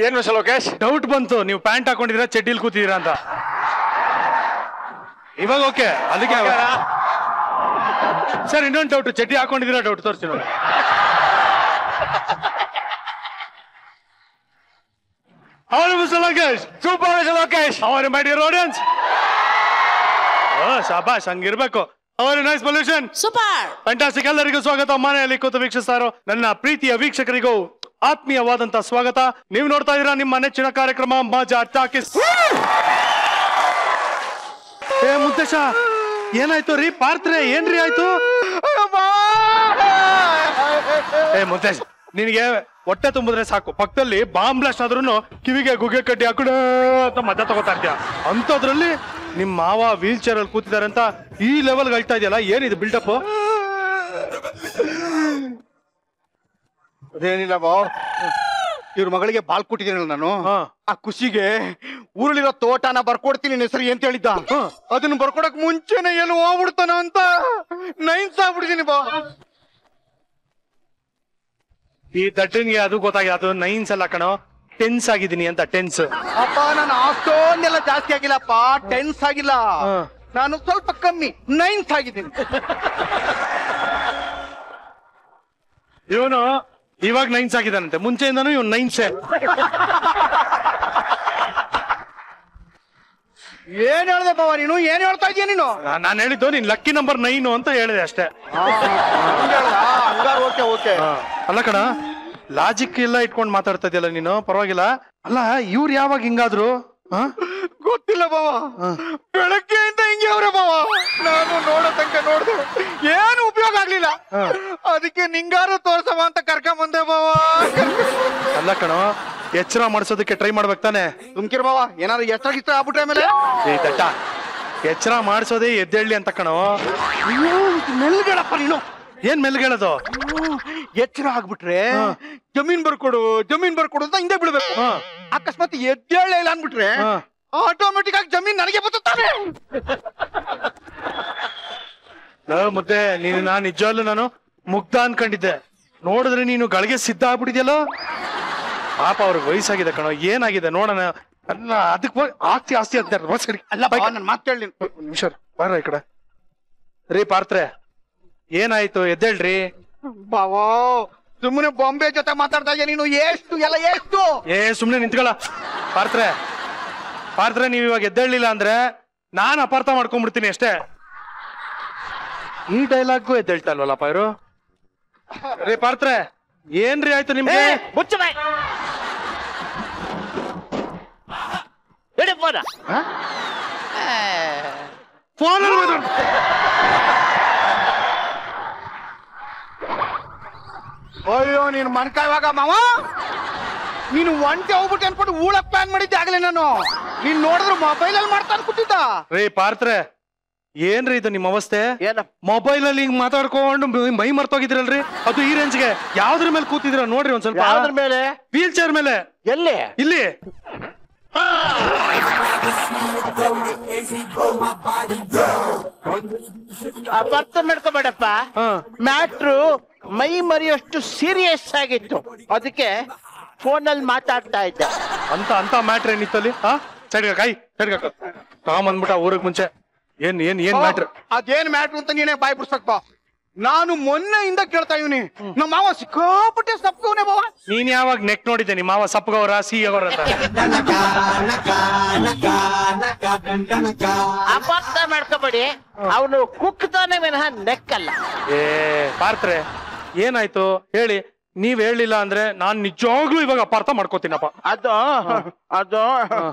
ಏನ್ ವಿಷಯ ಲೋಕೇಶ್? ಡೌಟ್ ಬಂತು, ನೀವು ಪ್ಯಾಂಟ್ ಹಾಕೊಂಡಿದ್ದೀರಾ ಚಡ್ಡಿಲ್ ಕೂತಿದ್ದೀರಾ ಅಂತ. ಇವಾಗ ಓಕೆ. ಅದಕ್ಕೆ ಸರ್ ಇನ್ನೊಂದು ಡೌಟ್, ಚಡ್ಡಿ ಹಾಕೊಂಡಿದ್ದೀರಾ ಡೌಟ್ ತೋರಿಸಿ ನೋಡಿ. How Mr. Lokesh? Super Mr. Lokesh. How are you, my dear audience? ಶಾಬಾಷ್, ಹಂಗಿರ್ಬೇಕು. How are you, nice pollution? Super fantastic. ಎಲ್ಲರಿಗೂ ಸ್ವಾಗತ. ಮನೆಯಲ್ಲಿ ಕೂತು ವೀಕ್ಷಿಸ್ತಾರೋ ನನ್ನ ಪ್ರೀತಿಯ ವೀಕ್ಷಕರಿಗೂ ಆತ್ಮೀಯವಾದಂತ ಸ್ವಾಗತ. ನೀವು ನೋಡ್ತಾ ಇದ್ದೀರಾ ನಿಮ್ಮ ನೆಚ್ಚಿನ ಕಾರ್ಯಕ್ರಮ ಮಜಾ ಟಾಕೀಸ್. ಏ ಮುತ್ತೇಶ, ಏನಾಯ್ತು ರೀ? ಪಾರ್ತ್ರೆ ಏನ್ರಿ ಆಯ್ತು? ಏ ಮುತ್ತೇಶ್, ನಿನಗೆ ಹೊಟ್ಟೆ ತುಂಬಿದ್ರೆ ಸಾಕು, ಪಕ್ಕದಲ್ಲಿ ಬಾಂಬ್ ಬ್ಲಾಸ್ಟ್ ಆದ್ರೂ ಕಿವಿಗೆ ಗುಗ್ಗೆ ಕಡ್ಡಿ ಹಾಕೊಂಡು ಅಂತ ಮಜಾ ತಗೋತಾ ಇರ್ತೀಯ. ಅಂತದ್ರಲ್ಲಿ ನಿಮ್ ಮಾವ ವೀಲ್ ಚೇರ್ ಅಲ್ಲಿ ಕೂತಿದ್ದಾರೆ ಅಂತ ಈ ಲೆವೆಲ್ ಹೇಳ್ತಾ ಇದೆಯಲ್ಲ, ಏನಿದೆ ಬಿಲ್ಡಪ್? ಅದೇನಿಲ್ಲ ಬಾವ್, ಇವ್ರ ಮಗಳಿಗೆ ಬಾಲ್ ಕೊಟ್ಟಿದ್ದೀನಿ ನಾನು. ಆ ಖುಷಿಗೆ ಊರಲ್ಲಿರೋ ತೋಟನ ಬರ್ಕೊಡ್ತೀನಿ ಹೆಸರು ಅಂತ ಹೇಳಿದ್ದ. ಅದನ್ನ ಬರ್ಕೊಡಕ್ ಮುಂಚೆನೆ ಏನು ಹೋಗ್ಬಿಡ್ತಾನ ಅಂತ ನೈನ್ಸ್ ಆಗ್ಬಿಡ್ತೀನಿ ಬಾ. ಈ ದಟ್ಟನ್ಗೆ ಅದು ಗೊತ್ತಾಗಿದೆ, ಅದು ನೈನ್ಸ್ ಅಲ್ಲ ಕಣೋ, ಟೆನ್ಸ್ ಆಗಿದ್ದೀನಿ ಅಂತ. ಟೆನ್ಸ್ ಅಪ್ಪ, ನಾನು ಅಷ್ಟೊಂದೆಲ್ಲ ಜಾಸ್ತಿ ಆಗಿಲ್ಲಪ್ಪ, ಟೆನ್ಸ್ ಆಗಿಲ್ಲ, ನಾನು ಸ್ವಲ್ಪ ಕಮ್ಮಿ ನೈನ್ಸ್ ಆಗಿದ್ದೀನಿ. ಇವನು ಇವಾಗ ನೈನ್ಸ್ ಆಗಿದ್ದಾನಂತೆ, ಮುಂಚೆಯಿಂದನೂ ಇವನು ನೈನ್ಸೇ. ಏನ್ ಹೇಳ್ದೆ ಬಾವ ನೀನು? ಏನ್ ಹೇಳ್ತಾ ಇದೀಯ ನೀನು? ನಾನು ಹೇಳಿದ್ದು ನೀನ್ ಲಕ್ಕಿ ನಂಬರ್ 9 ಅಂತ ಹೇಳಿದೆ ಅಷ್ಟೇ. Okay okay. ಅಲ್ಲ ಕಣ, ಲಾಜಿಕ್ ಎಲ್ಲ ಇಟ್ಕೊಂಡು ಮಾತಾಡ್ತಾ ಇದೆಯಲ್ಲ ನೀನು, ಪರವಾಗಿಲ್ಲ. ಅಲ್ಲ ಇವ್ರು ಯಾವಾಗ ಹಿಂಗಾದ್ರು? ಗೊತ್ತಿಲ್ಲ ಬಾವ, ಬೆಳಗ್ಗೆಯಿಂದ ಹಿಂಗೆ ಅವ್ರೆ ಬಾವ. ನಾನು ನೋಡೋ ತನಕ ನೋಡ್ದೆ, ಏನು ಉಪಯೋಗ ಆಗ್ಲಿಲ್ಲ. ಅದಕ್ಕೆ ನಿಂಗಾರು ತೋರ್ಸವ ಅಂತ ಕರ್ಕೊಂಡ್ ಬಂದೆ ಬಾವ. ಅಲ್ಲ ಕಣೋ, ಎಚ್ಚರ ಮಾಡಿಸೋದಕ್ಕೆ ಟ್ರೈ ಮಾಡ್ಬೇಕು ತಾನೆ. ಸುಮ್ಕಿರ್ ಬಾವ, ಏನಾದ್ರು ಎಚ್ಚರ ಗಿಚ್ಚರ ಆಗ್ಬಿಟ್ರೆ ಆಮೇಲೆ ದಟ್ಟ ಎಚ್ಚರ ಮಾಡಿಸೋದೇ ಎದ್ದೇಳಿ ಅಂತ ಕಣೋ. ಮೆಲ್ಗಡಪ್ಪ ನೀನು. ಏನ್ ಮೆಲ್ಗೇಳೋದು? ಎಚ್ಚರ ಆಗ್ಬಿಟ್ರೆ ಜಮೀನ್ ಬರ್ಕೊಡು ಜಮೀನ್ ಬರ್ಕೊಡು ಅಂತ ಹಿಂದೆ ಬಿಡ್ಬೇಕು. ಅಕಸ್ಮಾತ್ ಎದ್ದೇಳೆ ಇಲ್ಲ ಅನ್ಬಿಟ್ರೆ ಆಟೋಮೆಟಿಕ್ ಆಗಿ ಜಮೀನ್ ನನಗೆ ಬರ್ತದೆ. ಮುದ್ದೆ ನೀನು, ನಾನು ನಿಜವಲ್ಲೂ ನಾನು ಮುಗ್ಧ ಅನ್ಕೊಂಡಿದ್ದೆ. ನೋಡಿದ್ರೆ ನೀನು ಗಳಿಗೆ ಸಿದ್ಧ ಆಗ್ಬಿಟ್ಟಿದ್ಯಲ್ಲೋ. ಪಾಪ ಅವ್ರಿಗೆ ವಯಸ್ಸಾಗಿದೆ ಕಣೋ, ಏನಾಗಿದೆ ನೋಡೋಣ. ಅಲ್ಲ ಅದಕ್ಕೆ ಆಸ್ತಿ ಆಸ್ತಿ ಅಂತ ಅಲ್ಲ, ನನ್ನ ಮಾತು ಕೇಳಿ ನಿಮಿಷ ಬಾರ ಈ ಕಡೆ. ರೀ ಪಾರ್ತ್ರೆ, ಏನಾಯ್ತು? ಎದ್ದೇಳ್ರಿ ಬಾವೋ. ಸುಮ್ಮನೆ ಬಾಂಬೆ ಜೊತೆ ಮಾತಾಡ್ತಾ ಇದೆಯಾ ನೀನು? ಎಷ್ಟು ಎಲ್ಲ ಎಷ್ಟು? ಸುಮ್ನೆ ನಿಂತ್ಕೊಳ್ಳ. ಪಾರ್ತ್ರೆ ಪಾರ್ತ್ರೆ, ನೀವ್ ಇವಾಗ ಎದ್ದೇಳಿಲ್ಲ ಅಂದ್ರೆ ನಾನ್ ಅಪಾರ್ಥ ಮಾಡ್ಕೊಂಡ್ಬಿಡ್ತೀನಿ ಅಷ್ಟೇ. ಈ ಡೈಲಾಗ್ಗೂ ಎದ್ದೇಳ್ತಾ ಇಲ್ವಲ್ಲಪ್ಪ ಇವರು. ರೀ ಪಾರ್ತ್ರೆ, ಏನ್ರಿ ಆಯ್ತು ನಿಮ್ಗೆ? ಮುಚ್ಚ ಬಾಯ್. ಫೋನ್ ಅಯ್ಯೋ, ನೀನು ಮನ್ಕಾಯುವಾಗ ಮಾವ, ನೀನು ಒಂಟೆ ಹೋಗ್ಬಿಟ್ಟು ಅನ್ಕೊಂಡು ಊಳಕ್ ಪ್ಲಾನ್ ಮಾಡಿದ್ದೆ ಆಗ್ಲೇ. ನಾನು ನೀನ್ ನೋಡಿದ್ರು ಮೊಬೈಲ್ ಅಲ್ಲಿ ಮಾಡ್ತಾ ಕೂತಿದ್ದ. ರೀ ಪಾರ್ತ್ರೆ, ಏನ್ರಿ ಇದು ನಿಮ್ಮ ಅವಸ್ಥೆ? ಏನ ಮೊಬೈಲ್ ಅಲ್ಲಿ ಹಿಂಗ್ ಮಾತಾಡ್ಕೊಂಡು ಮೈ ಮರ್ತೋಗಿದ್ರಲ್ರಿ, ಅದು ಈ ರೇಂಜ್ಗೆ. ಯಾವ್ದ್ರ ಮೇಲೆ ಕೂತಿದ್ರ ನೋಡ್ರಿ ಒಂದ್ ಸ್ವಲ್ಪ. ಯಾವ್ದ್ರ ಮೇಲೆ? ವೀಲ್ ಚೇರ್ ಮೇಲೆ. ಎಲ್ಲಿ? ಇಲ್ಲಿ. ಅಪಾರ್ಥ ಮಾಡ್ಕೋಬೇಡಪ್ಪ. ಮ್ಯಾಟ್ರು ಮೈ ಮರಿಯಷ್ಟು ಸೀರಿಯಸ್ ಆಗಿತ್ತು, ಅದಕ್ಕೆ ಫೋನಲ್ಲಿ ಮಾತಾಡ್ತಾ ಇದ್ದೆ. ಅಂತ ಮ್ಯಾಟ್ರ್ ಏನಿತ್ತಲ್ಲಿ? ಸೈಡ್ಗ ಕಾಯಿ ಸೈಡ್ಗ ತಗೊಂಬಂದ್ಬಿಟ್ಟ ಊರಿಗೆ ಮುಂಚೆ. ಏನ್ ಏನ್ ಏನ್ ಮ್ಯಾಟ್ರ್? ಅದೇನ್ ಮ್ಯಾಟ್ರ್ ಅಂತ ನೀನೇ ಬಾಯ್ ಬಿಡ್ಸಕ್ಪ. ನಾನು ಮೊನ್ನೆಯಿಂದ ಕೇಳ್ತಾ ಇವನಿ, ನಮ್ಮ ಮಾವ ಸಿಕ್ಕಾಪಟ್ಟೆ ಸಪ್ಪಗವನೇ ಬಾವ. ನೀನ್ ಯಾವಾಗ ನೆಕ್ ನೋಡಿದ್ದೆ ನಿಮ್ಮ ಮಾವ ಸಪ್ಪಗವ್ರ ಸಿಹಿಯವರ ಅಂತ? ಅಪಾರ್ಥ ಮಾಡ್ಕೋಬೇಡಿ, ಅವನು ಕುಕ್ತಾನೆ ವಿನಃ ನೆಕ್ಕಲ್ಲ. ಏ ಪಾರ್ತ್ರೆ, ಏನಾಯ್ತು ಹೇಳಿ. ನೀವ್ ಹೇಳಿಲ್ಲ ಅಂದ್ರೆ ನಾನ್ ನಿಜವಾಗ್ಲೂ ಇವಾಗ ಅಪಾರ್ಥ ಮಾಡ್ಕೋತೀನಪ್ಪ. ಅದು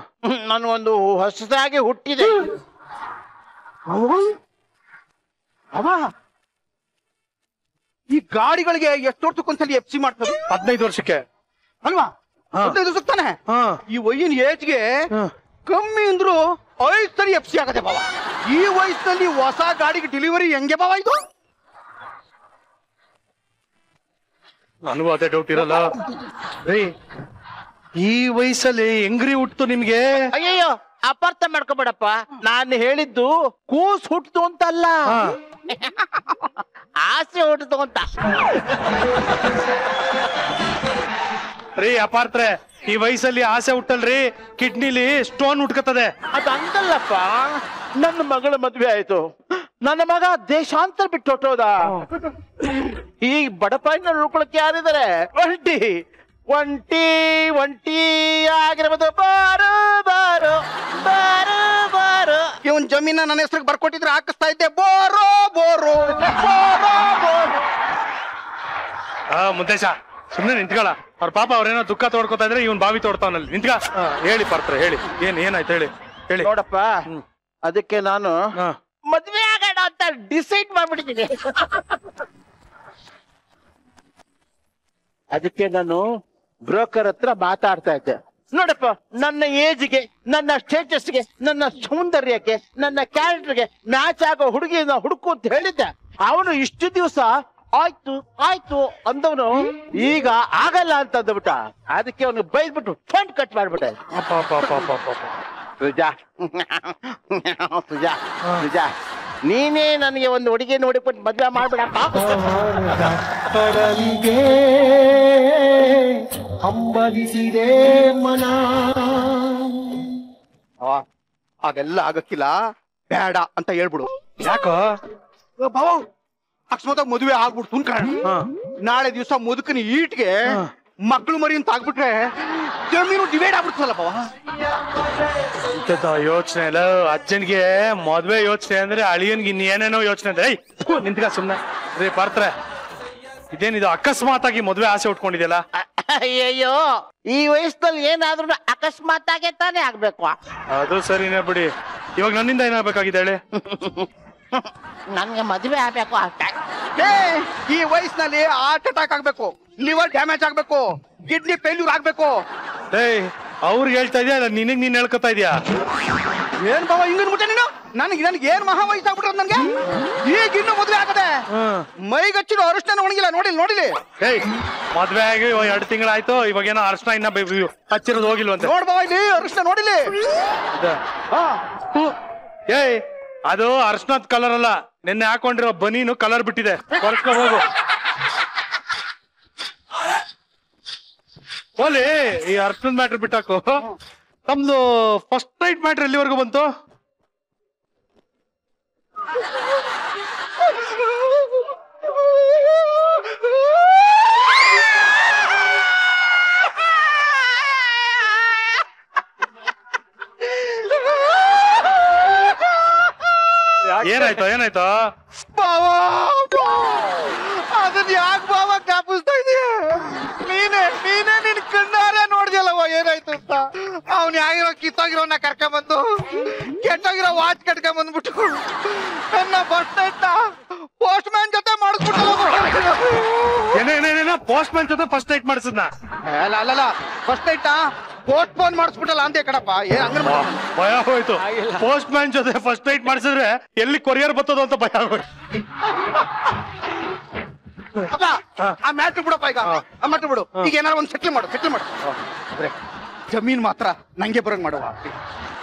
ನಾನು ಒಂದು ಹೊಸದಾಗಿ ಹುಟ್ಟಿದೆ. ಈ ಗಾಡಿಗಳಿಗೆ ಎಷ್ಟು ವರ್ಷಕ್ಕೊಂದ್ಸಲಿ ಎಫ್ ಸಿ ಮಾಡ್ತಾರೆ? 15 ವರ್ಷಕ್ಕೆ ಅಲ್ವಾ? 15 ವರ್ಷಕ್ಕೆ ತಾನೆ. ಈ ವಯ್ಯಿನ ಏಜ್ಗೆ ಕಮ್ಮಿ ಅಂದ್ರು 5 ಸರಿ ಎಫ್ ಸಿ ಆಗದೆ ಬಾವ. ಈ ವಯಸ್ಸಲ್ಲಿ ಹೊಸ ಗಾಡಿಗೆ ಡೆಲಿವರಿ ಹೆಂಗೆ ಬಾವ ಇದು? ನನಗೂ ಅದೇ ಡೌಟ್ ಇರಲ್ಲ ರೀ. ಈ ವಯಸ್ಸಲ್ಲಿ ಹೆಂಗ್ರಿ ಹುಟ್ಟು ನಿಮ್ಗೆ? ಅಯ್ಯಯ್ಯೋ, ಅಪಾರ್ಥ ಮಾಡ್ಕೋಬೇಡಪ್ಪ. ನಾನು ಹೇಳಿದ್ದು ಕೂಸ್ ಹುಟ್ಟಿತು ಅಂತಲ್ಲ, ಆಸೆ ಹುಟ್ಟಿತು ಅಂತ. ರೀ ಅಪಾರ್ತ್ರೆ ಈ ವಯಸ್ಸಲ್ಲಿ ಆಸೆ ಹುಟ್ಟಲ್ರಿ ಕಿಡ್ನಿಲಿ ಸ್ಟೋನ್ ಹುಟ್ಕತ್ತದೆ. ಅದು ಹಂಗಲ್ಲಪ್ಪ, ನನ್ನ ಮಗಳ ಮದ್ವೆ ಆಯ್ತು, ನನ್ನ ಮಗ ದೇಶಾಂತರ ಬಿಟ್ಟು ಹೊಟ್ಟೋದ. ಈ ಬಡಪಾಯಿನ ಉಳ್ಕೊಳಕ್ಕೆ ಯಾರಿದ್ದಾರೆ? ಒಂಟಿ ಒಂಟಿ ಒಂಟಿ ಆಗಿರ್ಬೋದು. ಬಾರು ಬಾರು ಬಾರು ಬಾರು. ಇವನ್ ಜಮೀನ ನನ್ನ ಹೆಸರಿಗೆ ಬರ್ಕೊಟ್ಟಿದ್ರೆ ಹಾಕಿಸ್ತಾ ಇದ್ದೆ. ಬೋರೋ ಬೋರೋ ಬೋರೋ ಬೋರೋ. ಮುದ್ದೇಶ ಸುಮ್ನೆ ನಿಂತ್ಕೊಳ್ಳ. ಅವ್ರ ಪಾಪ ಅವ್ರೇನೋ ದುಃಖ ತೋಡ್ಕೊತಾ ಇದ್ರೆ ಇವನ್ ಬಾವಿ ತೋಡ್ತಾವನಲ್ಲಿ ನಿಂತ್ಕ. ಹೇಳಿ ಪಾರ್ತ್ರ ಹೇಳಿ, ಏನಾಯ್ತು ಹೇಳಿ ಹೇಳಿ. ನೋಡಪ್ಪ, ಅದಕ್ಕೆ ನಾನು ಮದ್ವೆ ಆಗೋಣ ಅಂತ ಡಿಸೈಡ್ ಮಾಡ್ಬಿಟ್ಟಿದ್ದೀನಿ. ಅದಕ್ಕೆ ನಾನು ಬ್ರೋಕರ್ ಹತ್ರ ಮಾತಾಡ್ತಾ ಇದ್ದೆ. ನೋಡಪ್ಪ, ನನ್ನ ಏಜ್ಗೆ, ನನ್ನ ಸ್ಟೇಟಸ್ಗೆ, ನನ್ನ ಸೌಂದರ್ಯಕ್ಕೆ, ನನ್ನ ಕ್ಯಾರೆಕ್ಟರ್ಗೆ ಮ್ಯಾಚ್ ಆಗೋ ಹುಡುಗಿನ ಹುಡುಕು ಅಂತ ಹೇಳಿದ್ದೆ. ಅವನು ಇಷ್ಟು ದಿವಸ ಆಯ್ತು ಆಯ್ತು ಅಂದವನು ಈಗ ಆಗಲ್ಲ ಅಂತ ಅಂದ್ಬಿಟ್ಟ. ಅದಕ್ಕೆ ಅವನು ಬೈದ್ಬಿಟ್ಟು ಫಂಡ್ ಕಟ್ ಮಾಡ್ಬಿಟ್ಟೆ. ಸುಜಾ ಸುಜಾ ಸುಜಾ, ನೀನೇ ನನಗೆ ಒಂದು ಹುಡುಗಿ ನೋಡಿಬಿಟ್ಟು ಮದ್ವೆ ಮಾಡ್ಬಿಡಪ್ಪ. ಅಂಬಲಿಸಿದೆ ಮನ. ಹಾಗೆಲ್ಲ ಆಗಕ್ಕಿಲ್ಲ, ಬೇಡ ಅಂತ ಹೇಳ್ಬಿಡು. ಯಾಕೋ ಭಾವ ಅಕಸ್ಮಾತ್ ಮದುವೆ ಆಗ್ಬಿಡ್ತು ಅನ್ಕೊಳ್ಳೋಣ. ನಾಳೆ ದಿವಸ ಮುದುಕನ ಈಟ್ಗೆ ಮಕ್ಳು ಮರಿ ಅಂತ ಆಗ್ಬಿಟ್ರೆ ಜಮೀನು ಡಿವೈಡ್ ಆಗ್ಬಿಡ್ತಲ್ಲ ಭಾವ. ಯೋಚನೆ ಇಲ್ಲ ಅಜ್ಜನ್ಗೆ ಮದ್ವೆ ಯೋಚನೆ ಅಂದ್ರೆ ಅಳಿಯನ್ಗೆ ಇನ್ನೇನೇನೋ ಯೋಚನೆ ಅಂದ್ರೆ ನಿಂತ್ಕ ಸುಮ್ನೆ. ರೀ ಪಾರ್ತ್ರೆ, ಇದೇನಿದು ಅಕಸ್ಮಾತ್ ಆಗಿ ಮದ್ವೆ ಆಸೆ ಉಟ್ಕೊಂಡಿದ್ಯಲ್ಲ? ಅಯ್ಯಯ್ಯೋ, ಈ ವಯಸ್ಸಲ್ಲಿ ಏನಾದ್ರೂ ಅಕಸ್ಮಾತ್ ಆಗೇ ತಾನೇ ಆಗ್ಬೇಕು. ಅದು ಸರಿನೇ ಬಿಡಿ. ಇವಾಗ ನನ್ನಿಂದ ಏನಾಗಬೇಕಾಗಿದೆ ಹೇಳಿ? ನನ್ಗೆ ಮದ್ವೆ ಆಗ್ಬೇಕು ಅಷ್ಟೇ. ಈ ವಯಸ್ಸಿನಲ್ಲಿ ಹಾರ್ಟ್ ಅಟ್ಯಾಕ್ ಆಗ್ಬೇಕು, ಲಿವರ್ ಡ್ಯಾಮೇಜ್ ಆಗ್ಬೇಕು, ಕಿಡ್ನಿ ಫೇಲ್ಯೂರ್ ಆಗ್ಬೇಕು. ಅವ್ರಿಗೆ ಹೇಳ್ತಾ ಇದೆಯಾ ನಿನಗ್ ನೀನ್ ಹೇಳ್ಕೊತಾ ಇದೀಯಾ? ಏನ್ ಬಾವ ಹಿಂಗನ್ಬಿಟ್ಟೆ ನೀನು? ನನ್ಗೆ ಏನ್ ಮಹಾ ವಯಸ್ಸಾಗ್ಬಿಟ್ರ ನನ್ಗೆ. ಈಗ ಇನ್ನು ಮದ್ವೆ ಆಗದೆ ಮೈಗಚ್ಚಿನ ಅರಿಶಿನ ಒಣಗಿಲ್ಲ. ನೋಡಿಲಿ ಮದ್ವೆ ಆಗಿ 2 ತಿಂಗಳಾಯ್ತು, ಇವಾಗ ಏನೋ ಅರಿಶಿನ ಇನ್ನ ಹಚ್ಚಿರೋದು ಹೋಗಿಲ್ವಂತೆ. ನೋಡ್ ಬಾವ ಇಲ್ಲಿ ಅರಿಶಿನ ನೋಡಿಲಿ. ಅದು ಅರ್ಶನದ ಕಲರ್ ಅಲ್ಲ, ನಿನ್ನೆ ಹಾಕೊಂಡಿರೋ ಬನೀನು ಕಲರ್ ಬಿಟ್ಟಿದೆ. ಹೊರಸ್ಕೊ ಹೋಗು. ಓಲಿ ಈ ಅರ್ಶನದ ಮ್ಯಾಟ್ರ್ ಬಿಟ್ಟಾಕು. ತಮ್ದು ಫಸ್ಟ್ ನೈಟ್ ಮ್ಯಾಟ್ರ್ ಎಲ್ಲಿವರೆಗೂ ಬಂತು? ಏನಾಯ್ತು? ಅದನ್ನ ಯಾಕೆ ಬಾವ ಜ್ಞಾಪಿಸ್ತಾ ಇದೀಯ? ನೀನೇ ನಿನ್ ಕಣ್ಣಾರೆ ನೋಡ್ದಿಯಲ್ಲವ ಏನಾಯ್ತು ಅಂತ. ಅವ್ನ್ ಯಾಗಿರೋ ಕಿತ್ತೋಗಿರೋನ್ನ ಕರ್ಕೊಂಬಂದು ಕೆಟ್ಟೋಗಿರೋ ವಾಚ್ ಕಟ್ಕೊಂಬಂದ್ಬಿಟ್ಟು ನನ್ನ ಬಸ್ ನೈಟ್ ಪೋಸ್ಟ್ ಮ್ಯಾನ್ ಜೊತೆ ಮಾಡಿಸ್ಬಿಟ್ಟು. ಪೋಸ್ಟ್ ಮ್ಯಾನ್ ಜೊತೆ ಫಸ್ಟ್ ನೈಟ್ ಮಾಡಿಸಿದ್ನ? ಅಲ್ಲ ಫಸ್ಟ್ ನೈಟ್ ಪೋಸ್ಟ್ ಫೋನ್ ಮಾಡಿಸ್ಬಿಟ್ಟಲ್ಲ ಅಂತ ಕಣಪ್ಪ. ಭಯ ಹೋಯ್ತು. ಪೋಸ್ಟ್ ಮ್ಯಾನ್ ಜೊತೆ ಫಸ್ಟ್ ನೈಟ್ ಮಾಡಿಸಿದ್ರೆ ಎಲ್ಲಿ ಕೊರಿಯರ್ ಬರ್ತದೋ ಅಂತ ಭಯ ಆಗೋಯ್ತು. ಆ ಮ್ಯಾಟ್ರ್ ಬಿಡಪ್ಪ, ಈಗ ಆ ಮ್ಯಾಟ್ರ್ ಬಿಡು. ಈಗ ಏನಾರು ಒಂದು ಸೆಟ್ಲ್ ಮಾಡು. ಜಮೀನ್ ಮಾತ್ರ ನಂಗೆ ಬರಂಗ್ ಮಾಡುವ.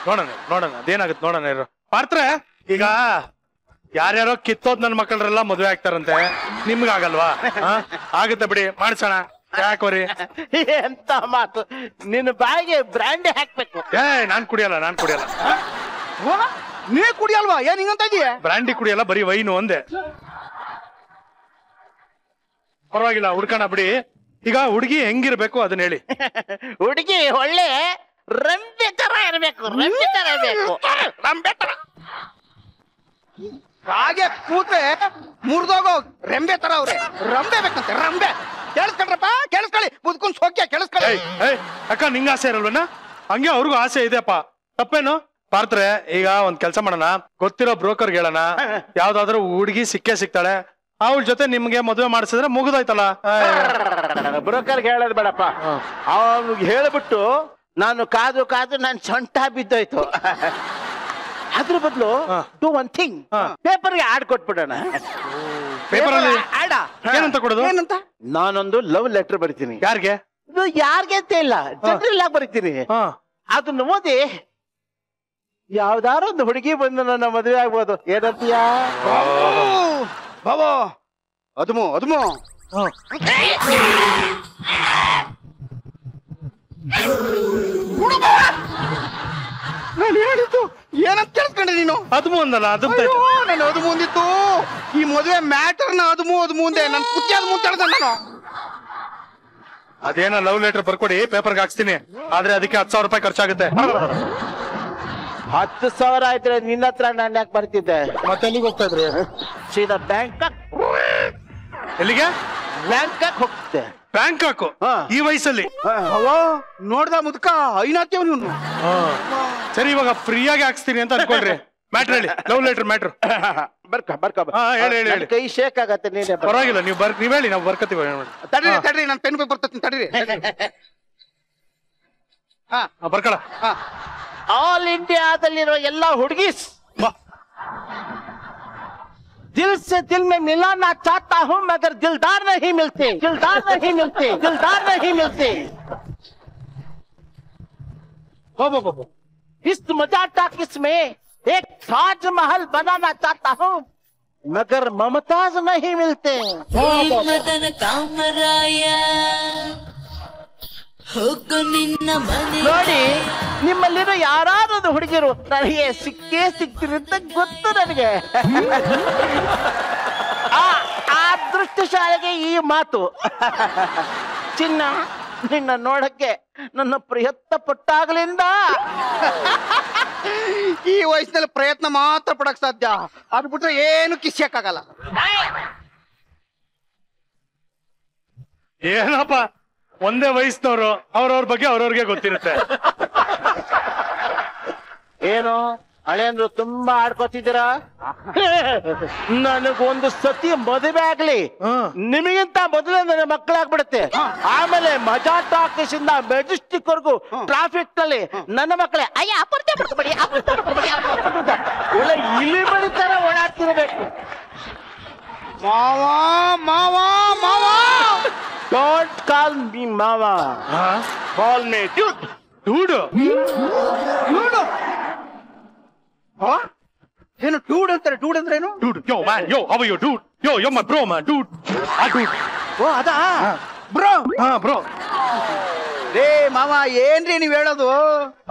ನೋಡೋಣ ಅದೇನಾಗುತ್ತೆ ನೋಡೋಣ. ಇರೋ ಪಾರ್ತ್ರೆ, ಈಗ ಯಾರ್ಯಾರೋ ಕಿತ್ತೋದ್ ನನ್ ಮಕ್ಕಳ್ರೆಲ್ಲ ಮದ್ವೆ ಆಗ್ತಾರಂತೆ, ನಿಮ್ಗಾಗಲ್ವಾ? ಆಗುತ್ತೆ ಬಿಡಿ, ಮಾಡ್ಸೋಣ. ಯಾಕೋರಿ ಎಂತ ಮಾತು, ನಿನ್ನ ಬಾಯಿಗೆ ಬ್ರ್ಯಾಂಡಿ ಹಾಕ್ಬೇಕು. ನಾನ್ ಕುಡಿಯಲ್ಲ. ನೀ ಕುಡಿಯಲ್ವಾ? ಏನ್ ಹಿಂಗಂತ ಇದೀಯ? ಬ್ರ್ಯಾಂಡಿ ಕುಡಿಯಲ್ಲ, ಬರೀ ವೈನು ಒಂದೇ. ಪರವಾಗಿಲ್ಲ, ಹುಡ್ಕೋಣ ಬಿಡಿ. ಈಗ ಹುಡುಗಿ ಹೆಂಗಿರ್ಬೇಕು ಅದನ್ನ ಹೇಳಿ. ಹುಡುಗಿ ಒಳ್ಳೆ ರಂಬೆ ತರ ಇರ್ಬೇಕು. ರಂಬೆ ತರ ಹಾಗೆ ಕೂತ್ರೆ ಮುರಿದೋಗೋ ರೆಂಬೆ ತರ ಅವ್ರೆ. ರಂಬೆ ಬೇಕಂತೆ, ರಂಬೆ. ಕೇಳಿಸ್ಕೊಳ್ರಪ್ಪ, ಕೇಳಿಸ್ಕೊಳ್ಳಿ. ಮುದ್ಕೊಂಡ್ ಸೋಕ್ಯ ಕೇಳಿಸ್ಕೊಳ್ಳಿ. ಅಕ್ಕ, ನಿಂಗ ಆಸೆ ಇರಲ್ವನ? ಹಂಗೆ ಅವ್ರಿಗೂ ಆಸೆ ಇದೆಯಪ್ಪ, ತಪ್ಪೇನು? ಪಾರ್ತ್ರೆ, ಈಗ ಒಂದ್ ಕೆಲ್ಸ ಮಾಡೋಣ. ಗೊತ್ತಿರೋ ಬ್ರೋಕರ್ಗೆ ಹೇಳೋಣ, ಯಾವ್ದಾದ್ರು ಹುಡುಗಿ ಸಿಗ್ತಾಳೆ, ಅವಳ ಜೊತೆ ನಿಮ್ಗೆ ಮದುವೆ ಮಾಡಿಸಿದ್ರೆ ಮುಗಿದೋಯ್ತಲ್ಲ. ಬ್ರೋಕರ್ಗೆ ಹೇಳೋದು ಬೇಡಪ್ಪ. ಅವ್ನಿಗೆ ಹೇಳ್ಬಿಟ್ಟು ನಾನು ಕಾದು ನಾನು ಸೊಂಟ ಬಿದ್ದೋಯ್ತು. ಅದ್ರ ಬದಲು ಡೂ ಒನ್ ಥಿಂಗ್, ಪೇಪರ್ಗೆ ಆಡ್ ಕೊಟ್ಬಿಡೋಣ. ಪೇಪರ್ ಅಲ್ಲಿ ಏನಂತ ಕೊಡೋದು? ನಾನೊಂದು ಲವ್ ಲೆಟರ್ ಬರಿತೀನಿ. ಯಾರಿಗೆ ಅಂತ ಇಲ್ಲ, ಜನರಲ್ ಆಗಿ ಬರಿತೀನಿ. ಅದನ್ನ ಓದಿ ಯಾವ್ದಾರ ಒಂದು ಹುಡುಗಿ ಬಂದು ನನ್ನ ಮದುವೆ ಆಗ್ಬೋದು. ಏನಂತೀಯಾ ಬಾಬಾ? ಅದ್ಮು ನಾನು ಹೇಳಿದ್ದು ಏನಂತ ಕೇಳಿಸ್ಕೊಂಡೆ ನೀನು? ಅದ್ಮು ಅಂದಲ್ಲ ಅದು ನಾನು ಅದು ಮುಂದಿತ್ತು ಈ ಮದುವೆ ಮ್ಯಾಟರ್ನ ಅದು ಮುಂದೆ ನನ್ ಕುತ್ತಿ ಅದು ಮುಂದೆ ನಾನು. ಅದೇನೋ ಲವ್ ಲೆಟರ್ ಬರ್ಕೊಡಿ, ಪೇಪರ್ಗೆ ಹಾಕ್ಸ್ತೀನಿ. ಆದ್ರೆ ಅದಕ್ಕೆ 10,000 ರೂಪಾಯಿ ಖರ್ಚಾಗುತ್ತೆ. 10,000 ಆಯ್ತು ನಿನ್ನ ಹತ್ರ ನಾನು ಯಾಕೆ ಬರ್ತಿದ್ದೆ? ಮತ್ತೆ ಎಲ್ಲಿಗೆ ಹೋಗ್ತಾ ಇದ್ರಿ? ಸೀದಾ ಬ್ಯಾಂಕಾಕ್. ಎಲ್ಲಿಗೆ? ಬ್ಯಾಂಕಾಕ್ ಹೋಗ್ತೆ. ಬ್ಯಾಂಕಾಕ್ ಈ ವಯಸ್ಸಲ್ಲಿ? ನೋಡ್ದ ಮುದ್ಕ ಐನಾತ್ಯವ್ ನೀನು. ಸರಿ, ಇವಾಗ ಫ್ರೀಯಾಗಿ ಹಾಕ್ಸ್ತೀನಿ ಅಂತ ಅನ್ಕೊಂಡ್ರಿ. ಮ್ಯಾಟ್ರ್ ಹೇಳಿ, ಲವ್ ಲೆಟರ್ ಮ್ಯಾಟ್ರ್. ಹೇಳಿ. ಕೈ ಶೇಕ್ ಆಗತ್ತೆ. ನೀನೇ ಪರವಾಗಿಲ್ಲ, ನೀವ್ ಹೇಳಿ, ನಾವು ಬರ್ಕತ್ತೀವಿ. ತಡ್ರಿ ನಾನು ಪೆನ್ ಪೇಪರ್ ತರ್ತೀನಿ ತಡ್ರಿ. ಬರ್ಕಳ. ಆಲ್ ಇಂಡಿಯಾದಲ್ಲಿರೋ ಎಲ್ಲ ಹುಡುಗೀಸ್ दिल से दिल में मिलाना चाहता हूँ मगर दिलदार नहीं मिलते. इस मजाटा किसमें एक ताजमहल बनाना चाहता हूँ मगर ममताज नहीं मिलते. मदन कामराय ನೋಡಿ, ನಿಮ್ಮಲ್ಲಿರೋ ಯಾರಾದ್ರೂ ಹುಡುಗಿರು ನನಗೆ ಸಿಕ್ಕೇ ಸಿಕ್ತಿರಿ ಅಂತ ಗೊತ್ತು ನನಗೆ. ಆ ಅದೃಷ್ಟಶಾಲಿಗೆ ಈ ಮಾತು. ಚಿನ್ನ, ನಿನ್ನ ನೋಡಕ್ಕೆ ನನ್ನ ಪ್ರಯತ್ನ ಪಟ್ಟಾಗಲಿಂದ ಈ ವಯಸ್ಸಿನಲ್ಲಿ ಪ್ರಯತ್ನ ಮಾತ್ರ ಪಡಕ್ ಸಾಧ್ಯ. ಅದು ಬಿಟ್ರೆ ಏನು ಕಿಸ್ಯಕ್ಕಾಗಲ್ಲ. ಏನಪ್ಪ, ಒಂದೇ ವಯಸ್ಸಿನವರು, ಅವ್ರವ್ರ ಬಗ್ಗೆ ಅವ್ರವ್ರಿಗೆ ಗೊತ್ತಿರುತ್ತೆ. ಏನು ಹಳೆಯಂದ್ರು ತುಂಬಾ ಆಡ್ಕೊತಿದ್ದೀರಾ? ನನಗೊಂದು ಸತಿ ಮದುವೆ ಆಗ್ಲಿ, ನಿಮಗಿಂತ ಮೊದಲೇ ನನ್ನ ಮಕ್ಕಳಾಗ್ಬಿಡುತ್ತೆ. ಆಮೇಲೆ ಮಜಾ ಟಾಕೀಸ್ ಇಂದ ಮೆಜೆಸ್ಟಿಕ್ ವರ್ಗು ಟ್ರಾಫಿಕ್ ನಲ್ಲಿ ನನ್ನ ಮಕ್ಕಳೇ ಅಯ್ಯ ಒಳ್ಳೆ ಇಲಿ ಬಳಿತಾರ ಓಡಾಡ್ತಿರ್ಬೇಕು. ಮಾವಾ ಮಾವಾ ಮಾವಾ, ಡೋಂಟ್ ಕಾಲ್ ಮಿ ಮಾವಾ, ಕಾಲ್ ಮಿ ಡ್ಯೂಡ್. ಏನು ಡೂಡ್ ಅಂತಾರೆ? ಡೂಡ್ ಅಂದ್ರೆ ಏನು? Dude, yo man, yo, how are you, dude? Yo, you're my bro, man, dude. Dude. ಓ ಅದಾ ಬ್ರೋ. Bro. ರೇ ಮಾವ, ಏನ್ರಿ ನೀವ್ ಹೇಳೋದು?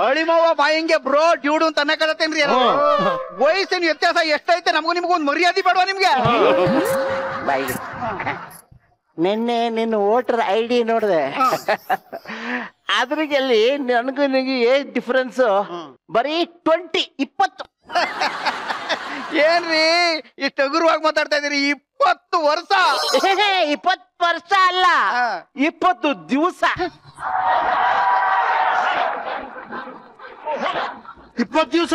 ಅಳಿ ಮಾವ ಬಾಯಿಂಗೆ ಬ್ರೋ ಡ್ಯೂಡ್ ಅಂತ ಅನ್ನಕತ್ತೇನ್ರಿ? ವಯಸ್ಸಿನ ವ್ಯತ್ಯಾಸ ಎಷ್ಟೈತೆ ನಮಗೂ ನಿಮ್ಗೂ ಒಂದು ಮರ್ಯಾದೆ ಬೇಡವಾ ನಿಮ್ಗೆ? ನಿನ್ನೆ ನಿನ್ನ ವೋಟರ್ ID ನೋಡಿದೆ. ಅದ್ರಲ್ಲಿ ನನಗೂ ನಿನಗೆ ಏಜ್ ಡಿಫರೆನ್ಸ್ ಬರೀ 20. ಏನ್ರಿ ಇಷ್ಟು ಹಗುರವಾಗಿ ಮಾತಾಡ್ತಾ ಇದೀರಿ? 20 ವರ್ಷ? 20 ವರ್ಷ ಅಲ್ಲ, 20 ದಿವಸ. 20 ದಿವಸ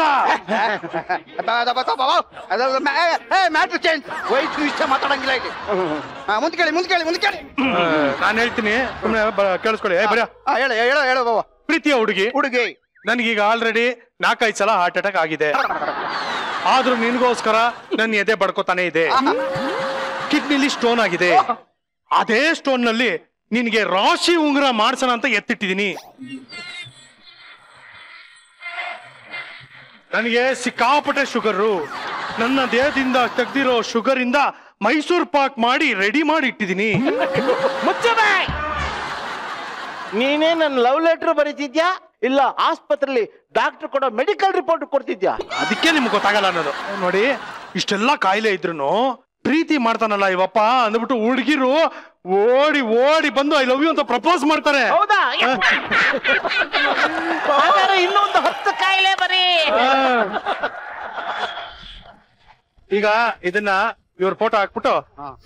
ಮ್ಯಾಟ್ರ್ ಚೇಂಜ್. ವಯಸ್ಸು ಇಷ್ಟ ಮಾತಾಡಂಗಿಲ್ಲ ಇಲ್ಲಿ. ಮುಂದೆ ಕೇಳಿ. ನಾನು ಹೇಳ್ತೀನಿ, ಸುಮ್ಮನೆ ಕೇಳಿಸ್ಕೊಳ್ಳಿ. ಬರ ಹೇಳೋ ಬಾಬಾ. ಪ್ರೀತಿಯ ಹುಡುಗಿ ನನಗೀಗ ಆಲ್ರೆಡಿ 4-5 ಸಲ ಹಾರ್ಟ್ ಅಟ್ಯಾಕ್ ಆಗಿದೆ. ಆದ್ರೂ ನಿನ್ಗೋಸ್ಕರ ನನ್ನ ಎದೆ ಬಡ್ಕೋತಾನೆ ಇದೆ. ಕಿಡ್ನಿಲಿ ಸ್ಟೋನ್ ಆಗಿದೆ. ಅದೇ ಸ್ಟೋನ್ ನಲ್ಲಿ ನಿನ್ಗೆ ರಾಶಿ ಉಂಗುರ ಮಾಡ್ಸೋಣ ಅಂತ ಎತ್ತಿಟ್ಟಿದೀನಿ. ನನಗೆ ಸಿಕ್ಕಾಪಟ್ಟೆ ಶುಗರು. ನನ್ನ ದೇಹದಿಂದ ತೆಗ್ದಿರೋ ಶುಗರ್ ಇಂದ ಮೈಸೂರ್ ಪಾಕ್ ಮಾಡಿ ರೆಡಿ ಮಾಡಿ ಇಟ್ಟಿದೀನಿ. ನೀನೇ ನನ್ನ ಲವ್ ಲೆಟರ್ ಬರೀತಿದ್ಯಾ ಇಲ್ಲ ಆಸ್ಪತ್ರೆಯಲ್ಲಿ ಡಾಕ್ಟರ್ ಕೊಡೋ ಮೆಡಿಕಲ್ ರಿಪೋರ್ಟ್ ಕೊಡ್ತಿದ್ಯಾ? ಅದಕ್ಕೆ ನಿಮ್ಗೆ ಗೊತ್ತಾಗಲ್ಲ ಅನ್ನೋದು. ನೋಡಿ, ಇಷ್ಟೆಲ್ಲಾ ಕಾಯಿಲೆ ಇದ್ರು ಪ್ರೀತಿ ಮಾಡ್ತಾನಲ್ಲ ಇವಪ್ಪ ಅಂದ್ಬಿಟ್ಟು ಹುಡುಗಿರು ಓಡಿ ಓಡಿ ಬಂದು ಐ ಲವ್ ಯು ಅಂತ ಪ್ರಪೋಸ್ ಮಾಡ್ತಾರೆ. ಹೌದಾ? ಇನ್ನೊಂದು 10 ಕಾಯಿಲೆ ಬರೀ. ಈಗ ಇದನ್ನ ಇವ್ರ ಫೋಟೋ ಹಾಕ್ಬಿಟ್ಟು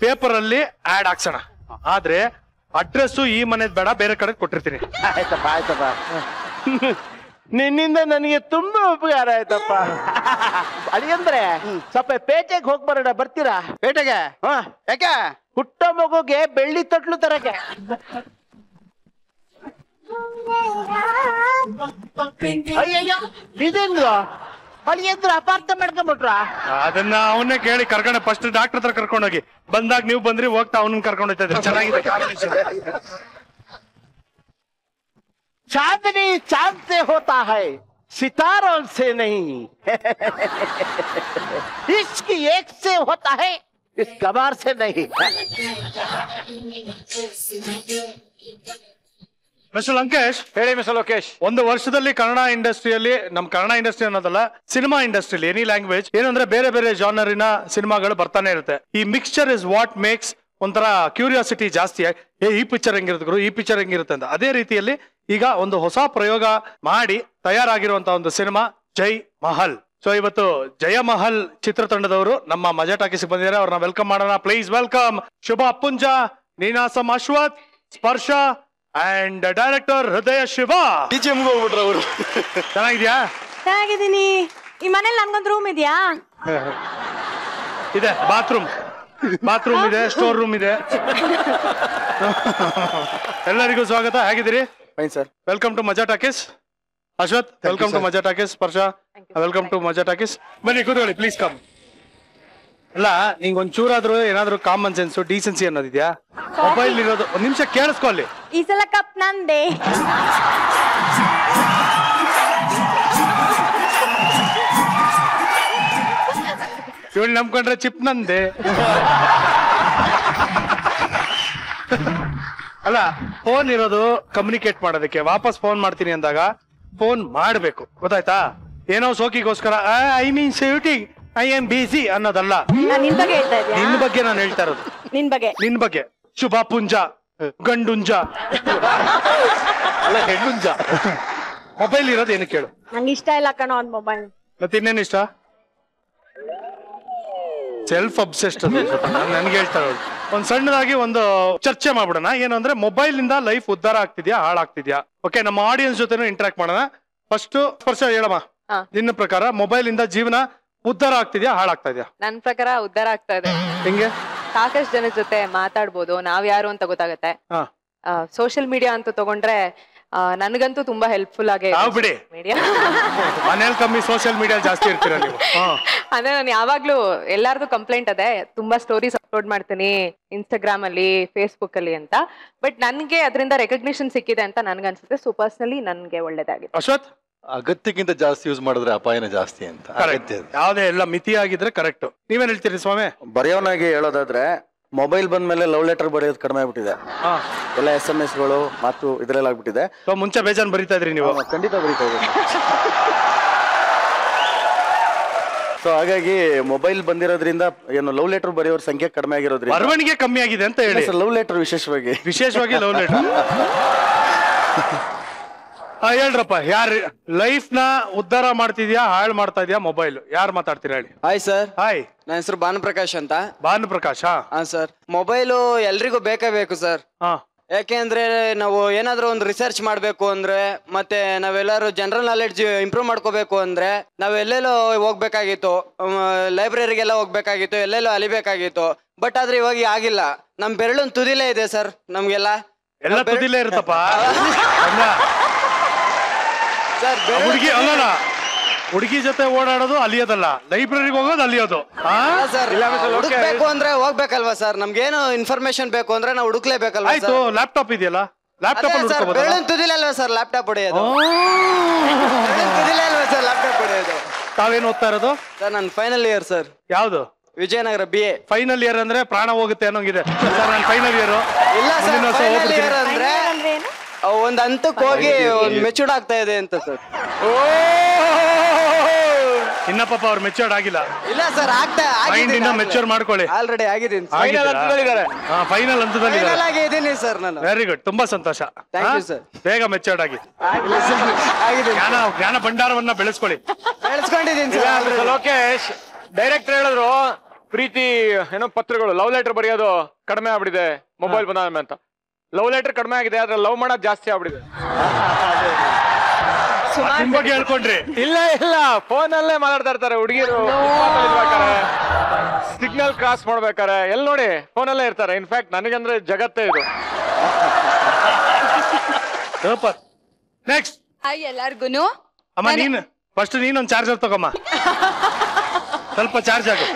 ಪೇಪರ್ ಅಲ್ಲಿ ಆಡ್ ಹಾಕ್ಸೋಣ. ಆದ್ರೆ ಅಡ್ರೆಸ್ ಈ ಮನೆದ್ ಬೇಡ, ಬೇರೆ ಕಡೆ ಕೊಟ್ಟಿರ್ತೀನಿ. ಆಯ್ತಪ್ಪ. ನಿನ್ನಿಂದ ನನಗೆ ತುಂಬಾ ಉಪಕಾರ ಆಯ್ತಪ್ಪ. ಅಳಿಯಂದ್ರೆ ಸ್ವಲ್ಪ ಪೇಟೆಗೆ ಹೋಗಿ ಬರೋಣ, ಬರ್ತೀರಾ? ಪೇಟೆಗೆ? ಯಾಕೆ? ಹುಟ್ಟೋ ಮಗುಗೆ ಬೆಳ್ಳಿ ತೊಟ್ಲು ತರಕ್ಕೆ. ಅಯ್ಯಯ್ಯೋ, ಇದೇನು ಅಳಿಯಂದ್ರು ಅಪಾರ್ಥ ಮಾಡ್ಕೊಂಡ್ಬಿಟ್ರ? ಅದನ್ನ ಅವನ್ನೇ ಕೇಳಿ ಕರ್ಕೊಂಡ. ಫಸ್ಟ್ ಡಾಕ್ಟರ್ ಹತ್ರ ಕರ್ಕೊಂಡೋಗಿ, ಬಂದಾಗ ನೀವು ಬಂದ್ರಿ, ಹೋಗ್ತಾ ಅವನನ್ನ ಕರ್ಕೊಂಡು ಹೋಗ್ತಾ ಇದ್ರಿ. ಚೆನ್ನಾಗಿದೆ. चांदनी चांद से होता है, सितारों से नहीं. इश्क एक से होता है, इस कबार से नहीं. ಮಿಸ್ಟರ್ ಲಂಕೇಶ್. ಹೇಳಿ ಮಿಸ್ಟರ್ ಲೋಕೇಶ್. ಒಂದು ವರ್ಷದಲ್ಲಿ ಕನ್ನಡ ಇಂಡಸ್ಟ್ರಿಯಲ್ಲಿ, ನಮ್ ಕನ್ನಡ ಇಂಡಸ್ಟ್ರಿ ಅನ್ನೋದಲ್ಲ, ಸಿನಿಮಾ ಇಂಡಸ್ಟ್ರಿಯಲ್ಲಿ ಎನಿ ಲ್ಯಾಂಗ್ವೇಜ್ ಏನಂದ್ರೆ ಬೇರೆ ಬೇರೆ ಜಾನರಿನ ಸಿನಿಮಾಗಳು ಬರ್ತಾನೆ ಇರುತ್ತೆ. ಈ ಮಿಕ್ಸ್ಚರ್ ಇಸ್ ವಾಟ್ ಮೇಕ್ಸ್ ಒಂಥರ ಕ್ಯೂರಿಯಾಸಿಟಿ ಜಾಸ್ತಿ. ಈ ಪಿಕ್ಚರ್ ಹೆಂಗಿರುತ್ತೆ ಗುರು, ಈ ಪಿಕ್ಚರ್ ಹೆಂಗಿರುತ್ತೆ ಅಂತ. ಅದೇ ರೀತಿಯಲ್ಲಿ ಈಗ ಒಂದು ಹೊಸ ಪ್ರಯೋಗ ಮಾಡಿ ತಯಾರಾಗಿರುವಂತಹ ಒಂದು ಸಿನಿಮಾ ಜೈ ಮಹಲ್. ಸೊ ಇವತ್ತು ಜಯ ಮಹಲ್ ಚಿತ್ರತಂಡದವರು ನಮ್ಮ ಮಜಾ ಟಾಕೀಸ್ ಬಂದಿದ್ದಾರೆ. ಅವ್ರನ್ನ ವೆಲ್ಕಮ್ ಮಾಡೋಣ. ಪ್ಲೀಸ್ ವೆಲ್ಕಮ್ ಶುಭ ಅಪ್ಪುಂಜ, ನೀನಾಸಂ ಅಶ್ವಥ್, ಸ್ಪರ್ಶ ಅಂಡ್ ಡೈರೆಕ್ಟರ್ ಹೃದಯ ಶಿವ. ಅವರು ಚೆನ್ನಾಗಿದ್ಯಾ? ಚೆನ್ನಾಗಿದ್ದೀನಿ. ಈ ಮನೇಲಿ ನನ್ಗೊಂದು ರೂಮ್ ಇದೆಯಾ? ಇದೆ. ಬಾತ್ರೂಮ್ ಇದೆ, ಸ್ಟೋರ್ ರೂಮ್ ಇದೆ. ಎಲ್ಲರಿಗೂ ಸ್ವಾಗತ. ಹೇಗಿದ್ದೀರಿ? Fine sir. Welcome to Maja talkies. Ashwath, welcome to Maja talkies. ಸ್ಪರ್ಶ, ವೆಲ್ಕಮ್ ಟು ಮಜಾ ಟಾಕೀಸ್. ಬನ್ನಿ ಕೂತ್ಕೊಳ್ಳಿ, ಪ್ಲೀಸ್ ಕಮ್. ಅಲ್ಲ, ನಿಂಗೆ ಒಂಚೂರಾದ್ರೂ ಏನಾದ್ರು ಕಾಮನ್ ಸೆನ್ಸ್, ಡೀಸೆನ್ಸಿ ಅನ್ನೋದಿದ್ಯಾ? ಮೊಬೈಲ್ ಇರೋದು ಒಂದ್ ನಿಮಿಷ ಕೇಳಿಸ್ಕೊಳ್ಳಿ. ಈ ಸಲ ಕಪ್ ನಂದೆ. ಇವಳು ನಂಬ್ಕೊಂಡ್ರೆ ಚಿಪ್ ನಂದೆ. ಅಲ್ಲ, ಫೋನ್ ಇರೋದು ಕಮ್ಯುನಿಕೇಟ್ ಮಾಡೋದಕ್ಕೆ. ವಾಪಸ್ ಫೋನ್ ಮಾಡ್ತೀನಿ ಅಂದಾಗ ಫೋನ್ ಮಾಡ್ಬೇಕು, ಗೊತ್ತಾಯ್ತಾ? ಏನೋ ಸೋಕಿಗೋಸ್ಕರ I mean shooting, I am busy ಅನ್ನೋದಲ್ಲ. ನಿನ್ ಬಗ್ಗೆ ಹೇಳ್ತಾ ಇದ್ಯಾ? ನಿನ್ ಬಗ್ಗೆ ನಾನು ಹೇಳ್ತಾ ಇರೋದು. ನಿನ್ ಬಗ್ಗೆ ಶುಭ ಪುಂಜ, ಗಂಡುಂಜ, ಅಲ್ಲ ಹೆಣ್ಣುಂಜ. ಮೊಬೈಲ್ ಇರೋದು ಏನಕ್ಕೆ ಕೇಳು? ನಂಗೆ ಇಷ್ಟ ಇಲ್ಲ ಕಣೋ ಒಂದ್ ಮೊಬೈಲ್. ಮತ್ತೆ ಇನ್ನೇನು ಇಷ್ಟ? ಸೆಲ್ಫ್ ಅಬ್ಸೆಸ್ಟ್ ಅದು. ನನ್ಗೆ ಹೇಳ್ತಾ ಇರೋದು. ಒಂದ್ ಸಣ್ಣದಾಗಿ ಒಂದು ಚರ್ಚೆ ಮಾಡ್ಬಿಡೋಣ. ಏನು ಅಂದ್ರೆ, ಮೊಬೈಲ್ ಇಂದ ಲೈಫ್ ಉದ್ಧಾರ ಆಗ್ತಿದ್ಯಾ, ಹಾಳಾಗ್ತಿದ್ಯಾ? ಓಕೆ, ನಮ್ಮ ಆಡಿಯನ್ಸ್ ಜೊತೆನೂ ಇಂಟ್ರಾಕ್ಟ್ ಮಾಡೋಣ. ಫಸ್ಟ್ ಸ್ಪರ್ಶ ಹೇಳಮ್ಮ, ನಿನ್ನ ಪ್ರಕಾರ ಮೊಬೈಲ್ ಇಂದ ಜೀವನ ಉದ್ಧಾರ ಆಗ್ತಿದ್ಯಾ, ಹಾಳಾಗ್ತಾ ಇದೆಯಾ? ನನ್ ಪ್ರಕಾರ ಉದ್ಧಾರ ಆಗ್ತಾ ಇದೆ. ಹೆಂಗೆ? ಸಾಕಷ್ಟು ಜನದ ಜೊತೆ ಮಾತಾಡ್ಬೋದು, ನಾವ್ ಯಾರು ಅಂತ ಗೊತ್ತಾಗತ್ತೆ. ಸೋಷಿಯಲ್ ಮೀಡಿಯಾ ಅಂತ ತಗೊಂಡ್ರೆ ನನ್ಗಂತೂ ತುಂಬಾ ಹೆಲ್ಪ್ಫುಲ್ ಆಗಿ ಬಿಡಿ. ಮೀಡಿಯಾ ಮನೇಲಿ ಕಮ್ಮಿ, ಸೋಷಿಯಲ್ ಮೀಡಿಯಾ ಜಾಸ್ತಿ ಇರ್ತೀರ ನೀವು. ಅಂದ್ರೆ ನಾನು ಯಾವಾಗ್ಲೂ ಎಲ್ಲಾರ್ದು ಕಂಪ್ಲೇಂಟ್ ಅದೇ, ತುಂಬಾ ಸ್ಟೋರೀಸ್ ಅಪ್ಲೋಡ್ ಮಾಡ್ತೀನಿ ಇನ್ಸ್ಟಾಗ್ರಾಮ್ ಅಲ್ಲಿ, ಫೇಸ್ಬುಕ್ ಅಲ್ಲಿ ಅಂತ. ಬಟ್ ನನ್ಗೆ ಅದರಿಂದ ರೆಕಗ್ನಿಷನ್ ಸಿಕ್ಕಿದೆ ಅಂತ ನನ್ಗನ್ಸುತ್ತೆ. ಸೊ ಪರ್ಸನಲಿ ನನ್ಗೆ ಒಳ್ಳೇದಾಗಿದೆ. ಅಶ್ವಥ್, ಅಗತ್ಯಕ್ಕಿಂತ ಜಾಸ್ತಿ ಯೂಸ್ ಮಾಡಿದ್ರೆ ಅಪಾಯನ ಜಾಸ್ತಿ ಅಂತ. ಯಾವ್ದೇ ಎಲ್ಲ ಮಿತಿಯಾಗಿದ್ರೆ ಕರೆಕ್ಟ್. ನೀವೇನ್ ಹೇಳ್ತೀರಿ ಸ್ವಾಮಿ? ಬರೆಯೋನಾಗಿ ಹೇಳೋದಾದ್ರೆ, ಮೊಬೈಲ್ ಬಂದ್ಮೇಲೆ ಲವ್ ಲೆಟರ್ ಬರೆಯೋದು ಕಡಿಮೆ ಆಗ್ಬಿಟ್ಟಿದೆ. ಎಲ್ಲ SMS ಗಳು ಮತ್ತು ಇದ್ರೆಲ್ಲ ಆಗ್ಬಿಟ್ಟಿದೆ. ಮುಂಚೆ ಬೇಜಾನ್ ಬರೀತಾ ಇದ್ರಿ ನೀವು? ಖಂಡಿತ ಬರೀತಾ ಇದ್ದೀನಿ. ಸೊ ಹಾಗಾಗಿ ಮೊಬೈಲ್ ಬಂದಿರೋದ್ರಿಂದ ಏನು ಲವ್ ಲೆಟರ್ ಬರೆಯೋರ ಸಂಖ್ಯೆ ಕಡಿಮೆ ಆಗಿರೋದ್ರಿಂದ ಬರವಣಿಗೆ ಕಮ್ಮಿ ಆಗಿದೆ ಅಂತ ಹೇಳಿ. ಲವ್ ಲೆಟರ್ ವಿಶೇಷವಾಗಿ ಲವ್ ಲೆಟರ್. ಹೇಳ್ರಪ್ಪ, ಯಾರು ಲೈಫ್ ನ ಉದ್ಧಾರ ಮಾಡ್ತಿದ್ಯಾ, ಹಾಳು ಮಾಡ್ತಾ ಇದೆಯಾ ಮೊಬೈಲ್? ಯಾರು ಮಾತಾಡ್ತೀರಾ ಹೇಳಿ? Hi sir. ಹಾಯ್, ನನ್ನ ಹೆಸರು ಭಾನುಪ್ರಕಾಶ್ ಅಂತ. ಭಾನುಪ್ರಕಾಶ್. ಹಾ ಸರ್. ಮೊಬೈಲು ಎಲ್ರಿಗೂ ಬೇಕೇ ಬೇಕು ಸರ್. ಯಾಕೆಂದ್ರೆ ನಾವು ಏನಾದ್ರೂ ಒಂದು ರಿಸರ್ಚ್ ಮಾಡ್ಬೇಕು ಅಂದ್ರೆ, ಮತ್ತೆ ನಾವೆಲ್ಲರೂ ಜನರಲ್ ನಾಲೆಡ್ಜ್ ಇಂಪ್ರೂವ್ ಮಾಡ್ಕೋಬೇಕು ಅಂದ್ರೆ ನಾವ್ ಎಲ್ಲೆಲ್ಲೋ ಹೋಗ್ಬೇಕಾಗಿತ್ತು, ಲೈಬ್ರರಿಗೆಲ್ಲ ಹೋಗ್ಬೇಕಾಗಿತ್ತು, ಎಲ್ಲೆಲ್ಲೋ ಅಲಿಬೇಕಾಗಿತ್ತು. ಬಟ್ ಆದ್ರೆ ಇವಾಗ ಆಗಿಲ್ಲ. ನಮ್ ಬೆರಳೊಂದು ತುದಿಲೇ ಇದೆ ಸರ್. ನಮ್ಗೆಲ್ಲ ಎಲ್ಲ ತುದಿಲೇ ಇರುತ್ತಪ್ಪ. ಹುಡುಗಿ ಜೊತೆ ಓಡಾಡೋದು ಅಲಿಯೋದಲ್ಲ, ಲೈಬ್ರರಿಗೆ ಹೋಗೋದು ಅಲಿಯೋದು. ಹುಡುಕ್ಬೇಕು ಅಂದ್ರೆ ಹೋಗ್ಬೇಕಲ್ವಾ ಸರ್? ನಮ್ಗೇನು ಇನ್ಫಾರ್ಮೇಶನ್ ಬೇಕು ಅಂದ್ರೆ ನಾವು ಹುಡುಕ್ಲೇಬೇಕಲ್ವಾ? ಆಯ್ತು, ಲ್ಯಾಪ್ಟಾಪ್ ಇದೆಯಲ್ಲ, ಲ್ಯಾಪ್ಟಾಪ್ ತುದಿಲಲ್ವಾ ಸರ್ ಲ್ಯಾಪ್ಟಾಪ್ ಹೊಡೆಯೋದು? ತುದಿಲಲ್ವಾ ಸರ್ ಲ್ಯಾಪ್ಟಾಪ್ ಹೊಡೆಯೋದು? ತಾವೇನು ಓದ್ತಾ ಇರೋದು? ಸರ್ ನಾನು ಫೈನಲ್ ಇಯರ್ ಸರ್. ಯಾವ್ದು? ವಿಜಯನಗರ BA. ಫೈನಲ್ ಇಯರ್ ಅಂದ್ರೆ ಪ್ರಾಣ ಹೋಗುತ್ತೆ ಅನ್ನೋಂಗಿದೆ ಸರ್. ನಾನು ಫೈನಲ್ ಇಯರ್ ಇಲ್ಲ ಸರ್. ಫೈನಲ್ ಇಯರ್ ಅಂದ್ರೆ ಒಂದ್ ಹಂತಕ್ಕೆ ಹೋಗಿ ಮೆಚೂರ್ಡ್ ಆಗ್ತಾ ಇದೆ ಅಂತ ಸರ್. ಇನ್ನ ಪಾಪ ಅವ್ರು ಮೆಚೂರ್ಡ್ ಆಗಿಲ್ಲ. ಇಲ್ಲ ಸರ್, ಮೆಚೂರ್ ಮಾಡ್ಕೊಳ್ಳಿ. ಆಲ್ರೆಡಿ ಆಗಿದ್ದೀನಿ. ಫೈನಲ್ ಹಂತದಲ್ಲಿ ಆಗಿದ್ದೀನಿ ಸರ್ ನಾನು. ವೆರಿ ಗುಡ್, ತುಂಬಾ ಸಂತೋಷ. Thank you sir. ಬೇಗ ಮೆಚೂರ್ಡ್ ಆಗಿ ಜ್ಞಾನ ಭಂಡಾರವನ್ನ ಬೆಳೆಸ್ಕೊಂಡಿದ್ದೀನಿ ಸರ್. ಲೋಕೇಶ್, ಡೈರೆಕ್ಟರ್ ಹೇಳಿದ್ರು ಪ್ರೀತಿ ಏನೋ ಪತ್ರಗಳು, ಲವ್ ಲೆಟರ್ ಬರೆಯೋದು ಕಡಿಮೆ ಆಗ್ಬಿಟ್ಟಿದೆ ಮೊಬೈಲ್ ಬಂದಾದ್ಮೇಲೆ ಅಂತ. ಲವ್ ಲೆಟರ್ ಕಡಿಮೆ ಆಗಿದೆ, ಆದ್ರೆ ಲವ್ ಮಾಡೋದು ಜಾಸ್ತಿ ಆಗ್ಬಿಟ್ಟಿದೆ. ಬಗ್ಗೆ ಹೇಳ್ಕೊಂಡ್ರಿ? ಇಲ್ಲ, ಫೋನ್ ಅಲ್ಲೇ ಮಾತಾಡ್ತಾ ಇರ್ತಾರೆ ಹುಡುಗಿರು. ಸಿಗ್ನಲ್ ಕ್ರಾಸ್ ಮಾಡ್ಬೇಕಾರೆ ಎಲ್ಲಿ ನೋಡಿ ಫೋನ್ ಅಲ್ಲೇ ಇರ್ತಾರೆ. ಇನ್ಫ್ಯಾಕ್ಟ್ ನನಗಂದ್ರೆ ಜಗತ್ತೇ ಇದು. ಸೂಪರ್. ನೆಕ್ಸ್ಟ್. ಹಾಯ್ ಎಲ್ಲಾರ್ಗುನು. ಅಮ್ಮ, ಫಸ್ಟ್ ನೀನೊಂದು ಚಾರ್ಜರ್ ತಗೊಮ್ಮ. ಸ್ವಲ್ಪ ಚಾರ್ಜ್ ಆಗು.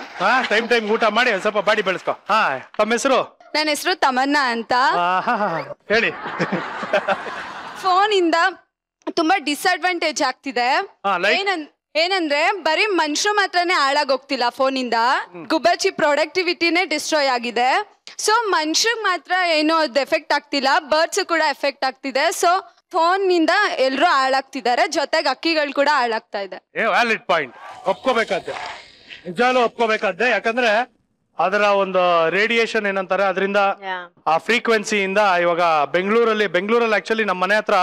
ಟೈಮ್ ಊಟ ಮಾಡಿ ಸ್ವಲ್ಪ ಬಾಡಿ ಬೆಳೆಸ್ಕೊ. ತಮ್ಮ ಹೆಸರು? ನನ್ನ ಹೆಸರು ತಮನ್ನಾ ಅಂತ. ಹೇಳಿ. ಫೋನ್ ಇಂದ ತುಂಬಾ ಡಿಸ್ಅಡ್ವಾಂಟೇಜ್ ಆಗ್ತಿದೆ. ಏನಂದ್ರೆ ಬರೀ ಮನುಷ್ಯರು ಮಾತ್ರನೇ ಹಾಳಾಗೋಗ್ತಿಲ್ಲ ಫೋನ್ ಇಂದ, ಗುಬ್ಬಚ್ಚಿ ಪ್ರೊಡಕ್ಟಿವಿಟಿನೇ ಡಿಸ್ಟ್ರಾಯ್ ಆಗಿದೆ. ಸೊ ಮನುಷ್ಯಗ್ ಮಾತ್ರ ಏನೋ ಅದು ಎಫೆಕ್ಟ್ ಆಗ್ತಿಲ್ಲ, ಬರ್ಡ್ಸ್ ಕೂಡ ಎಫೆಕ್ಟ್ ಆಗ್ತಿದೆ. ಸೊ ಫೋನ್ ನಿಂದ ಎಲ್ರು ಹಾಳಾಗ್ತಿದ್ದಾರೆ, ಜೊತೆಗೆ ಅಕ್ಕಿಗಳು ಕೂಡ ಹಾಳಾಗ್ತಾ ಇದೆ. ವ್ಯಾಲಿಡ್ ಪಾಯಿಂಟ್, ಒಪ್ಕೋಬೇಕಾದ್ದೆ, ನಿಜಾಲು ಒಪ್ಕೋಬೇಕಾದ್ದೆ. ಯಾಕಂದ್ರೆ ಅದರ ಒಂದು ರೇಡಿಯೇಷನ್ ಏನಂತಾರೆ, ಅದರಿಂದ ಆ ಫ್ರೀಕ್ವೆನ್ಸಿಯಿಂದ ಇವಾಗ ಬೆಂಗಳೂರಲ್ಲಿ ಆಕ್ಚುಲಿ ನಮ್ಮ ಮನೆ ಹತ್ರ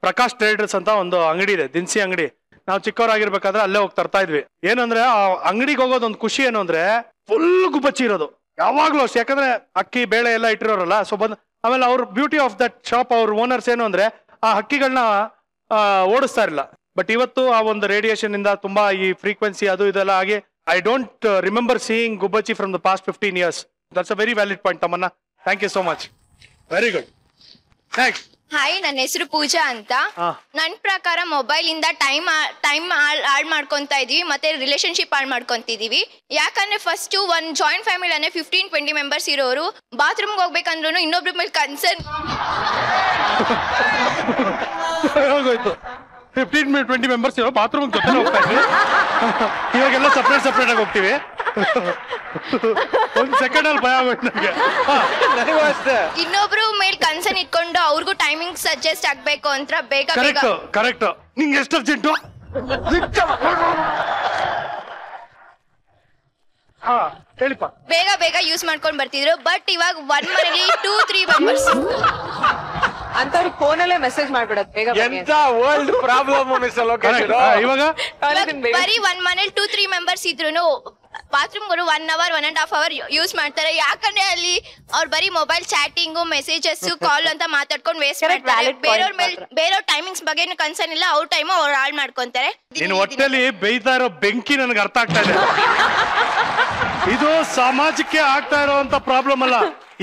ಪ್ರಕಾಶ್ ಟ್ರೇಡರ್ಸ್ ಅಂತ ಒಂದು ಅಂಗಡಿ ಇದೆ, ದಿನಸಿ ಅಂಗಡಿ. ನಾವು ಚಿಕ್ಕವರಾಗಿರ್ಬೇಕಾದ್ರೆ ಅಲ್ಲೇ ಹೋಗಿ ತರ್ತಾ ಇದ್ವಿ. ಏನಂದ್ರೆ ಆ ಅಂಗಡಿಗೆ ಹೋಗೋದೊಂದು ಖುಷಿ ಏನು ಅಂದ್ರೆ ಫುಲ್ ಗುಬ್ಬಚ್ಚಿ ಇರೋದು ಯಾವಾಗ್ಲೂ ಅಷ್ಟೇ. ಯಾಕಂದ್ರೆ ಅಕ್ಕಿ ಬೇಳೆ ಎಲ್ಲ ಇಟ್ಟಿರೋರಲ್ಲ, ಸೊ ಬಂದ್ ಆಮೇಲೆ ಅವ್ರ ಬ್ಯೂಟಿ ಆಫ್ ದಟ್ ಶಾಪ್, ಅವ್ರ ಓನರ್ಸ್ ಏನು ಅಂದ್ರೆ ಆ ಹಕ್ಕಿಗಳನ್ನ ಓಡಿಸ್ತಾ ಇರಲಿಲ್ಲ. ಬಟ್ ಇವತ್ತು ಆ ಒಂದು ರೇಡಿಯೇಷನ್ ಇಂದ ತುಂಬಾ ಈ ಫ್ರೀಕ್ವೆನ್ಸಿ ಅದು ಇದೆಲ್ಲ ಆಗಿ I don't remember seeing gubbachchi from the past 15 years. That's a very valid point ತಮ್ಮನ್ನ. Thank you so much. Very good. Next. Hi, ನನ್ನ ಹೆಸರು ಪೂಜಾ ಅಂತ. ನನ್ನ ಪ್ರಕಾರ ಮೊಬೈಲ್ ಇಂದ ಟೈಮ್ ಹಾಳು ಮಾಡ್ಕೊಂತ ಇದೀವಿ, ಮತ್ತೆ ರಿಲೇಶನ್ಶಿಪ್ ಹಾಳು ಮಾಡ್ಕೊಂತಿದೀವಿ. ಯಾಕಂದ್ರೆ ಫಸ್ಟ್ ಒಂದ್ ಜಾಯಿಂಟ್ ಫ್ಯಾಮಿಲಿ ಅಂದ್ರೆ 15-20 ಮೆಂಬರ್ಸ್ ಇರೋರು ಬಾತ್ರೂಮ್ಗೆ ಹೋಗ್ಬೇಕಂದ್ರೂ ಇನ್ನೊಬ್ರ ಮೇಲೆ ಕನ್ಸರ್ನ್ 15-20 ಮೆಂಬರ್ಸ್ ಇರೋ ಬಾತ್ರೂಮ್ ಜೊತೆ ಹೋಗ್ತಾ ಇದ್ವಿ. ಇವಾಗೆಲ್ಲ ಸಪ್ರೇಟ್ ಆಗಿ ಹೋಗ್ತೀವಿ. ಒಂದ್ ಸೆಕೆಂಡ್ ಅಲ್ಲಿ ಭಯ ಆಗೋಯ್ತು ನನಗೆ. ಇನ್ನೊಬ್ರು ಮೇಲೆ ಕನ್ಸರ್ನ್ ಇಟ್ಕೊಂಡು ಅವ್ರಿಗೂ ಟೈಮಿಂಗ್ ಸಜೆಸ್ಟ್ ಆಗ್ಬೇಕು ಅಂತ ಬೇಗ ಕರೆಕ್ಟ್. ನಿಂಗೆ ಎಷ್ಟು ಅರ್ಜೆಂಟು? ಬೇಗ ಯೂಸ್ ಮಾಡ್ಕೊಂಡ್ ಬರ್ತಿದ್ರು. ಬಟ್ ಇವಾಗ ಒಂದ್ ಮನೇಲಿ 2-3 ಮೆಂಬರ್ಸ್ ಅಂತವ್ರಿಗೆ ಫೋನಲ್ಲೇ ಮೆಸೇಜ್ ಮಾಡ್ಬಿಡೋದು ಬೇಗ ಎಂತ ವರ್ಲ್ಡ್ ಪ್ರಾಬ್ಲಮ್ ಇವಾಗ ಬರೀ ಒಂದ್ ಮನೇಲಿ 2-3 ಮೆಂಬರ್ಸ್ ಇದ್ರು ಬಾತ್ರೂಮ್ಗಳು 1 hour 1.5 hour ಯೂಸ್ ಮಾಡ್ತಾರೆ. ಯಾಕಂದ್ರೆ ಅಲ್ಲಿ ಅವ್ರು ಬರೀ ಮೊಬೈಲ್ ಚಾಟಿಂಗು, ಮೆಸೇಜಸ್, ಕಾಲ್ ಅಂತ ಮಾತಾಡ್ಕೊಂಡು ವೇಸ್ಟ್ ಮಾಡ್ತಾರೆ. ಬೇರೆಯವ್ರ ಟೈಮಿಂಗ್ಸ್ ಬಗ್ಗೆ ಕನ್ಸರ್ನ್ ಇಲ್ಲ, ಅವ್ರ ಟೈಮ್ ಅವ್ರು ಹಾಳು ಮಾಡ್ಕೊಂತಾರೆ. ನೀನು ಹೊಟ್ಟೆಲಿ ಬೇಯ್ತಾ ಇರೋ ಬೆಂಕಿ ನನಗೆ ಅರ್ಥ ಆಗ್ತಾ ಇದೆ. ಇದು ಸಮಾಜಕ್ಕೆ ಆಗ್ತಾ ಇರೋಂತ ಪ್ರಾಬ್ಲಮ್ ಅಲ್ಲ,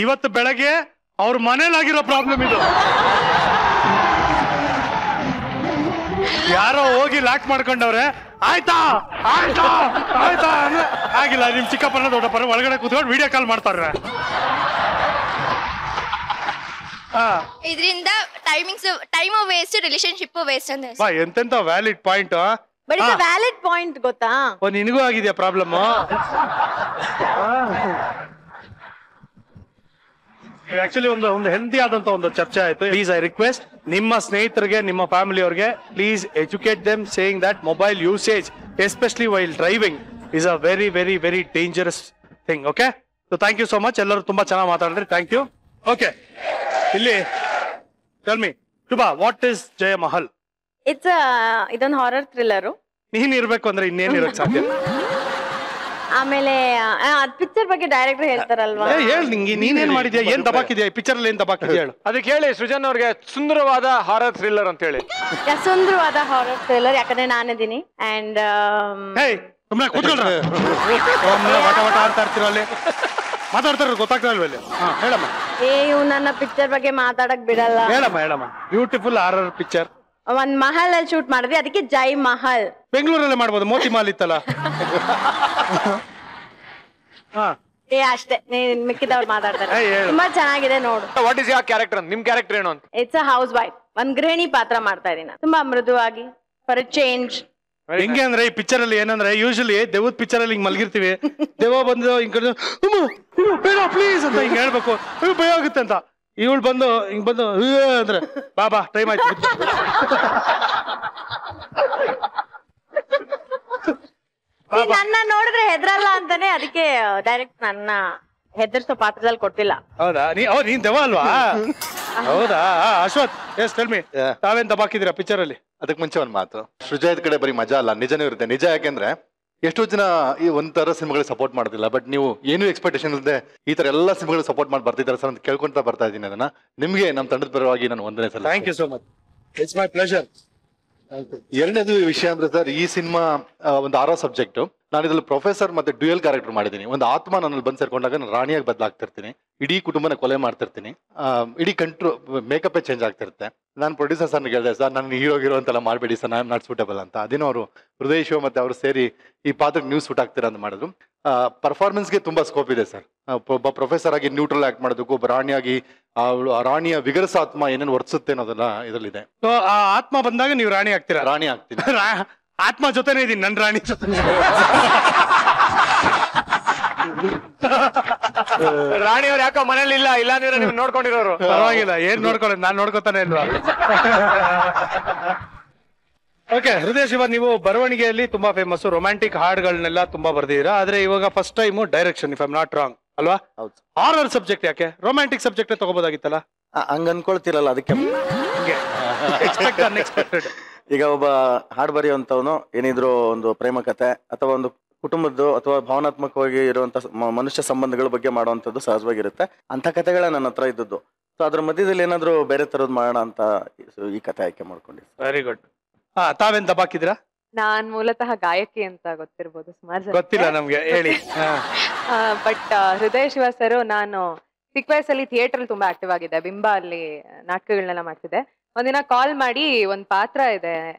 ಇವತ್ತು ಬೆಳಗ್ಗೆ ಅವ್ರ ಮನೇಲಾಗಿರೋ ಪ್ರಾಬ್ಲಮ್ ಇದು. ಯಾರೋ ಹೋಗಿ ಲಾಕ್ ಮಾಡ್ಕೊಂಡವ್ರೆ, ಆಯ್ತಾ ಆಗಿಲ್ಲ. ನಿಮ್ ಚಿಕ್ಕಪ್ಪನ ದೊಡ್ಡಪ್ಪನ ಒಳಗಡೆ ಕೂತ್ಕೊಂಡು ವಿಡಿಯೋ ಕಾಲ್ ಮಾಡ್ತಾರೆ. ಇದರಿಂದ ಟೈಮ್ ವೇಸ್ಟ್, ರಿಲೇಶನ್ಶಿಪ್ ವೇಸ್ಟ್ ಅಂತ. ಎಂತೆಂತ ವ್ಯಾಲಿಡ್ ಪಾಯಿಂಟ್. ವ್ಯಾಲಿಡ್ ಪಾಯಿಂಟ್ ಗೊತ್ತಾ? ನಿನಗೂ ಆಗಿದೆಯಾ ಪ್ರಾಬ್ಲಮ್? ಆಕ್ಚುಲಿ ಒಂದು ಹೆಲ್ದಿ ಆದಂತ ಒಂದು ಚರ್ಚೆ ಆಯ್ತು. ಪ್ಲೀಸ್ ಐ ರಿಕ್ವೆಸ್ಟ್ ನಿಮ್ಮ ಸ್ನೇಹಿತರಿಗೆ, ನಿಮ್ಮ ಫ್ಯಾಮಿಲಿ ಅವ್ರಿಗೆ, please educate them saying that mobile usage especially while driving is a very very very dangerous thing. Okay, so thank you so much. ಎಲ್ಲರೂ ತುಂಬಾ ಚೆನ್ನಾಗಿ ಮಾತಾಡಿದ್ರಿ. Thank you. ಓಕೆ, ಇಲ್ಲಿ tell me Shubha, what is Jayamahal? ಇದೊಂದು horror thriller. ನೀನ್ ಇರ್ಬೇಕು ಅಂದ್ರೆ ಇನ್ನೇನಿರಕ್ ಸಾಧ್ಯ? ಆಮೇಲೆ ಪಿಕ್ಚರ್ ಬಗ್ಗೆ ಡೈರೆಕ್ಟರ್ ಹೇಳ್ತಾರಲ್ವಾ? ಹೇಳಿ, ನಿಂಗೆ ನೀನೇನ್ ಮಾಡಿದ್ಯಾ? ಏನ್ ದಬಾಕಿದ್ಯಾ ಈ ಪಿಕ್ಚರ್ ಅಲ್ಲಿ? ಏನ್ ದಬಾಕಿದ್ಯಾ ಹೇಳು. ಅದಕ್ಕೆ ಹೇಳಿ ಸೃಜನ್ ಅವ್ರಿಗೆ ಸುಂದರವಾದ ಹಾರರ್ ಥ್ರಿಲ್ಲರ್ ಅಂತ ಹೇಳಿ. ಸುಂದರವಾದ ಹಾರರ್ ಥ್ರಿಲ್ಲರ್, ಯಾಕಂದ್ರೆ ನಾನಿದ್ದೀನಿ. ಅಂಡ್ ಸುಮ್ಮನೆ ಕೂತ್ಕೊಳ್ರಿ, ವಟ ಅಂತ ಇರ್ತೀರ ಅಲ್ಲಿ ಮಾತಾಡ್ತಾರ, ಗೊತ್ತಾಗ್ತಾ ಇಲ್ವ ಇಲ್ಲಿ? ಹೇಳಮ್ಮ. ಇವ್ ನನ್ನ ಪಿಕ್ಚರ್ ಬಗ್ಗೆ ಮಾತಾಡಕ್ ಬಿಡಲ್ಲ. ಹೇಳಮ್ಮ. Beautiful horror picture. ಒಂದ್ ಮಹಲ್ ಅಲ್ಲಿ ಶೂಟ್ ಮಾಡಿದ್ವಿ, ಅದಕ್ಕೆ ಜೈ ಮಹಲ್. ಬೆಂಗಳೂರಲ್ಲೇ ಮಾಡ್ಬೋದು, ಮೋತಿ ಮಾಲ್ ಇತ್ತಲ್ಲ. ಅಷ್ಟೇ, ಮಿಕ್ಕಿದವ್ರು ಮಾತಾಡ್ತಾರೆ. ತುಂಬಾ ಚೆನ್ನಾಗಿದೆ ನೋಡು. What is your character? ನಿಮ್ ಕ್ಯಾರೆಕ್ಟರ್ ಏನು ಅಂತ? ಇಟ್ಸ್ ಅ ಹೌಸ್ ವೈಫ್, ಒಂದ್ ಗೃಹಿಣಿ ಪಾತ್ರ ಮಾಡ್ತಾ ಇದೀನಿ. ತುಂಬಾ ಮೃದುವಾಗಿ, ಫಾರ್ ಚೇಂಜ್. ಹೆಂಗೆ ಅಂದ್ರೆ ಈ ಪಿಕ್ಚರ್ ಅಲ್ಲಿ ಏನಂದ್ರೆ ಯೂಶಲಿ ದೇವದ ಪಿಕ್ಚರ್ ಅಲ್ಲಿ ಹಿಂಗ್ ಮಲಗಿರ್ತೀವಿ, ದೇವ ಬಂದು ಹಿಂಗ್ ಬೇಡ ಪ್ಲೀಸ್ ಅಂತ ಹಿಂಗ್ ಹೇಳ್ಬೇಕು, ಭಯ ಆಗುತ್ತೆ ಅಂತ. ಇವಳು ಬಂದು ಹಿಂಗ್ ಬಂದು ಅಂದ್ರೆ ಬಾಬಾ ಟೈಮ್ ಆಯ್ತು. ನನ್ನ ನೋಡಿದ್ರೆ ಹೆದ್ರಲ್ಲ ಅಂತಾನೆ ಅದಕ್ಕೆ ಡೈರೆಕ್ಟ್ ನನ್ನ ಹೆದರ್ಸೋ ಪಾತ್ರದಲ್ಲಿ ಕೊಟ್ಟಿಲ್ಲ. ಹೌದಾ? ನೀನ್ ದೆವ್ವ ಅಲ್ವಾ? ಹೌದಾ? ಅಶ್ವಥ್, ಎಸ್ ಟೆಲ್ ಮಿ, ತಾವೇನ್ ದಬಾಕಿದ್ದೀರಾ ಪಿಕ್ಚರ್ ಅಲ್ಲಿ? ಅದಕ್ಕೆ ಮುಂಚೆ ಒಂದ್ ಮಾತು, ಸೃಜಾಯತ್ ಕಡೆ ಬರೀ ಮಜಾ ಅಲ್ಲ, ನಿಜನೂ ಇರುತ್ತೆ. ನಿಜ ಯಾಕೆಂದ್ರೆ ಎಷ್ಟೋ ಜನ ಈ ಒಂಥರ ಸಿನಿಮಾಗಳು ಸಪೋರ್ಟ್ ಮಾಡೋದಿಲ್ಲ, ಬಟ್ ನೀವು ಏನು ಎಕ್ಸ್ಪೆಕ್ಟೇಷನ್ ಇಲ್ಲದೆ ಈ ತರ ಎಲ್ಲಾ ಸಿನಿಮಾಗಳು ಸಪೋರ್ಟ್ ಮಾಡಿ ಬರ್ತಿದ್ದಾರೆ ಸರ್ ಅಂತ ಕೇಳ್ಕೊಂತ ಬರ್ತಾ ಇದ್ದೀನಿ. ಅದನ್ನ ನಿಮ್ಗೆ ನಮ್ಮ ತಂಡದ ಪರವಾಗಿ ನಾನು ಒಂದನೇ ಸಲ thank you so much. It's my pleasure. ಎರಡನೇದು ವಿಷಯ ಅಂದ್ರೆ ಸರ್, ಈ ಸಿನಿಮಾ ಒಂದು ಆರೋ ಸಬ್ಜೆಕ್ಟ್. ನಾನು ಇದ್ರಲ್ಲಿ ಪ್ರೊಫೆಸರ್ ಮತ್ತೆ ಡ್ಯೂಯಲ್ ಕ್ಯಾರೆಕ್ಟರ್ ಮಾಡಿದ್ದೀನಿ. ಒಂದು ಆತ್ಮ ನನ್ನಲ್ಲಿ ಬಂದು ಸೇರ್ಕೊಂಡಾಗ ನಾನು ರಾಣಿಯಾಗಿ ಬದಲಾಗ್ತಿರ್ತೀನಿ, ಇಡೀ ಕುಟುಂಬನ ಕೊಲೆ ಮಾಡ್ತಿರ್ತೀನಿ, ಇಡೀ ಮೇಕಪ್ಪೇ ಚೇಂಜ್ ಆಗ್ತಿರುತ್ತೆ. ನಾನು ಪ್ರೊಡ್ಯೂಸರ್ ಸರ್ನ ಹೇಳಿದೆ, ಸರ್ ನಾನು ಹೀರೋ ಅಂತೆಲ್ಲ ಮಾಡಬೇಡಿ ಸರ್, ನಾನು ನಾಟ್ ಸೂಟಬಲ್ ಅಂತ. ಅದೇನೋ ಅವರು ಹೃದಯ ಶಿವ ಮತ್ತೆ ಅವರು ಸೇರಿ ಈ ಪಾತ್ರಕ್ಕೆ ನೀವು ಸೂಟ್ ಆಗ್ತೀರಾ ಅಂತ ಮಾಡಿದ್ರು. ಪರ್ಫಾರ್ಮೆನ್ಸ್ಗೆ ತುಂಬಾ ಸ್ಕೋಪ್ ಇದೆ ಸರ್. ಒಬ್ಬ ಪ್ರೊಫೆಸರ್ ಆಗಿ ನ್ಯೂಟ್ರಲ್ ಆಕ್ಟ್ ಮಾಡೋದಕ್ಕೂ, ಒಬ್ಬ ರಾಣಿಯಾಗಿ ಆ ರಾಣಿಯ ವಿಗರ್ಸ ಆತ್ಮ ಏನೇನು ವರ್ತಿಸುತ್ತೆ ಅನ್ನೋದೆಲ್ಲ ಇದರಲ್ಲಿದೆ. ಆ ಆತ್ಮ ಬಂದಾಗ ನೀವು ರಾಣಿ ಆಗ್ತೀರಾ? ರಾಣಿ ಆಗ್ತೀನಿ. ಆತ್ಮ ಜೊತೆನೇ ಇದೀನಿ, ನನ್ನ ರಾಣಿ ಜೊತೆ. ರಾಣಿಯವ್ರು ಯಾಕೋ ಮನೇಲಿ ಇಲ್ಲ ಅಂದ್ರೆ ನೀವು ನೋಡ್ಕೊಂಡಿರೋರು. ಪರವಾಗಿಲ್ಲ, ಏನ್ ನೋಡ್ಕೊಳ್ಳೋದು, ನಾನ್ ನೋಡ್ಕೊತಾನೆ ಇಲ್ವಾ. ಓಕೆ ಹೃದಯ ಶಿವ, ನೀವು ಬರವಣಿಗೆಯಲ್ಲಿ ತುಂಬಾ ಫೇಮಸ್, ರೊಮ್ಯಾಂಟಿಕ್ ಹಾಡುಗಳನ್ನೆಲ್ಲ ತುಂಬಾ ಬರ್ದಿದ್ದೀರಾ. ಆದ್ರೆ ಇವಾಗ first time direction, if I am not wrong ಅಲ್ವಾ? ಹಾರರ್ ಸಬ್ಜೆಕ್ಟ್ ಯಾಕೆ? ರೊಮ್ಯಾಂಟಿಕ್ ಸಬ್ಜೆಕ್ಟ್ ತಗೋಬೋದಾಗಿತ್ತಲ್ಲ. ಹಂಗ ಅನ್ಕೊಳ್ತಿರಲ್ಲ, ಅದಕ್ಕೆ ಈಗ ಒಬ್ಬ ಹಾಡು ಬರೆಯುವಂತವನು ಏನಿದ್ರು ಒಂದು ಪ್ರೇಮ ಕಥೆ ಅಥವಾ ಒಂದು ಕುಟುಂಬದ್ದು ಅಥವಾ ಭಾವನಾತ್ಮಕವಾಗಿ ಇರುವಂತ ಮನುಷ್ಯ ಸಂಬಂಧಗಳ ಬಗ್ಗೆ ಮಾಡುವಂತದ್ದು ಸಹಜವಾಗಿರುತ್ತೆ. ಅಂತ ಕಥೆಗಳ ನನ್ನ ಹತ್ರ ಇದ್ದದ್ದು. ಸೊ ಅದ್ರ ಮಧ್ಯದಲ್ಲಿ ಏನಾದ್ರು ಬೇರೆ ತರದ್ ಮಾಡೋಣ ಅಂತ ಈ ಕಥೆ ಆಯ್ಕೆ ಮಾಡ್ಕೊಂಡಿದ್ದೆ. Very good. ತಾವೇನ್ ದಬಾಕಿದ್ರಾ? ನಾನ್ ಮೂಲತಃ ಗಾಯಕಿ ಅಂತ ಗೊತ್ತಿರ್ಬೋದು ಸುಮಾರು. ಗೊತ್ತಿಲ್ಲ ನಮ್ಗೆ, ಹೇಳಿ. ಬಟ್ ಹೃದಯ ಶಿವ ಸರ್, ನಾನು ಚಿಕ್ಕ ವಯಸ್ಸಲ್ಲಿ ಥಿಯೇಟರ್ ತುಂಬಾ ಆಕ್ಟಿವ್ ಆಗಿದೆ. ಬಿಂಬ ಅಲ್ಲಿ ನಾಟಕಗಳನ್ನೆಲ್ಲ ಮಾಡ್ತಿದ್ದೆ. ಒಂದಿನ ಕಾಲ್ ಮಾಡಿ ಒಂದ್ ಪಾತ್ರ ಇದೆ,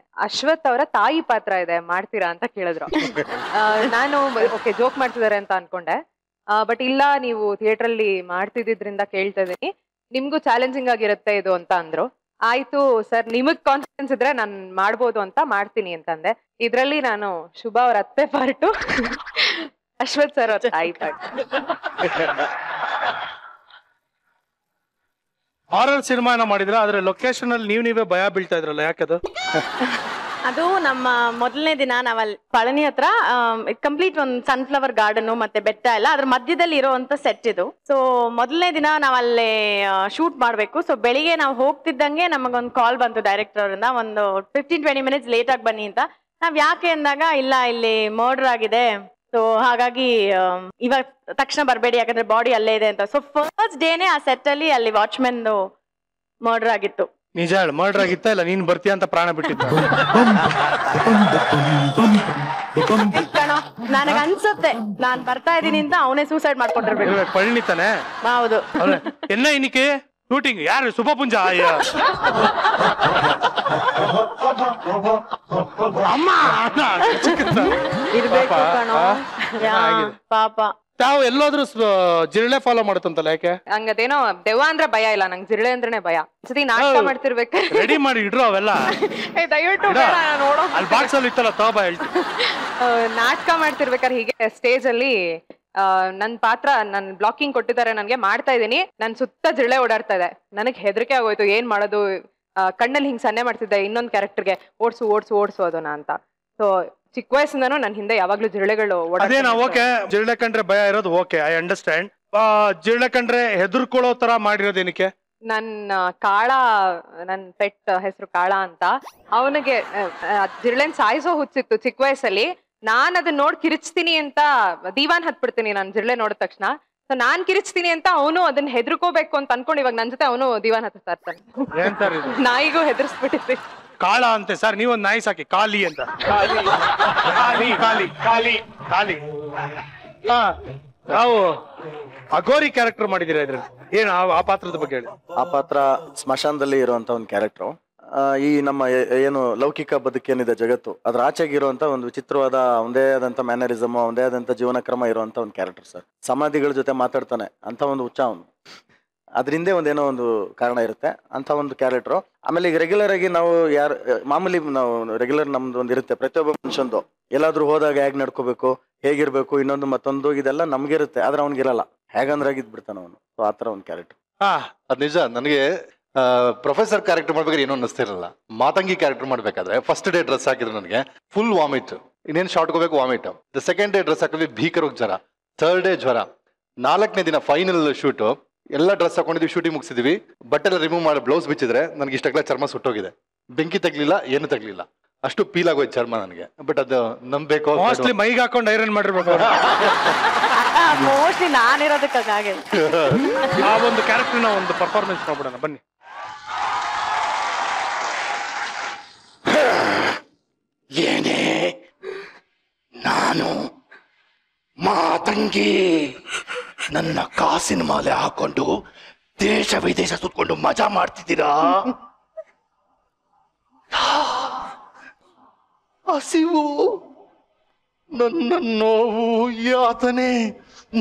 ಅಶ್ವಥ್ ಅವರ ತಾಯಿ ಪಾತ್ರ ಇದೆ, ಮಾಡ್ತೀರಾ ಅಂತ ಕೇಳಿದ್ರು. ನಾನು ಓಕೆ ಜೋಕ್ ಮಾಡ್ತಿದ್ದಾರೆ ಅಂತ ಅನ್ಕೊಂಡೆ. ಬಟ್ ಇಲ್ಲ, ನೀವು ಥಿಯೇಟರ್ ಅಲ್ಲಿ ಮಾಡ್ತಿದ್ರಿಂದ ಕೇಳ್ತಾ ಇದೀನಿ, ನಿಮ್ಗೂ ಚಾಲೆಂಜಿಂಗ್ ಆಗಿರುತ್ತೆ ಇದು ಅಂತ ಅಂದ್ರು. ಆಯ್ತು ಸರ್, ನಿಮಗ್ ಕಾನ್ಫಿಡೆನ್ಸ್ ಇದ್ರೆ ನಾನು ಮಾಡ್ಬೋದು ಅಂತ ಮಾಡ್ತೀನಿ ಅಂತಂದೆ. ಇದ್ರಲ್ಲಿ ನಾನು ಶುಭ ಅವ್ರ ಅತ್ತೆ ಪಾರ್ಟು, ಅಶ್ವಥ್ ಸರ್ ಅವ್ರ ತಾಯಿ ಪಾರ್ಟ್. ಹಾರರ್ ಸಿನಿಮಾನ ಮಾಡಿದ್ರ, ಆದ್ರೆ ಲೊಕೇಶನ್ ಅಲ್ಲಿ ನೀವೇ ಭಯ ಬೀಳ್ತಾ ಇದ್ರಲ್ಲ, ಯಾಕದು? ಅದು ನಮ್ಮ ಮೊದಲನೇ ದಿನ ನಾವಲ್ಲಿ ಪಳನಿ ಹತ್ರ ಕಂಪ್ಲೀಟ್ ಒಂದು ಸನ್ಫ್ಲವರ್ ಗಾರ್ಡನ್ ಮತ್ತೆ ಬೆಟ್ಟ ಎಲ್ಲ ಅದ್ರ ಮಧ್ಯದಲ್ಲಿ ಇರೋಂತ ಸೆಟ್ ಇದು. ಸೊ ಮೊದಲನೇ ದಿನ ನಾವಲ್ಲಿ ಶೂಟ್ ಮಾಡ್ಬೇಕು. ಸೊ ಬೆಳಿಗ್ಗೆ ನಾವು ಹೋಗ್ತಿದ್ದಂಗೆ ನಮಗೊಂದು ಕಾಲ್ ಬಂತು ಡೈರೆಕ್ಟರ್ ಅವರಿಂದ, ಒಂದು 15-20 ಮಿನಿಟ್ಸ್ ಲೇಟ್ ಆಗಿ ಬನ್ನಿ ಅಂತ. ನಾವ್ ಯಾಕೆ ಅಂದಾಗ, ಇಲ್ಲ ಇಲ್ಲಿ ಮರ್ಡರ್ ಆಗಿದೆ, ಸೊ ಹಾಗಾಗಿ ಇವಾಗ ತಕ್ಷಣ ಬರಬೇಡಿ ಯಾಕಂದ್ರೆ ಬಾಡಿ ಅಲ್ಲೇ ಇದೆ ಅಂತ. ಸೊ ಫಸ್ಟ್ ಡೇನೆ ಆ ಸೆಟ್ ಅಲ್ಲಿ ಅಲ್ಲಿ ವಾಚ್ಮೆನ್ ಮರ್ಡರ್ ಆಗಿತ್ತು. ನಿಜ ಹೇಳು, ಮರ್ಡರ್ ಆಗಿತ್ತ ಇಲ್ಲ ನೀನ್ ಬರ್ತೀಯ ಅಂತ ಪ್ರಾಣ ಬಿಟ್ಟಿದ್ದ? ನನಗ ಅನ್ಸುತ್ತೆ ನಾನ್ ಬರ್ತಾ ಇದೀನಿ ಅಂತ ಅವನೇ ಸೂಸೈಡ್ ಮಾಡ್ಕೊಂಡಿರ್ಬೇಕು. ಪಳ್ಳಿತಾನೆ. ಹೌದು. ಎನ್ನ ಇನ್ನಿಕೆ ಶೂಟಿಂಗ್ ಯಾರು? ಸುಬ್ಬಪುಂಜ ಅಮ್ಮ ಇರ್ಬೇಕು ಕಣೋ, ಪಾಪ. ತಾವು ಎಲ್ಲಾದ್ರೂ ಜಿರಳೆ ಫಾಲೋ ಮಾಡುತ್ತಂತಲ್ಲ, ಯಾಕೆ? ಹಂಗದೇನೋ ದೆವ್ವ ಅಂದ್ರೆ ಭಯ ಇಲ್ಲ, ನಂಗೆ ಜಿರಳೆ ಅಂದ್ರೇನೆ ಭಯ. ಸತಿ ನಾಟಕ ಮಾಡ್ತಿರ್ಬೇಕು, ರೆಡಿ ಮಾಡಿ ಇಡ್ರು ಅವೆಲ್ಲ. ದಯವಿಟ್ಟು ನೋಡೋ, ಅಲ್ಲಿ ಬಾಕ್ಸ್ ಅಲ್ಲಿ ಇತ್ತಲ್ಲ, ತಗೋಬಾ ಹೇಳ್ತೀನಿ. ನಾಟಕ ಮಾಡ್ತಿರ್ಬೇಕಾದ್ರೆ ಹೀಗೆ ಸ್ಟೇಜ್ ಅಲ್ಲಿ ನನ್ ಪಾತ್ರ, ನನ್ ಬ್ಲಾಕಿಂಗ್ ಕೊಟ್ಟಿದ್ದಾರೆ ನನ್ಗೆ, ಮಾಡ್ತಾ ಇದೀನಿ, ನನ್ ಸುತ್ತ ಜಿರಳೆ ಓಡಾಡ್ತಾ ಇದೆ. ನನಗ್ ಹೆದರಿಕೆ ಆಗೋಯ್ತು, ಏನ್ ಮಾಡೋದು, ಕಣ್ಣಲ್ಲಿ ಹಿಂಗ್ ಸನ್ನೆ ಮಾಡ್ತಿದ್ದೆ ಇನ್ನೊಂದ್ ಕ್ಯಾರೆಕ್ಟರ್ಗೆ, ಓಡ್ಸು ಓಡ್ಸು ಓಡ್ಸು ಅದನ್ನ ಅಂತ. ಸೊ ಚಿಕ್ಕ ವಯಸ್ಸಿಂದಾನು ನನ್ ಹಿಂದೆ ಯಾವಾಗ್ಲೂ ಜಿರಳೆಗಳು ಓಕೆ. ಜಿರಳೆ ಕಂಡ್ರೆ ಭಯ ಇರೋದು ಓಕೆ, ಐ ಅಂಡರ್ಸ್ಟ್ಯಾಂಡ್. ಜಿರಳೆ ಕಂಡ್ರೆ ಹೆದರ್ಕೊಳ್ಳೋ ತರ ಮಾಡಿರೋದೇನಕ್ಕೆ? ನನ್ನ ಕಾಳ, ನನ್ ಪೆಟ್ ಹೆಸರು ಕಾಳ ಅಂತ, ಅವನಿಗೆ ಜಿರಳೆನ್ ಸಾಯಿಸೋ ಹುಚ್ಚಿತ್ತು ಚಿಕ್ಕ ವಯಸ್ಸಲ್ಲಿ. ನಾನ್ ಅದನ್ನ ನೋಡ್ ಕಿರಿಚ್ತೀನಿ ಅಂತ ದೀವಾನ್ ಹತ್ಬಿಡ್ತೀನಿ ನಾನು ಜಿರಳೆ ನೋಡಿದ ತಕ್ಷಣ. ಸೊ ನಾನ್ ಕಿರಿಚ್ತೀನಿ ಅಂತ ಅವನು ಅದನ್ನ ಹೆದರ್ಕೋಬೇಕು ಅಂತ ಅನ್ಕೊಂಡು ಇವಾಗ ನನ್ ಜೊತೆ ಅವನು ದೀವಾನ್ ಹತ್ತಾ ಇರ್ತಾನೆ. ನಾಯಿಗೂ ಹೆದರ್ಸ್ಬಿಟ್ಟಿದ್ರಿ. ಕಾಳ ಅಂತೆ ಸರ್, ನೀವೊಂದ್ ನಾಯಿ ಸಾಕಿ, ಕಾಲಿ ಅಂತ. ಕಾಲಿ. ನಾವು ಅಗೋರಿ ಕ್ಯಾರೆಕ್ಟರ್ ಮಾಡಿದೀರಾ ಇದ್ರಲ್ಲಿ, ಏನು ಆ ಪಾತ್ರದ ಬಗ್ಗೆ ಹೇಳಿ. ಆ ಪಾತ್ರ ಸ್ಮಶಾನದಲ್ಲಿ ಇರುವಂತ ಒಂದು ಕ್ಯಾರೆಕ್ಟರ್. ಈ ನಮ್ಮ ಏನು ಲೌಕಿಕ ಬದುಕೇನಿದೆ ಜಗತ್ತು, ಅದ್ರ ಆಚೆಗೆ ಇರುವಂತ ಒಂದು ವಿಚಿತ್ರವಾದ ಒಂದೇ ಆದಂತ ಮ್ಯಾನರಿಸಮ್, ಒಂದೇ ಆದಂತ ಜೀವನ ಕ್ರಮ ಇರುವಂತ ಒಂದು ಕ್ಯಾರೆಕ್ಟರ್ ಸರ್. ಸಮಾಧಿಗಳ ಜೊತೆ ಮಾತಾಡ್ತಾನೆ ಅಂತ ಒಂದು ಹುಚ್ಚ ಅವನು. ಅದ್ರಿಂದೇ ಒಂದೇನೋ ಒಂದು ಕಾರಣ ಇರುತ್ತೆ ಅಂತ ಒಂದು ಕ್ಯಾರೆಕ್ಟರ್. ಆಮೇಲೆ ಈಗ ರೆಗ್ಯುಲರ್ ಆಗಿ ನಾವು ಮಾಮೂಲಿ ನಾವು ರೆಗ್ಯುಲರ್ ನಮ್ದು ಒಂದು ಇರುತ್ತೆ, ಪ್ರತಿಯೊಬ್ಬ ಮನುಷ್ಯಂದು ಎಲ್ಲಾದ್ರೂ ಹೋದಾಗ ಹೇಗ್ ನಡ್ಕೋಬೇಕು, ಹೇಗಿರ್ಬೇಕು, ಇನ್ನೊಂದು ಮತ್ತೊಂದು ಇದೆಲ್ಲ ನಮ್ಗಿರುತ್ತೆ, ಆದ್ರೆ ಅವ್ನಿಗಿರಲ್ಲ, ಹೇಗಂದ್ರಾಗಿದ್ ಬಿಡ್ತಾನ ಅವನು. ಸೊ ಆತರ ಒಂದು ಕ್ಯಾರೆಕ್ಟರ್. ಅದ್ ನಿಜ. ನನಗೆ ಪ್ರೊಫೆಸರ್ ಕ್ಯಾರೆಕ್ಟರ್ ಮಾಡ್ಬೇಕಾದ್ರೆ ಏನೋ ಅನ್ನಿಸ್ತಿರಲ್ಲ. ಮಾತಂಗಿ ಕ್ಯಾರೆಕ್ಟರ್ ಮಾಡ್ಬೇಕಾದ್ರೆ ಫಸ್ಟ್ ಡೇ ಡ್ರೆಸ್ ಹಾಕಿದ್ರು ನನಗೆ ಫುಲ್ ವಾಮಿಟ್, ಇನ್ನೇನ್ ಶಾರ್ಟ್ ಹೋಗ್ಬೇಕು ವಾಮಿಟ್. ಸೆಕೆಂಡ್ ಡೇ ಡ್ರೆಸ್ ಹಾಕಿದ್ವಿ ಭೀಕರವಾಗಿ ಜ್ವರ, ಥರ್ಡ್ ಡೇ ಜ್ವರ, 4ನೇ ದಿನ ಫೈನಲ್ ಶೂಟ್ ಎಲ್ಲ ಡ್ರೆಸ್ ಹಾಕೊಂಡಿದ್ವಿ, ಶೂಟಿಂಗ್ ಮುಗಿಸಿದ್ವಿ, ಬಟ್ಟೆಲ್ಲ ರಿಮೂವ್ ಮಾಡಿ ಬ್ಲೌಸ್ ಬಿಚ್ಚಿದ್ರೆ ನನಗೆ ಇಷ್ಟೆಲ್ಲ ಚರ್ಮ ಸುಟ್ಟೋಗಿದೆ. ಬೆಂಕಿ ತಗ್ಲಿಲ್ಲ, ಏನು ತಗ್ಲಿಲ್ಲ, ಅಷ್ಟು ಪೀಲ್ ಆಗೋಯ್ತು ಚರ್ಮ ನನಗೆ. ಬಟ್ ಅದು ನಂಬೇಕು, ಮೋಸ್ಟ್ಲಿ ಮೈಗೆ ಹಾಕೊಂಡು ಐರನ್ ಮಾಡಿರ್ಬೇಕು. ಮೋಸ್ಟ್ಲಿ ನಾನಿರೋದಕ್ಕಾಗಿ ಆ ಒಂದು ಕ್ಯಾರೆಕ್ಟರ್ ನ ಒಂದು ಪರ್ಫಾರ್ಮೆನ್ಸ್ ನೋಡ್ಬಿಡೋಣ ಬನ್ನಿ. ಏನೇ ನಾನು ಮಾತಂಗಿ ನನ್ನ ಕಾಸಿನ ಮಾಲೆ ಹಾಕೊಂಡು ದೇಶ ವಿದೇಶ ಸುತ್ಕೊಂಡು ಮಜಾ ಮಾಡ್ತಿದ್ದೀರಾ? ಹಸಿವು, ನನ್ನ ನೋವು, ಯಾತನೆ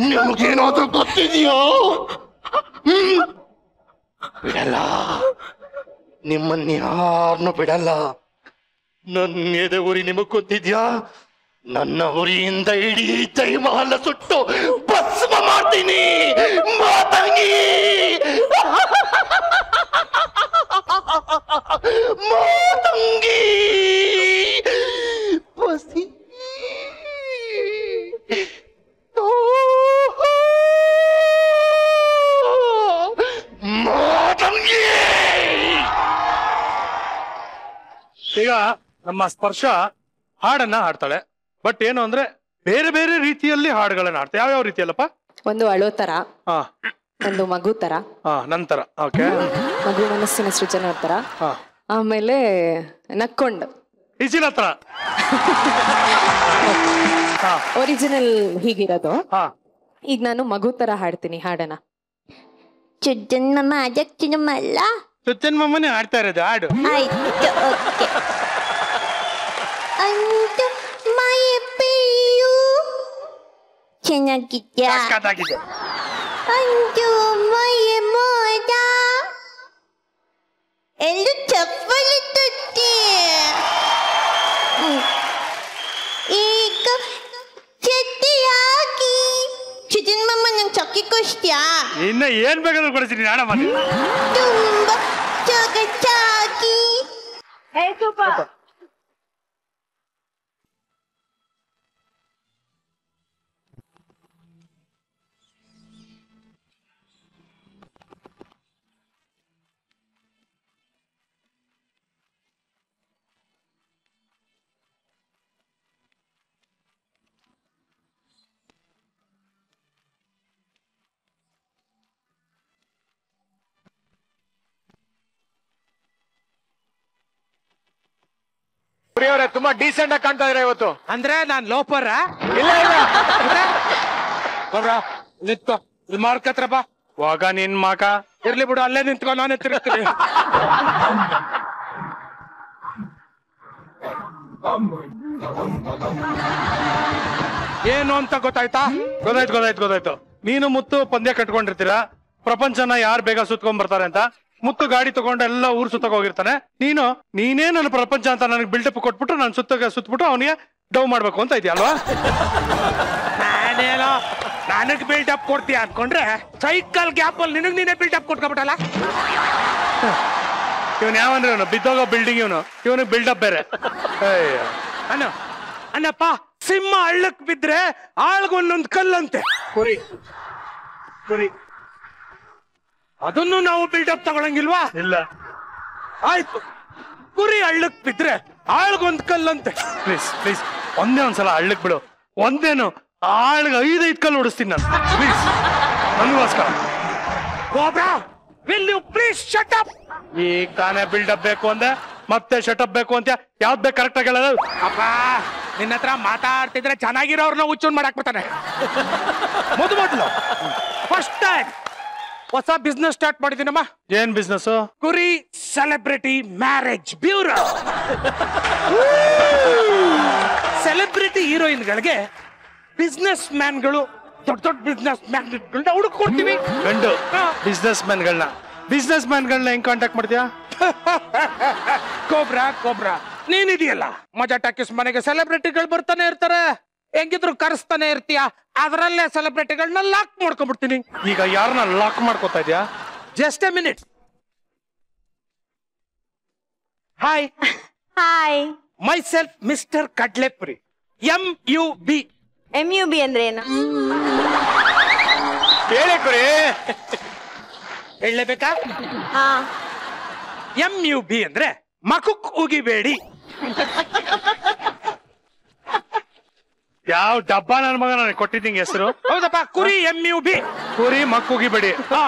ನಿಮಗೇನಾದ್ರೂ ಗೊತ್ತಿದೆಯೋ? ಬಿಡಲ್ಲ, ನಿಮ್ಮನ್ನ ಯಾರನ್ನು ಬಿಡಲ್ಲ. ನನ್ನ ಎದೆ ಊರಿ ನಿಮಗ್ ಗೊತ್ತಿದ್ಯಾ? ನನ್ನ ಉರಿಯಿಂದ ಇಡೀ ಜೈಮಹಲ್ ಸುಟ್ಟು ಭಸ್ಮ ಮಾಡ್ತೀನಿ ಮಾತಂಗಿ. ಮಾತಂಗಿ ಬಸಿ ಮಾತಂಗಿ. ಈಗ ನಮ್ಮ ಸ್ಪರ್ಶ ಹಾಡನ್ನ ಹಾಡ್ತಾಳೆ, ಬಟ್ ಏನು ಅಂದ್ರೆ ಬೇರೆ ಬೇರೆ ರೀತಿಯಲ್ಲಿ ಹಾಡುಗಳನ್ನ ಹಾಡ್ತಾಳೆ. ಯಾವ್ಯಾವ ರೀತಿಯಲ್ಲಪ್ಪ? ಒಂದು ಅಳೋ ತರ, ಒಂದು ಮಗು ತರ, ನಂತರ ಓಕೆ ಮಗು ಮನಸ್ಸಿನ ಸೃಜನೆ ತರ, ಆಮೇಲೆ ನಕ್ಕೊಂಡು ಇಸಿಲ ತರ ಒರಿಜಿನಲ್ ಹೀಗಿರೋದು. ಈಗ ನಾನು ಮಗು ತರ ಹಾಡ್ತೀನಿ ಹಾಡನ್ನ. ಚುಜ್ಜನ್ಮಮ್ಮ ಅಜಕ್ಕಿನಮ್ಮಲ್ಲ ಚುಚ್ಚನ್ಮಮ್ಮನೇ ಹಾಡ್ತಾ ಇರೋದು ಹಾಡು. ಆಯ್ತು ಓಕೆ. ಅಂಟು ಮೈ ಪೇಯು ಚೆನ್ನಾಗಿದ್ಯಾ? ಅಂಟು ಮೈ ಮೋದ ಎಂದು ಚಪ್ಪಲಿ ತುಟ್ಟಿ. ಈಗ ಚಟ್ಟಿ ಚುಜ್ಜನ್ಮಮ್ಮ ನಂಗೆ ಚಕ್ಕಿ ಕೊಡ್ತೀಯಾ? ಇನ್ನ ಏನ್ ಬೇಕಾದ್ರೂ ಕೊಡ್ತೀನಿ ಹಾಡಮ್ಮ. ತುಂಬಾ ಚೊಗಚಾಗಿ. ಅವರೇ ತುಂಬಾ ಡೀಸೆಂಟ್ ಆಗಿ ಕಾಣ್ತಾ ಇದ್ರೆ ಇವತ್ತು. ಅಂದ್ರೆ ನಾನ್ ಲೋಪರ ಇಲ್ಲ ನಿಂತ್ಕೋ, ಇಲ್ಲಿ ಮಾಡ್ಕತ್ರಪ್ಪ. ಹೋಗ ನಿನ್ ಮಾಕ ಇರ್ಲಿ ಬಿಡು, ಅಲ್ಲೇ ನಿಂತ್ಕೊ, ನಾನೇ ತಿರುಗ್ತೀನಿ. ಏನು ಅಂತ ಗೊತ್ತಾಯ್ತಾ? ಗೊತ್ತಾಯ್ತು. ನೀನು ಮುತ್ತು ಪಂದ್ಯ ಕಟ್ಕೊಂಡಿರ್ತೀರ, ಪ್ರಪಂಚನ ಯಾರು ಬೇಗ ಸುತ್ಕೊಂಡ್ ಬರ್ತಾರೆ ಅಂತ. ಮುತ್ತು ಗಾಡಿ ತಗೊಂಡು ಎಲ್ಲ ಊರ್ ಸುತ್ತಕ್ ಹೋಗಿರ್ತಾನೆ. ನೀನೇ ನನ್ನ ಪ್ರಪಂಚ ಅಂತ ನನಗೆ ಬಿಲ್ಡಪ್ ಕೊಟ್ಬಿಟ್ಟು ನಾನು ಸುತ್ತಬಿಟ್ಟು ಅವನಿಗೆ ಡವ್ ಮಾಡ್ಬೇಕು ಅಂತ ಇದೆಯಲ್ವಾ? ನಾನೇನೋ ನನಗ್ ಬಿಲ್ಡಪ್ ಕೊಡ್ತೀಯ ಅನ್ಕೊಂಡ್ರೆ ಸೈಕಲ್ ಗ್ಯಾಪ್ ಅಲ್ಲಿ ನಿನಗ್ ನೀನೇ ಬಿಲ್ಡಪ್ ಕೊಟ್ಕೊಬಿಟ್ಟಲ್ಲ. ಇವನ್ ಯಾವಂದ್ರೆ ಇವನು ಬಿದ್ದೋಗೋ ಬಿಲ್ಡಿಂಗ್, ಇವನಿಗೆ ಬಿಲ್ಡಪ್ ಬೇರೆ. ಅನ್ನಪ್ಪ, ಸಿಂಹ ಹಳ್ಳಕ್ ಬಿದ್ರೆ ಆಳ್ಗೊಂದೊಂದ್ ಕಲ್ಲಂತೆ. ಕುರಿ ಅದನ್ನು ನಾವು ಬಿಲ್ಡಪ್ ತಗೊಳಂಗಿಲ್ವಾ? ಇಲ್ಲ. ಆಯ್ತು, ಕುರಿ ಹಳ್ಳಕ್ ಬಿದ್ರೆ ಆಳ್ಗೊಂದ್ ಕಲ್ಲಂತೆ. ಪ್ಲೀಸ್ ಒಂದೇ ಒಂದ್ಸಲ ಹಳ್ಳಕ್ ಬಿಡು. ಒಂದೇನು ಆಳ್ಗ 5 ಕಲ್ಲು ಹೊಡಿಸ್ತೀನಿ ನಾನು. ಪ್ಲೀಸ್ ನನಗೋಸ್ಕರ. Please shut up. ಈಗ ತಾನೇ ಬಿಲ್ಡಪ್ ಬೇಕು ಅಂದೆ, ಮತ್ತೆ ಶಟಪ್ ಬೇಕು ಅಂತ ಯಾವ್ದು ಬೇಕು ಕರೆಕ್ಟ್ ಆಗಿ ಹೇಳೋದು? ಅಪ್ಪ, ನಿನ್ನ ಹತ್ರ ಮಾತಾಡ್ತಿದ್ರೆ ಚೆನ್ನಾಗಿರೋರ್ನ ಹುಚ್ಚುನ್ ಮಾಡಕ್ ಬಿಡ್ತಾನೆ. ಮೊದಲು ಫಸ್ಟ್ ಟೈಮ್ ಹೊಸ ಬಿಸ್ನೆಸ್ ಸ್ಟಾರ್ಟ್ ಮಾಡಿದ್ದೀನಮ್ಮ. ಏನ್ ಬಿಸ್ನೆಸ್? ಕುರಿ ಸೆಲೆಬ್ರಿಟಿ ಮ್ಯಾರೇಜ್ ಬ್ಯೂರೋ. ಸೆಲೆಬ್ರಿಟಿ ಹೀರೋಯಿನ್ಗಳಿಗೆ ಬಿಸ್ನೆಸ್ ಮ್ಯಾನ್ಗಳು, ದೊಡ್ಡ ಬಿಸ್ನೆಸ್ ಮ್ಯಾನ್ಗಳನ್ನ ಹುಡುಕೊಡ್ತೀವಿ. ಗಂಡು ಬಿಸ್ನೆಸ್ ಮ್ಯಾನ್ಗಳನ್ನ ಹೆಂಗ್ ಕಾಂಟ್ಯಾಕ್ಟ್ ಮಾಡ್ತೀಯಾ? ಕೋಬ್ರಾ ನೀನಿದೆಯಲ್ಲ, ಮಜಾ ಟಾಕೀಸ್ ಮನೆಗೆ ಸೆಲೆಬ್ರಿಟಿಗಳು ಬರ್ತಾನೆ ಇರ್ತಾರೆ. ಹೆಂಗಿದ್ರು ಕರೆಸ್ತಾನೆ ಇರ್ತೀಯ, ಅದರಲ್ಲೇ ಸೆಲೆಬ್ರಿಟಿಗಳನ್ನ ಲಾಕ್ ಮಾಡ್ಕೊಂಡ್ಬಿಡ್ತೀನಿ. ಈಗ ಯಾರನ್ನ ಲಾಕ್ ಮಾಡ್ಕೋತಾ ಇದೆಯಾ? Just A minute. Hi my self mister ಕಡ್ಲೆಪುರಿ, MUB. MUB ಅಂದ್ರೆ ಏನು? ಹೇಳಿ ಕುರಿ. ಹೇಳಬೇಕಾ? MUB ಅಂದ್ರೆ ಮಕುಕ್ ಉಗಿಬೇಡಿ. ಯಾವ ಡಬ್ಬ ನನ್ನ ಮಗ ನನಗೆ ಕೊಟ್ಟಿದ್ದೀನಿ ಹೆಸರು? ಹೌದಪ್ಪ, ಕುರಿ MUB. ಕುರಿ ಮಕ್ಕುಗಿಬೇಡಿ.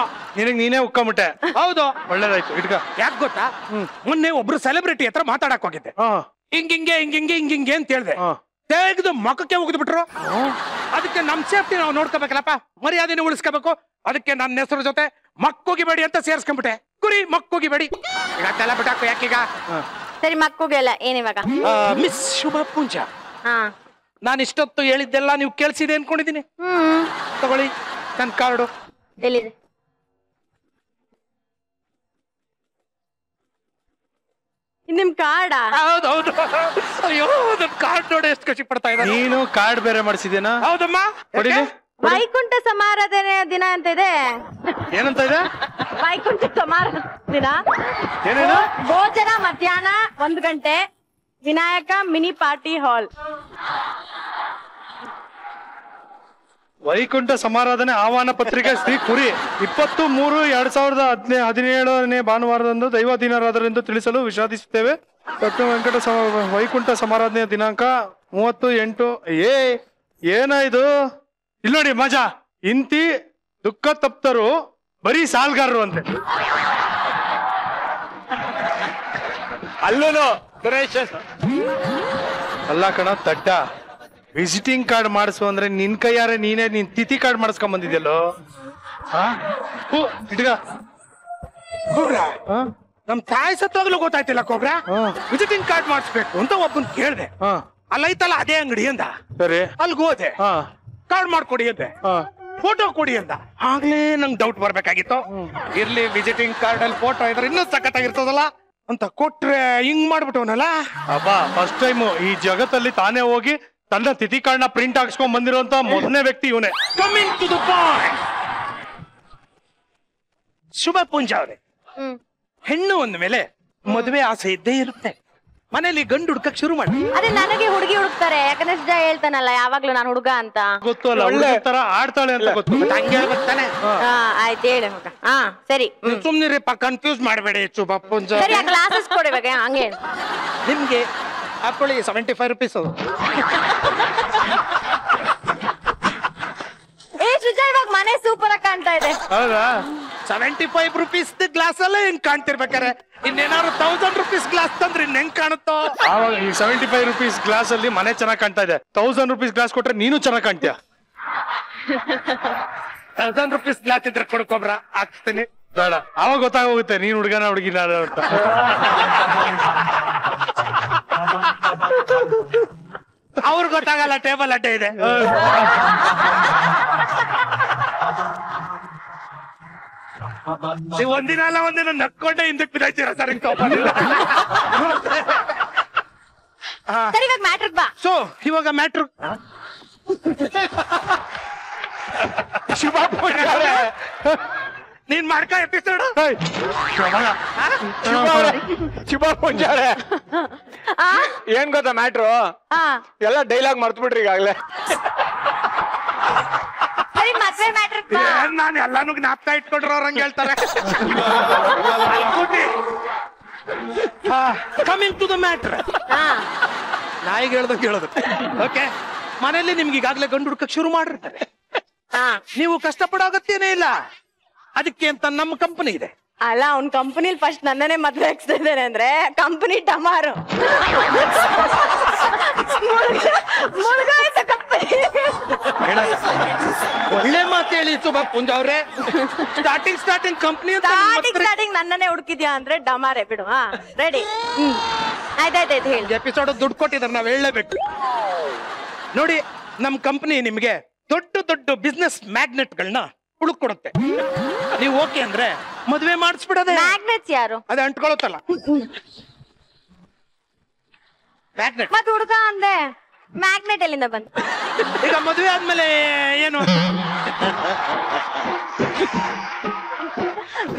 ನಿನಗ್ ನೀನೇ ಉಕ್ಕಂಬಿಟ್ಟೆ. ಹೌದು, ಒಳ್ಳೇದಾಯ್ತು. ಇಟ್ಕ. ಯಾಕೆ ಗೊತ್ತಾ, ಮೊನ್ನೆ ಒಬ್ರು ಸೆಲೆಬ್ರಿಟಿ ಹತ್ರ ಮಾತಾಡಕ್ ಹೋಗಿದ್ದೆ. ಹಿಂಗಿಂಗೆ ಅಂತ ಹೇಳ್ದೆ. ತೆಗೆದು ಮಕ್ಕಕ್ಕೆ ಉಗಿದು ಬಿಟ್ರು. ಅದಕ್ಕೆ ನಮ್ ಸೇಫ್ಟಿ ನಾವು ನೋಡ್ಕೋಬೇಕಲ್ಲಪ್ಪ, ಮರ್ಯಾದೆನ ಉಳಿಸ್ಕೋಬೇಕು. ಅದಕ್ಕೆ ನನ್ನ ಹೆಸರು ಜೊತೆ ಮಕ್ಕುಗಿಬೇಡಿ ಅಂತ ಸೇರ್ಸ್ಕೊಂಡ್ಬಿಟ್ಟೆ. ಕುರಿ ಮಕ್ಕುಗಿಬೇಡಿ. ಇದಕ್ಕೆಲ್ಲ ಬಿಟ್ಟಾಕು ಯಾಕೀಗ? ಸರಿ, ಮಕ್ಕುಗೆಲ್ಲ ಏನಿವಾಗ? ಮಿಸ್ ಶುಭ ಪೂಂಜ, ನಾನು ಇಷ್ಟೊತ್ತು ಹೇಳಿದ್ದೆಲ್ಲ ನೀವು ಕೇಳಿಸಿದೆ ಅನ್ಕೊಂಡಿದ್ದೀನಿ. ತಗೊಳ್ಳಿ ನನ್ನ ಕಾರ್ಡು. ಎಲ್ಲಿದೆ? ನಿಮ್ ಕಾರ್ಡಾ? ಹೌದೌದು. ಅಯ್ಯೋ ಕಾರ್ಡ್ ನೋಡಿ ಎಷ್ಟು ಖುಷಿ ಪಡ್ತಾ ಇದ್ದಾರೆ. ನೀನು ಕಾರ್ಡ್ ಬೇರೆ ಮಾಡಿಸಿದೇನಾ? ಹೌದಮ್ಮ. ವೈಕುಂಠ ಸಮಾರಾಧನೆ ದಿನ ಅಂತ ಇದೆ. ಏನಂತ ಇದೆ? ವೈಕುಂಠ ಸಮಾರಾಧನೆ ದಿನ. ಏನೇನು? ಭೋಜನ ಮಧ್ಯಾಹ್ನ 1 ಗಂಟೆ, ವಿನಾಯಕ ಮಿನಿ ಪಾರ್ಟಿ ಹಾಲ್. ವೈಕುಂಠ ಸಮಾರಾಧನೆ ಆಹ್ವಾನ ಪತ್ರಿಕೆ ಶ್ರೀ ಕುರಿ 23/2017 ಭಾನುವಾರದಂದು ದೈವಾಧೀನರಾದರೆಂದು ತಿಳಿಸಲು ವಿಷಾದಿಸುತ್ತೇವೆ. ವೆಂಕಟ ವೈಕುಂಠ ಸಮಾರಾಧನೆಯ ದಿನಾಂಕ 30/8. ಏನ ಇದು? ಇಲ್ಲ ನೋಡಿ ಮಜಾ. ಇಂತಿ ದುಃಖ ತಪ್ತರು ಬರೀ ಸಾಲ್ಗಾರರು ಅಂತೆ. ಅಲ್ಲೂನು ಅಲ್ಲ ಕಣ ತಡ್ಡ. ವಿಸಿಟಿಂಗ್ ಕಾರ್ಡ್ ಮಾಡಿಸು ಅಂದ್ರೆ ನಿನ್ ಕೈಯಾರೆ ನೀನ್ ತಿಥಿ ಕಾರ್ಡ್ ಮಾಡಿಸ್ಕೊಂಡ್ ಬಂದಿದ್ಯಲ್ಲೋ. ನಮ್ ತಾಯಿ ಸತ್ತೋಗ್ಲು ಗೊತ್ತಾಯ್ತಿಲ್ಲ ಕೋಬ್ರ. ವಿಸಿಟಿಂಗ್ ಕಾರ್ಡ್ ಮಾಡಿಸ್ಬೇಕು ಅಂತ ಒಬ್ಬನ್ ಕೇಳ್ದೆ. ಅಲ್ಲೈತಲ್ಲ ಅದೇ ಅಂಗಡಿ ಅಂದ. ಸರಿ ಅಲ್ಗ್ ಹೋದೆ. ಕಾರ್ಡ್ ಮಾಡ್ಕೊಡಿ ಅಂದೆ. ಫೋಟೋ ಕೊಡಿ ಅಂತ. ಆಗ್ಲೇ ನಂಗೆ ಡೌಟ್ ಬರ್ಬೇಕಾಗಿತ್ತು. ಇರ್ಲಿ ವಿಸಿಟಿಂಗ್ ಕಾರ್ಡ್ ಅಲ್ಲಿ ಫೋಟೋ ಇದ್ರೆ ಇನ್ನೂ ಸಖತ್ತಾಗಿರ್ತದಲ್ಲ ಅಂತ ಕೊಟ್ರೆ ಹಿಂಗ್ ಮಾಡ್ಬಿಟ್ಟವನಲ್ಲ. ಅಬ್ಬಾ ಫಸ್ಟ್ ಟೈಮ್ ಈ ಜಗತ್ತಲ್ಲಿ ತಾನೇ ಹೋಗಿ ತನ್ನ ತಿಥಿ ಕಾರ್ಡ್ನ ಪ್ರಿಂಟ್ ಹಾಕ್ಸ್ಕೊಂಡ್ ಬಂದಿರುವಂತ ಮೊದಲನೇ ವ್ಯಕ್ತಿ ಇವನೇ. Coming to the point. Shubha Punja ಅವ್ರೆ, ಹೆಣ್ಣು ಅಂದ ಮೇಲೆ ಮದುವೆ ಆಸೆ ಇದ್ದೇ ಇರುತ್ತೆ. ಮನೇಲಿ ಗಂಡು ಹುಡ್ಕಕ್ ಶುರು ಮಾಡಿ. ಅದೇ ನನಗೆ ಹುಡುಗಿ ಹುಡುಕ್ತಾರೆ. ಯಾಕಂದ್ರೆ ನಿಜ ಹೇಳ್ತಾನಲ್ಲ ಯಾವಾಗ್ಲೂ ನಾನು ಹುಡುಗ ಅಂತ. ಗೊತ್ತು ಅಲ್ಲ, ಒಳ್ಳೆ ತರ ಆಡ್ತಾಳೆ ಅಂತ ಗೊತ್ತು. ಹಂಗೆ ಹೇಳ್ತಾನೆ. ಆಯ್ತು ಹೇಳಿ ಮಗ. ಸರಿ ಸುಮ್ನಿರಿಪ್ಪ, ಕನ್ಫ್ಯೂಸ್ ಮಾಡಬೇಡಿ. ಶುಭ ಪುಂಜ ಸರಿ, ಕ್ಲಾಸಸ್ ಕೊಡ್ಬೇಕು ಹಂಗೆ. ನಿಮ್ಗೆ ಹಾಕೊಳ್ಳಿ 75 ರೂಪೀಸ್. ಇವಾಗ ಮನೆ ಸೂಪರ್ ಆಗಿ ಕಾಣ್ತಾ ಇದೆ. ಹೌದಾ? 75 ರೂಪೀಸ್ ಗ್ಲಾಸ್ ಅಲ್ಲೇ ಹಿಂಗ್ ಕಾಣ್ತಿರ್ಬೇಕಾರೆ ಇನ್ನೇನಾದ್ರು 1000 ರೂಪೀಸ್ ಗ್ಲಾಸ್ ತಂದ್ರೆ ಇನ್ ಹೆಂಗ್ ಕಾಣುತ್ತೋ. ಆವಾಗ ಈ 75 ರೂಪೀಸ್ ಗ್ಲಾಸ್ ಅಲ್ಲಿ ಮನೆ ಚೆನ್ನಾಗ್ ಕಾಣ್ತಾ ಇದೆ. 1000 ರೂಪೀಸ್ ಗ್ಲಾಸ್ ಕೊಟ್ರೆ ನೀನು ಚೆನ್ನಾಗ್ ಕಾಣ್ತೀಯ. 1000 ರೂಪೀಸ್ ಗ್ಲಾಸ್ ಇದ್ರೆ ಕೊಡ್ಕೊಬ್ರ, ಹಾಕ್ತೀನಿ. ಬೇಡ, ಅವಾಗ ಗೊತ್ತಾಗೋಗುತ್ತೆ ನೀನ್ ಹುಡುಗನ ಹುಡುಗಿನ ಅಂತ. ಅವ್ರು ಗೊತ್ತಾಗಲ್ಲ, ಟೇಬಲ್ ಅಡ್ಡೆ ಇದೆ. ನೀವು ಒಂದಿನ ಅಲ್ಲ ಒಂದಿನ ನಕ್ಕೊಂಡೆ ಹಿಂದಕ್ಕೆ ಬಿದ್ದಾಯ್ತೀರ ಸರ್. ಸೊ ಇವಾಗ ಮ್ಯಾಟ್ರ್ ಶುಭ ನೀನ್ ಮಾಡ್ಕ ಎಪಿಸೋಡ್. ಶುಭ ಪುಂಜಾರೆ, ಏನ್ ಗೊತ್ತಾ ಮ್ಯಾಟ್ರು? ಎಲ್ಲ ಡೈಲಾಗ್ ಮರ್ತು ಬಿಡ್ರಿ ಈಗಾಗ್ಲೇ. ನಾನು ಎಲ್ಲಾನು ಜ್ಞಾಪಕ ಇಟ್ಕೊಂಡ್ರೆ ಅವ್ರಂಗೆ ಹೇಳ್ತಾರೆ. Coming to the matter. ನಾಯಿಗೆ ಹೇಳ್ದಂಗೆ ಹೇಳೋದು. ಓಕೆ, ಮನೆಯಲ್ಲಿ ನಿಮ್ಗೆ ಈಗಾಗ್ಲೇ ಗಂಡು ಹುಡ್ಕಕ್ ಶುರು ಮಾಡಿರ್ತಾರೆ. ನೀವು ಕಷ್ಟಪಡೋ ಅಗತ್ಯನೇ ಇಲ್ಲ. ಅದಕ್ಕೆ ಅಂತ ನಮ್ಮ ಕಂಪನಿ ಇದೆ. ಅಲ್ಲ, ಅವ್ನ್ ಕಂಪನಿಲಿ ಫಸ್ಟ್ ನನ್ನನ್ನೇ ಮದ್ವೆ ಹಾಕ್ಸ್ತಾ ಇದ್ದೇನೆ ಅಂದ್ರೆ ಕಂಪನಿ ಡಮಾರು. ಒಳ್ಳೆ ಮಾತು ಹೇಳಿ ಶುಭ ಪುಂಜ ಅವ್ರೆ. ಸ್ಟಾರ್ಟಿಂಗ್ ಕಂಪನಿ ಸ್ಟಾರ್ಟಿಂಗ್ ನನ್ನನ್ನೇ ಹುಡುಕಿದ್ಯಾ ಅಂದ್ರೆ ಡಮಾರೆ ಬಿಡು. ರೆಡಿ? ಆಯ್ತಾಯ್ತಾಯ್ತು ಹೇಳಿ. ಎಪಿಸೋಡ್ ದುಡ್ಡು ಕೊಟ್ಟಿದ್ದಾರೆ, ನಾವ್ ಹೇಳಲೇಬೇಕು. ನೋಡಿ, ನಮ್ ಕಂಪನಿ ನಿಮ್ಗೆ ದೊಡ್ಡ ದೊಡ್ಡ ಬಿಸ್ನೆಸ್ ಮ್ಯಾಗ್ನೆಟ್ಗಳನ್ನ ಹುಡುಕೊಡುತ್ತೆ. ನೀವು ಓಕೆ ಅಂದ್ರೆ ಮದುವೆ ಮಾಡಿಸ್ಬಿಡೋದೆ. ಮ್ಯಾಗ್ನೆಟ್ಸ್ ಯಾರು? ಅದೇ ಅಂಟ್ಕೊಳತ್ತಲ್ಲ ಮ್ಯಾಗ್ನೆಟ್. ಮತ್ ಹುಡುಗ ಅಂದೆ ಮ್ಯಾಗ್ನೆಟ್ ಎಲ್ಲಿಂದ ಬಂತು? ಈಗ ಮದುವೆ ಆದ್ಮೇಲೆ ಏನು?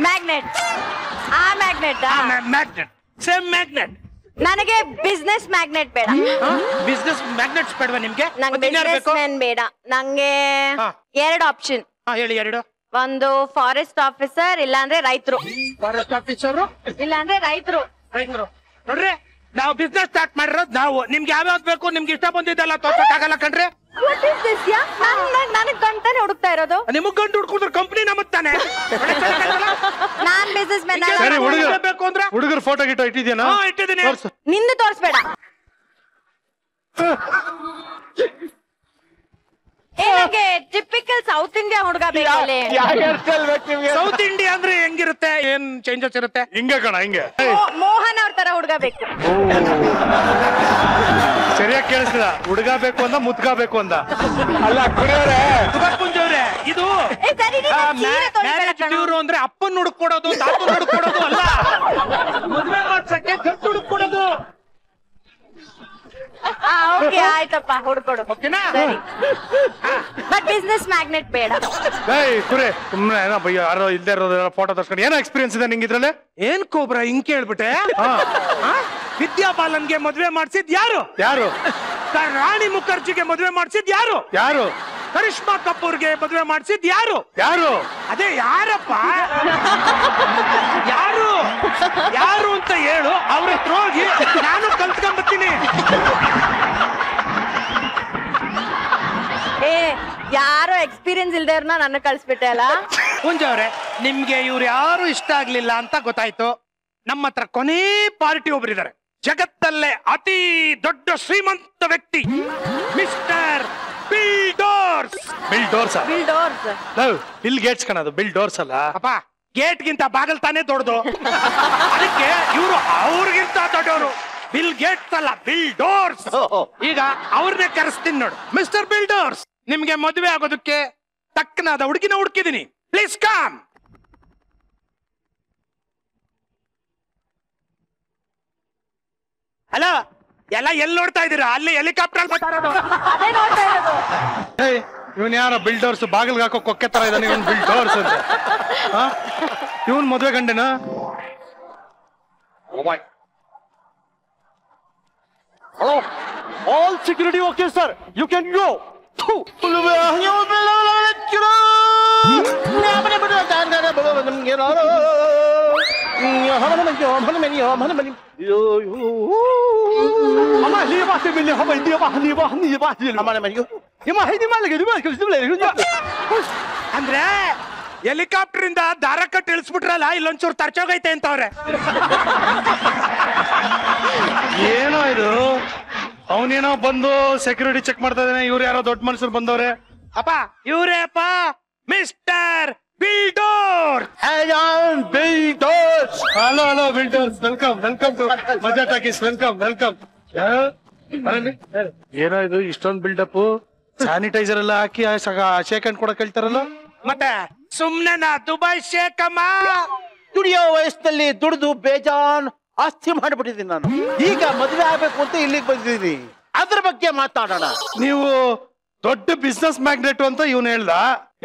ಮ್ಯಾಗ್ನೆಟ್. ಆ ಮ್ಯಾಗ್ನೆಟ್ ಮ್ಯಾಗ್ನೆಟ್, ಸೇಮ್ ಮ್ಯಾಗ್ನೆಟ್. ನನಗೆ ಬಿಸ್ನೆಸ್ ಮ್ಯಾಗ್ನೆಟ್ ಬೇಡ. ಬಿಸ್ನೆಸ್ ಮ್ಯಾಗ್ನೆಟ್ಸ್ ಬೇಡವಾ ನಿಮ್ಗೆ? ನಂಗೆ ಬಿಸ್ನೆಸ್ ಮ್ಯಾನ್ ಬೇಡ. ನಂಗೆ 2 ಆಪ್ಷನ್. ಹೇಳಿ. 2. ಒಂದು ಫಾರೆಸ್ಟ್ ಆಫೀಸರ್, ಇಲ್ಲಾಂದ್ರೆ ರೈತರು. ಫಾರೆಸ್ಟ್ ಆಫೀಸರು ಇಲ್ಲಾಂದ್ರೆ ರೈತರು. ನೋಡ್ರಿ, ನಾವು ಬಿಸ್ನೆಸ್ ಸ್ಟಾರ್ಟ್ ಮಾಡಿರೋದು ನಾವು. ನಿಮ್ಗೆ ಯಾವ್ಯಾವ್ದು ಬೇಕು ನಿಮ್ಗೆ ಇಷ್ಟ ಬಂದಿದ್ದೆಲ್ಲ ತೋರ್ಸಕ್ಕಾಗಲ್ಲ ಕಣ್ರಿ. ನನಗ್ ಗಂಟನೆ ಹುಡುಕ್ತಾ ಇರೋದು. ನಿಮಗ್ ಗಂಟು ಹುಡ್ಕೊಂಡ್ರೆ ಕಂಪ್ನಿ ನಮಗ್ ತಾನೆ. ನಾನ್ ಬಿಸ್ನೆಸ್ ಮ್ಯಾನ್. ಬೇಕು ಅಂದ್ರೆ ಹುಡುಗರ ಫೋಟೋ ಗಿಟೋ ಇಟ್ಟಿದ್ಯಾನ? ಇಟ್ಟಿದ್ದೀನಿ. ನಿಂದು ತೋರ್ಸ್ಬೇಡ. ನನಗೆ ಟಿಪಿಕಲ್ ಸೌತ್ ಇಂಡಿಯಾ ಹುಡುಗ ಬೇಕು. ಸೌತ್ ಇಂಡಿಯಾ ಅಂದ್ರೆ ಹೆಂಗಿರುತ್ತೆ? ಏನ್ ಚೇಂಜಸ್ ಇರುತ್ತೆ? ಹಿಂಗೆ ಕಣ, ಹಿಂಗೆ ಮೋಹನ್ ಅವ್ರ ತರ ಹುಡುಗ ಬೇಕು. ಸರಿಯಾಗಿ ಕೇಳಿಸ್ತಿಲ್ಲ. ಹುಡುಗ ಬೇಕು ಅಂದ ಮುದ್ಗ ಬೇಕು ಅಂದ. ಅಲ್ಲ ಕುಡಿಯೋರೆ ಕುಂಜವ್ರೆ ಇದು ಮ್ಯಾರೇಜ್ ಡ್ಯೂರು ಅಂದ್ರೆ ಅಪ್ಪನ್ ಹುಡುಕೊಡೋದು ತಾತನ್ ಹುಡುಕೊಡೋದು ಅಲ್ಲ, ಮದುವೆ ಮಾಡ್ಸಕ್ಕೆ ಖರ್ಚು ಹುಡುಕೊಡೋದು. ಓಕೆ ಆಯ್ತಪ್ಪ ಹುಡ್ಕೊಡು. ಬಟ್ ಬಿಸ್ನೆಸ್ ಮ್ಯಾಗ್ನೆಟ್ ಬೇಡ. ಏಯ್ ಕುರೆ ಸುಮ್ನೆ ಏನೋ ಬಯ್ಯ ಯಾರೋ ಇಲ್ದೇ ಇರೋದೆಲ್ಲ ಫೋಟೋ ತರ್ಸ್ಕೊಂಡು ಏನೋ ಎಕ್ಸ್ಪೀರಿಯನ್ಸ್ ಇದೆ ನಿಂಗೆ ಇದ್ರಲ್ಲಿ? ಏನ್ ಕೋಬ್ರ ಹಿಂಗ್ ಕೇಳ್ಬಿಟ್ಟೆ? ವಿದ್ಯಾಬಾಲನ್ಗೆ ಮದ್ವೆ ಮಾಡ್ಸಿದ್ ಯಾರು? ಯಾರು? ರಾಣಿ ಮುಖರ್ಜಿಗೆ ಮದ್ವೆ ಮಾಡ್ಸಿದ್ ಯಾರು? ಯಾರು? ಕರಿಷ್ಮಾ ಕಪೂರ್ಗೆ ಮದ್ವೆ ಮಾಡ್ಸಿದ್ ಯಾರು? ಯಾರು? ಅದೇ ಯಾರಪ್ಪ? ಯಾರು ಯಾರು ಅಂತ ಹೇಳು, ಅವ್ರ ಹತ್ರ ಹೋಗಿ ನಾನು ಕಲ್ತ್ಕೊಂಡ್ಬರ್ತೀನಿ. ಏ ಯಾರೋ ಎಕ್ಸ್ಪೀರಿಯನ್ಸ್ ಇಲ್ದೇವ್ರನ್ನ ನನ್ನ ಕಳ್ಸ್ಬಿಟ್ಟೆ ಅಲ್ಲ. ಕುಂಜವ್ರೆ ನಿಮ್ಗೆ ಇವ್ರು ಯಾರು ಇಷ್ಟ ಆಗ್ಲಿಲ್ಲ ಅಂತ ಗೊತ್ತಾಯ್ತು. ನಮ್ಮ ಹತ್ರ ಕೊನೆ ಪಾರ್ಟಿ ಒಬ್ರಿದ್ದಾರೆ, ಜಗತ್ತಲ್ಲೇ ಅತಿ ದೊಡ್ಡ ಶ್ರೀಮಂತ ವ್ಯಕ್ತಿ, mister Bill Doors. Bill Doors? Bill Doors Bill Gates ಕಣದು, ಬಿಲ್ ಡೋರ್ಸ್ ಅಲ್ಲ. ಅಪ್ಪ ಗೇಟ್ ಗಿಂತ ಬಾಗಲ್ ತಾನೇ ದೊಡ್ಡದು, ಅದಕ್ಕೆ ಇವರು ಅವ್ರಿಗಿಂತ ದೊಡ್ಡವರು. ಬಿಲ್ ಗೇಟ್ಸ್ ಅಲ್ಲ, ಬಿಲ್ ಡೋರ್ಸ್. ಈಗ ಅವ್ರನ್ನೇ ಕರೆಸ್ತೀನಿ ನೋಡು. ಮಿಸ್ಟರ್ ಬಿಲ್ ಡೋರ್ಸ್, ನಿಮ್ಗೆ ಮದುವೆ ಆಗೋದಕ್ಕೆ ತಕ್ಕನಾದ ಹುಡುಗಿನ ಹುಡುಕಿದೀನಿ, ಪ್ಲೀಸ್ ಕಮ್. ಅಲ್ಲ ಎಲ್ಲ ಎಲ್ಲಿ ನೋಡ್ತಾ ಇದ್ದೀರಾ? ಅಲ್ಲಿ ಹೆಲಿಕಾಪ್ಟರ್ ಮಾತಾಡೋದು. ಇವನ್ ಯಾರೋ ಬಿಲ್ ಡೋರ್ಸ್ ಬಾಗಿಲ್ಗೆ ಹಾಕೋ ಕೊಕ್ಕೆ ತರ ಇದ್ದಾನೆ ಇವನ್ ಬಿಲ್ ಡೋರ್ಸ್ ಅಂತ. ಇವನ್ ಮದುವೆ ಗಂಡನ? Hello, all security okay, sir. You can go. ಅಂದ್ರೆ ಹೆಲಿಕಾಪ್ಟರ್ ಇಂದ ದಾರ ಕಟ್ಟಿ ಇಳಿಸ್ಬಿಟ್ರಲ್ಲ, ಇಲ್ಲೊಂಚೂರು ತರ್ಚೋಗೈತೆ ಅಂತವ್ರೆ. ಏನೋ ಇದು, ಅವನೇನೋ ಬಂದು ಸೆಕ್ಯೂರಿಟಿ ಚೆಕ್ ಮಾಡ್ತಾ ಇದ್ದಾನೆ, ಇವ್ರು ಯಾರೋ ದೊಡ್ಡ ಮನುಷ್ಯರು ಬಂದವ್ರೆ. ಅಪ್ಪ ಇವ್ರೇ ಅಪ್ಪ mister Bill Doors. Hello hello Bill Doors, welcome welcome to Maja talkies, welcome welcome. ಏನೋ ಇದು ಇಷ್ಟೊಂದು ಬಿಲ್ಡಪ್, ಸ್ಯಾನಿಟೈಸರ್ ಎಲ್ಲ ಹಾಕಿ ಶೇಕ್ ಹ್ಯಾಂಡ್ ಕೊಡಕ್ ಹೇಳ್ತಾರಲ್ಲ. ಮತ್ತೆ ಸುಮ್ನೆನಾ ದುಬೈ ಶೇಕಮ್ಮ? ದುಡಿಯೋ ವಯಸ್ಸಲ್ಲಿ ದುಡಿದು ಬೇಜಾನ್ ಆಸ್ತಿ ಮಾಡ್ಬಿಟ್ಟಿದ್ದೀನಿ ನಾನು. ಈಗ ಮದುವೆ ಆಗ್ಬೇಕು ಅಂತ ಇಲ್ಲಿಗೆ ಬಂದಿದ್ದೀನಿ, ಅದ್ರ ಬಗ್ಗೆ ಮಾತಾಡೋಣ. ನೀವು ದೊಡ್ಡ ಬಿಸ್ನೆಸ್ ಮ್ಯಾಗ್ನೆಟ್ ಅಂತ ಇವನು ಹೇಳ್ದ.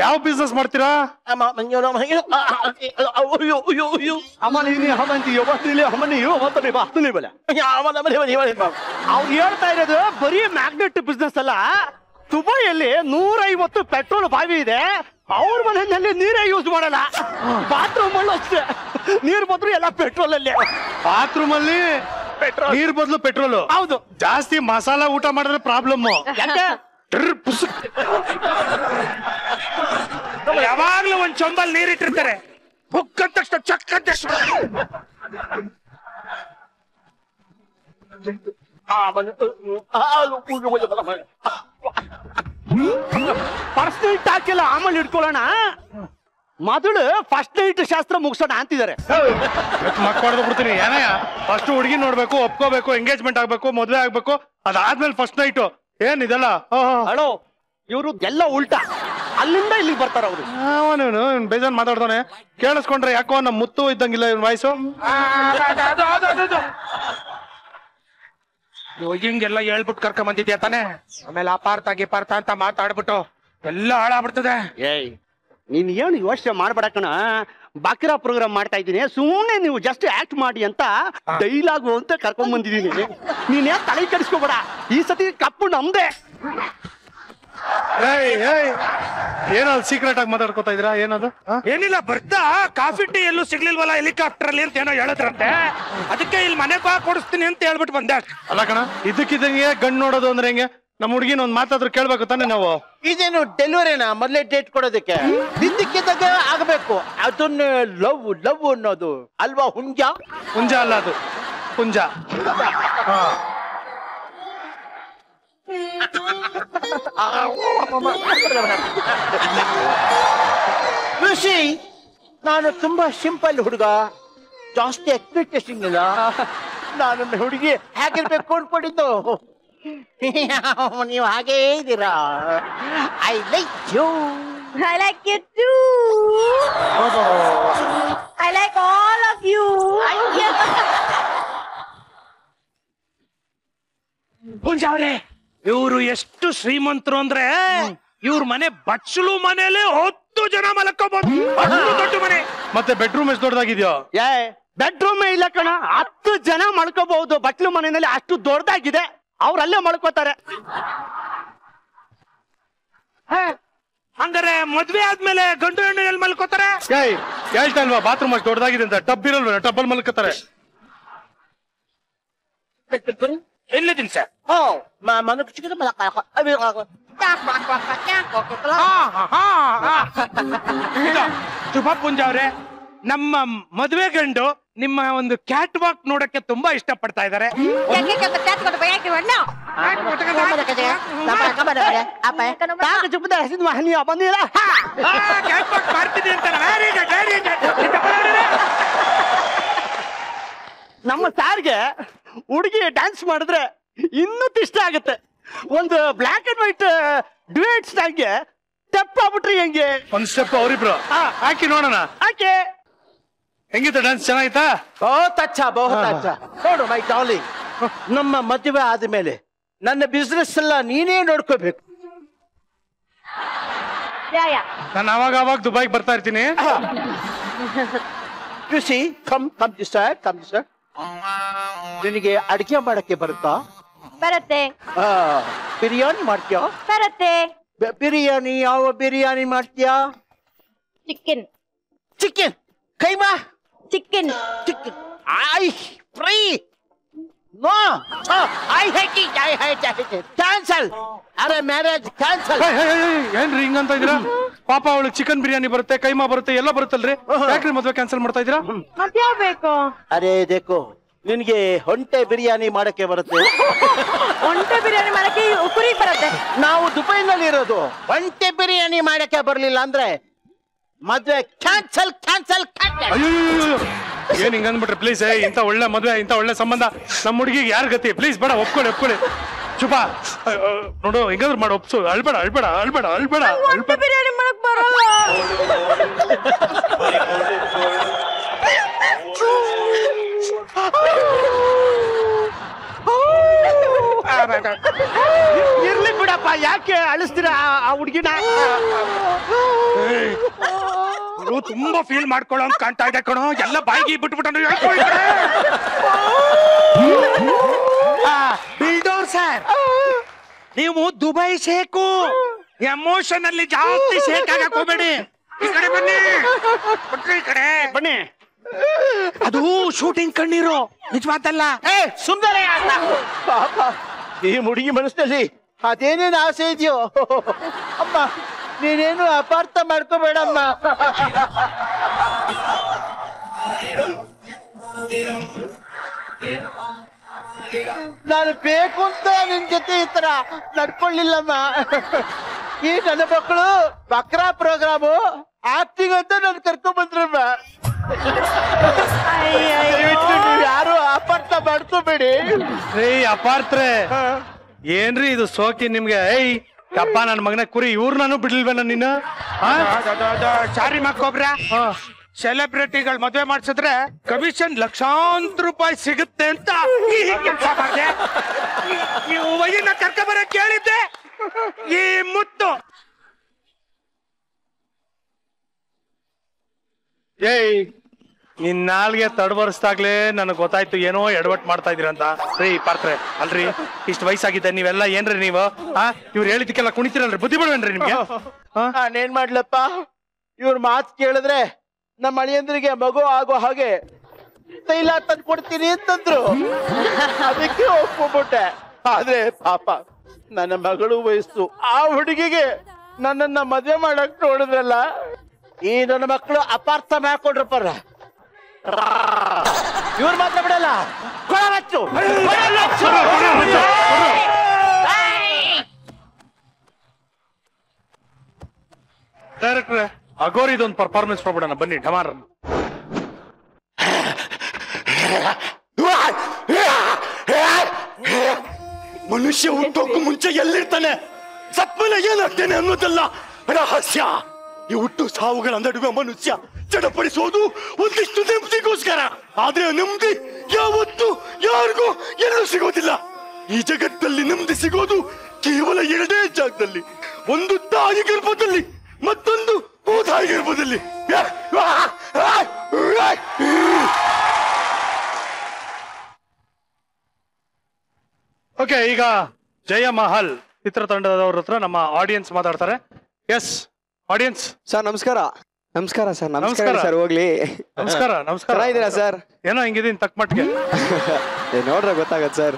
ಯಾವ ಬಿಸ್ನೆಸ್ ಮಾಡ್ತೀರಾ? ಅವ್ರು ಹೇಳ್ತಾ ಇರೋದು ಬರೀ ಮ್ಯಾಗ್ನೆಟ್ ಬಿಸ್ನೆಸ್ ಅಲ್ಲ. ದುಬೈಯಲ್ಲಿ 150 ಪೆಟ್ರೋಲ್ ಬಾವಿ ಇದೆ, ಅವ್ರ ಮನೆಯಲ್ಲಿ ನೀರೇ ಯೂಸ್ ಮಾಡಲ್ಲ. ಬಾತ್ರೂಮ್ ಅಲ್ಲೂ ಅಷ್ಟೇ, ನೀರ್ ಬದ್ರು ಎಲ್ಲ ಪೆಟ್ರೋಲ್ ಅಲ್ಲಿ. ಬಾತ್ರೂಮ್ ಅಲ್ಲಿ ನೀರ್ ಬದಲು ಪೆಟ್ರೋಲ್? ಹೌದು. ಜಾಸ್ತಿ ಮಸಾಲಾ ಊಟ ಮಾಡಿದ್ರೆ ಪ್ರಾಬ್ಲಮ್. ಯಾವಾಗ್ಲೂ ಒಂದ್ ಚೊಂಬಲ್ ನೀರಿಟ್ಟಿರ್ತಾರೆ, ಬುಕ್ ಅಂತ ತಕ್ಷಣ ಚಕ್ ಅಂತ ಪರ್ಸನಲ್ ಟಾಕ್ ಎಲ್ಲ ಆಮೇಲೆ ಇಟ್ಕೊಳ್ಳೋಣ. ಮೊದಲು ಫಸ್ಟ್ ನೈಟ್ ಶಾಸ್ತ್ರ ಮುಗಿಸೋಣ ಅಂತಿದ್ದಾರೆ. ಮಕ್ಕಳು ಬಿಡ್ತೀನಿ ಏನಯ್ಯ, ಫಸ್ಟ್ ಹುಡುಗಿ ನೋಡ್ಬೇಕು, ಒಪ್ಕೋಬೇಕು, ಎಂಗೇಜ್ಮೆಂಟ್ ಆಗ್ಬೇಕು, ಮದ್ವೆ ಆಗ್ಬೇಕು, ಅದಾದ್ಮೇಲೆ ಫಸ್ಟ್ ನೈಟ್ ಏನ್ ಇದೆಲ್ಲ? ಹಲೋ, ಇವರು ಎಲ್ಲ ಉಲ್ಟಾ, ಅಲ್ಲಿಂದ ಇಲ್ಲಿಗೆ ಬರ್ತಾರ ಅವರು. ಅವನು ಬೇಜಾನ್ ಮಾತಾಡ್ತಾನೆ, ಕೇಳಿಸ್ಕೊಂಡ್ರೆ ಯಾಕೋ ನಮ್ ಮುತ್ತು ಇದ್ದಂಗಿಲ್ಲ ಇವನ್ ವಾಯ್ಸು. ಹಿಂಗೆಲ್ಲ ಹೇಳ್ಬಿಟ್ಟು ಕರ್ಕೊಂಡ್ ಬಂದಿದ್ಯಾ ತಾನೆ, ಆಮೇಲೆ ಅಪಾರ್ಥ ಗಿಪಾರ್ಥ ಅಂತ ಮಾತಾಡ್ಬಿಟ್ಟು ಎಲ್ಲ ಹಾಳಾಗ್ಬಿಡ್ತದೆ. ಏಯ್ ನೀನ್ ಏನು ಯೋಚನೆ ಮಾಡ್ಬೇಡ ಕಣ, ಬಾಕಿರಾ ಪ್ರೋಗ್ರಾಮ್ ಮಾಡ್ತಾ ಇದ್ದೀನಿ, ಸುಮ್ಮನೆ ನೀವು ಜಸ್ಟ್ ಆಕ್ಟ್ ಮಾಡಿ ಅಂತ ಡೈಲಾಗು ಅಂತ ಕರ್ಕೊಂಡ್ ಬಂದಿದ್ದೀನಿ. ನೀನ್ ಯಾಕೆ ತಲೆ ಕೆಡಿಸ್ಕೋಬೇಡ, ಈ ಸತಿ ಕಪ್ಪು ನಮ್ದೆ. ಏನೋ ಸೀಕ್ರೆಟ್ ಆಗಿ ಮಾತಾಡ್ಕೋತಾ ಇದ್ರಾ? ಏನದು? ಏನಿಲ್ಲ, ಬರ್ತಾ ಕಾಫಿ ಟೀ ಎಲ್ಲೂ ಸಿಗ್ಲಿಲ್ವಲ್ಲ ಹೆಲಿಕಾಪ್ಟರ್ ಅಲ್ಲಿ ಅಂತ ಏನೋ ಹೇಳದ್ರಂತೆ, ಅದಕ್ಕೆ ಇಲ್ಲಿ ಮನೆ ಬಾ ಕೊಡಿಸ್ತೀನಿ ಅಂತ ಹೇಳ್ಬಿಟ್ಟು ಬಂದೆ. ಅಲ್ಲ ಕಣ, ಇದಕ್ಕಿದ್ದಂಗೆ ಗಂಡು ನೋಡೋದು ಅಂದ್ರೆ ಹೆಂಗೆ? ನಮ್ಮ ಹುಡುಗಿನ ಒಂದ್ ಮಾತಾದ್ರೂ ಕೇಳ್ಬೇಕು ತಾನೆ ನಾವು. ಇದೇನು ಡೆಲಿವರಿನಾ ಮೊದಲೇ ಡೇಟ್ ಕೊಡೋದಕ್ಕೆ? ಇದ್ದಕ್ಕಿದ್ದಾಗ ಆಗಬೇಕು. ಅದನ್ನ ಲವ್ ಲವ್ ಅನ್ನೋದು ಅಲ್ವಾ? ಹುಂಜ ಹುಂಜ ಅಲ್ಲ, ಅದು ಹುಂಜ. ಋಷಿ, ನಾನು ತುಂಬಾ ಸಿಂಪಲ್ ಹುಡುಗ, ಜಾಸ್ತಿ ಎಕ್ಸ್ಪೆಕ್ಟೇಷನ್ ಇಲ್ಲ. ನಾನು ಹುಡುಗಿ ಹೇಗಿರ್ಬೇಕು ಅನ್ಕೊಂಡಿದ್ದು ನೀವು ಹಾಗೇ ಇದ್ದೀರಾ. I like you. I like you too. I like all of you. ಪೂಂಜಾವ್ರೆ, ಇವ್ರು ಎಷ್ಟು ಶ್ರೀಮಂತರು ಅಂದ್ರೆ ಇವ್ರ ಮನೆ ಬಚ್ಚಲು ಮನೇಲಿ 10 ಜನ ಮಲ್ಕೋಬಹುದು. ಅಷ್ಟು ದೊಡ್ಡ ಮನೆ. ಮತ್ತೆ ಬೆಡ್ರೂಮ್ ಎಷ್ಟು ದೊಡ್ಡದಾಗಿದ್ಯೋ? ಬೆಡ್ರೂಮ್ ಇಲ್ಲ ಕಣ, 10 ಜನ ಮಲ್ಕೋಬಹುದು. ಬಟ್ಲು ಮನೆಯಲ್ಲಿ ಅಷ್ಟು ದೊಡ್ಡದಾಗಿದೆ, ಅವ್ರಲ್ಲೇ ಮಲ್ಕೋತಾರೆ. ಹಂಗಾರೆ ಮದ್ವೆ ಆದ್ಮೇಲೆ ಗಂಡು ಹೆಣ್ಣು ಎಲ್ಲಿ ಮಲ್ಕೋತಾರೆ? ಹೇಳ್ತಾ ಇಲ್ವಾ ಬಾತ್ರೂಮ್ ಅಷ್ಟು ದೊಡ್ಡದಾಗಿದೆ ಅಂತ? ಟಬ್ ಇರಲ್ವ? ಟಬ್ಬಲ್ಲಿ ಮಲ್ಕೋತಾರೆ. ಎಲ್ಲಿದ್ದೀನಿ ಸರ್? ಶುಭ ಪುಂಜಾವ್ರೆ, ನಮ್ಮ ಮದುವೆ ಗಂಡು ನಿಮ್ಮ ಒಂದು ಕ್ಯಾಟ್ ವಾಕ್ ನೋಡಕ್ಕೆ ತುಂಬಾ ಇಷ್ಟ ಪಡ್ತಾ ಇದ್ದಾರೆ. ನಮ್ಮ ಸಾರ್ಗೆ ಹುಡುಗಿ ಡ್ಯಾನ್ಸ್ ಮಾಡಿದ್ರೆ ಇನ್ನೂ ಇಷ್ಟ ಆಗುತ್ತೆ. ಒಂದು ಬ್ಲಾಕ್ ಅಂಡ್ ವೈಟ್ ಡ್ಯುಯೆಟ್ ಸ್ಟೈಲ್ಗೆ ಸ್ಟೆಪ್ ಆಗ್ಬಿಟ್ರಿ ಹೆಂಗೆ? ಒಂದ್ ಸ್ಟೆಪ್ ಅವರಿಬ್ರು ಹಾಕಿ ನೋಡೋಣ. ಹಾಕಿ. ಹೆಂಗಿತ್ತು ಡ್ಯಾನ್ಸ್? ಚೆನ್ನಾಗಿತ್ತಾ? ಬಹುತ್ ಅಚ್ಚ, ಬಹುತ್ ಅಚ್ಚ. ನೋಡು ಮೈ ಡಾರ್ಲಿಂಗ್, ನಮ್ಮ ಮದುವೆ ಆದ್ಮೇಲೆ ನನ್ನ ಬಿಸ್ನೆಸ್ ಎಲ್ಲ ನೀನೇ ನೋಡ್ಕೋಬೇಕು. ನಾನು ಅವಾಗ ದುಬೈಗೆ ಬರ್ತಾ ಇರ್ತೀನಿ. ಖುಷಿ, ಕಮ್ ಸರ್, ನಿನಗೆ ಅಡಿಗೆ ಮಾಡಕ್ಕೆ ಬರುತ್ತಾ? ಬರುತ್ತೆ. ಬಿರಿಯಾನಿ ಮಾಡ್ತೀಯಾ? ಬರುತ್ತೆ. ಬಿರಿಯಾನಿ ಯಾವ ಬಿರಿಯಾನಿ ಮಾಡ್ತೀಯಾ? Chicken. Keema? Chicken. I fry. No, I hate it. Cancel. ಅರೆ ಮ್ಯಾರೇಜ್ ಕ್ಯಾನ್ಸಲ್. ಏನ್ರಿ ಹಿಂಗಂತ ಇದೀರಾ? ಪಾಪ ಅವಳಿಗೆ ಚಿಕನ್ ಬಿರಿಯಾನಿ ಬರುತ್ತೆ, ಕೈಮಾ ಬರುತ್ತೆ, ಎಲ್ಲ ಬರುತ್ತಲ್ರಿ. ಯಾಕ್ರಿ ಮದ್ವೆ ಕ್ಯಾನ್ಸಲ್ ಮಾಡ್ತಾ ಇದೀರಾ? ಮದ್ವೆ ಬೇಕು. ಅರೆ ದೇಕೋ, ನಿನ್ಗೆ ಹೊಂಟೆ ಬಿರಿಯಾನಿ ಮಾಡಕ್ಕೆ ಬರುತ್ತೆ. ಒಂಟೆ ಬಿರಿಯಾನಿ ಮಾಡಕ್ಕೆ ಕುರಿ ಬರುತ್ತೆ. ನಾವು ದುಬೈನಲ್ಲಿ ಇರೋದು. ಒಂಟೆ ಬಿರಿಯಾನಿ ಮಾಡಕ್ಕೆ ಬರ್ಲಿಲ್ಲ ಅಂದ್ರೆ ಮದ್ವೆ ಕ್ಯಾನ್ಸಲ್. ಅಯ್ಯೋ, ಏನ್ ಹಿಂಗಂದ್ಬಿಟ್ರೆ ಪ್ಲೀಸ್. ಇಂತ ಒಳ್ಳೆ ಮದ್ವೆ, ಇಂತ ಒಳ್ಳೆ ಸಂಬಂಧ ನಮ್ಮ ಹುಡುಗಿಗೆ ಯಾರ ಗತಿ? ಪ್ಲೀಸ್ ಬೇಡ, ಒಪ್ಕೊಳ್ಳಿ. ಶುಭ ನೋಡು, ಹಿಂಗಾದ್ರು ಮಾಡಿ ಒಪ್ಸು. ಅಳ್ಬೇಡ. ಬಿರಿಯಾನಿ ಮಾಡಕ್ ಬರಲ್ಲ. ಇರ್ಲಿ ಬಿಡಪ್ಪ, ಯಾಕೆ ಅಳಿಸ್ತೀರಾ ಆ ಹುಡುಗಿನ? ತುಂಬಾ ಫೀಲ್ ಮಾಡ್ಕೊಳ್ಳೋ ಅಂತ ಕಾಣ್ತಾ ಇದೆ ಕಣೋ. ಎಲ್ಲ ಬಾಯಿಗೆ ಬಿಟ್ಬಿಟ್ಟು ಬಿಲ್ಡೋರ್ ಸರ್, ನೀವು ದುಬೈ ಶೇಕು. ಎಮೋಷನ್ ಅಲ್ಲಿ ಜಾಸ್ತಿ ಶೇಕ್ ಆಗಕ್ ಹೋಗ್ಬೇಡಿ. ಈ ಕಡೆ ಬನ್ನಿ, ಈ ಕಡೆ ಬನ್ನಿ. ಅದು ಶೂಟಿಂಗ್ ಕಣ್ಣೀರು, ನಿಜವಾದಲ್ಲ. ಸುಂದರ ಪಾಪ, ಈ ಹುಡುಗಿ ಮನಸ್ಸಿನಲ್ಲಿ ಅದೇನೇನು ಆಸೆ ಇದೆಯೋ. ಅಮ್ಮ, ನೀನೇನು ಅಪಾರ್ಥ ಮಾಡ್ಕೋಬೇಡಮ್ಮ. ನಾನು ಬೇಕು ಅಂತ ನಿನ್ ಜೊತೆ ಈ ತರ ನಡ್ಕೊಳ್ಳಿಲ್ಲಮ್ಮ. ಈ ನನ್ನ ಮಕ್ಕಳು ಬಕ್ರಾ ಪ್ರೋಗ್ರಾಮು ಆಕ್ಟಿಂಗ್ ಅಂತ ನನ್ ಕರ್ಕೊಂಡ್ ಬಂದ್ರಮ್ಮ. ಯಾರು ಅಪಾರ್ಥ ಮಾಡ್ಕೋಬೇಡಿ. ಅಪಾರ್ತ್ರೆ ಏನ್ರಿ ಇದು ಸೋಕಿ ನಿಮ್ಗೆ? ಅಪ್ಪ ನನ್ನ ಮಗನ ಕುರಿ ಇವ್ರು ನಾನು ಬಿಡ್ಲಿಲ್ವೇನ ನೀನು? ಸಾರಿ ಮಕ್ಕೊಬ್ರ, ಸೆಲೆಬ್ರಿಟಿಗಳು ಮದುವೆ ಮಾಡ್ಸಿದ್ರೆ ಕಮಿಷನ್ ಲಕ್ಷಾಂತರ ರೂಪಾಯಿ ಸಿಗುತ್ತೆ ಅಂತ ಕೆಲಸ ಮಾಡಿದೆ. ನೀವು ವಯ್ಯನ್ನ ಕರ್ಕ ಬರಕ್ ಕೇಳಿದ್ದೆ. ಈ ಮುತ್ತು ನಿನ್ ನಾಲ್ಗೆ ತಡವರ್ಸ್ದಾಗ್ಲೇ ನನಗ್ ಗೊತ್ತಾಯ್ತು ಏನೋ ಎಡವಟ್ ಮಾಡ್ತಾ ಇದೀರಂತ. ಪಾರ್ತ್ರೆ ಅಲ್ರಿ, ಇಷ್ಟು ವಯಸ್ಸಾಗಿದೆ, ನೀವೆಲ್ಲ ಏನ್ರಿ ನೀವು? ಇವ್ರು ಹೇಳಿದಕ್ಕೆಲ್ಲ ಕುಣಿತೀರಲ್ರಿ, ಬುದ್ಧಿ ಬಿಡ್ವೇನ್ರಿ ನಿಮ್ಗೆ? ನಾನೇನ್ ಮಾಡ್ಲಪ್ಪ, ಇವ್ರ ಮಾತು ಕೇಳಿದ್ರೆ ನಮ್ಮ ಅಳಿಯಂದ್ರಿಗೆ ಮಗು ಆಗೋ ಹಾಗೆ ತೈಲ ತಂದು ಕೊಡ್ತೀನಿ ಅಂತಂದ್ರು. ಅದಕ್ಕೆ ಒಪ್ಕೊಂಡ್ಬಿಟ್ಟೆ. ಆದ್ರೆ ಪಾಪ ನನ್ನ ಮಗಳು ವಯಸ್ಸು ಆ ಹುಡುಗಿಗೆ ನನ್ನನ್ನ ಮದುವೆ ಮಾಡಕ್ ನೋಡಿದ್ರಲ್ಲ, ಈ ನನ್ನ ಮಕ್ಕಳು ಅಪಾರ್ಥ ಮಾಡ್ಕೊಂಡ್ರಪ್ಪ. ಇವ್ರು ಮಾತ್ರ ಬಿಡಲ್ಲ. ಡೈರೆಕ್ಟ್ರೆ, ಅಗೋರಿದೊಂದು ಪರ್ಫಾರ್ಮೆನ್ಸ್ ಮಾಡ್ಬಿಡೋಣ ಬನ್ನಿ. ಢಮಾರ್ ಮನುಷ್ಯ ಹುಟ್ಟೋಕು ಮುಂಚೆ ಎಲ್ಲಿರ್ತಾನೆ, ಸತ್ಮೇಲೆ ಏನಾಗ್ತಾನೆ ಅನ್ನೋದಲ್ಲ ರಹಸ್ಯ. ಈ ಹುಟ್ಟು ಸಾವುಗಳ ನಡುವೆ ಮನುಷ್ಯ ಚಡಪಡಿಸೋದು ಒಂದಿಷ್ಟು ನೆಮ್ಮದಿಗೋಸ್ಕರ. ಆದ್ರೆ ನೆಮ್ಮದಿ ಯಾವತ್ತು ಯಾರಿಗೂ ಎಲ್ಲೂ ಸಿಗೋದಿಲ್ಲ. ಈ ಜಗತ್ತಲ್ಲಿ ನೆಮ್ಮದಿ ಸಿಗೋದು ಕೇವಲ ಎರಡೇ ಜಾಗದಲ್ಲಿ, ಒಂದು ತಾಯಿ ಗರ್ಭದಲ್ಲಿ, ಮತ್ತೊಂದು ಭೂತಾಯಿ ಗರ್ಭದಲ್ಲಿ. ಓಕೆ, ಈಗ ಜಯಮಹಲ್ ಚಿತ್ರತಂಡದವ್ರ ಹತ್ರ ನಮ್ಮ ಆಡಿಯನ್ಸ್ ಮಾತಾಡ್ತಾರೆ. S audience. ಸರ್ ನಮಸ್ಕಾರ. ನಮಸ್ಕಾರ ಸರ್. ನಮಸ್ಕಾರ ಸರ್. ಹೋಗ್ಲಿ. ನಮಸ್ಕಾರ. ನಮಸ್ಕಾರ. ಚೆನ್ನಾಗಿದ್ದೀರಾ ಸರ್? ಏನೋ ಹಿಂಗಿದೀನಿ ತಕ್ಕ ಮಟ್ಟಿಗೆ. ನೋಡ್ರೆ ಗೊತ್ತಾಗತ್ ಸರ್.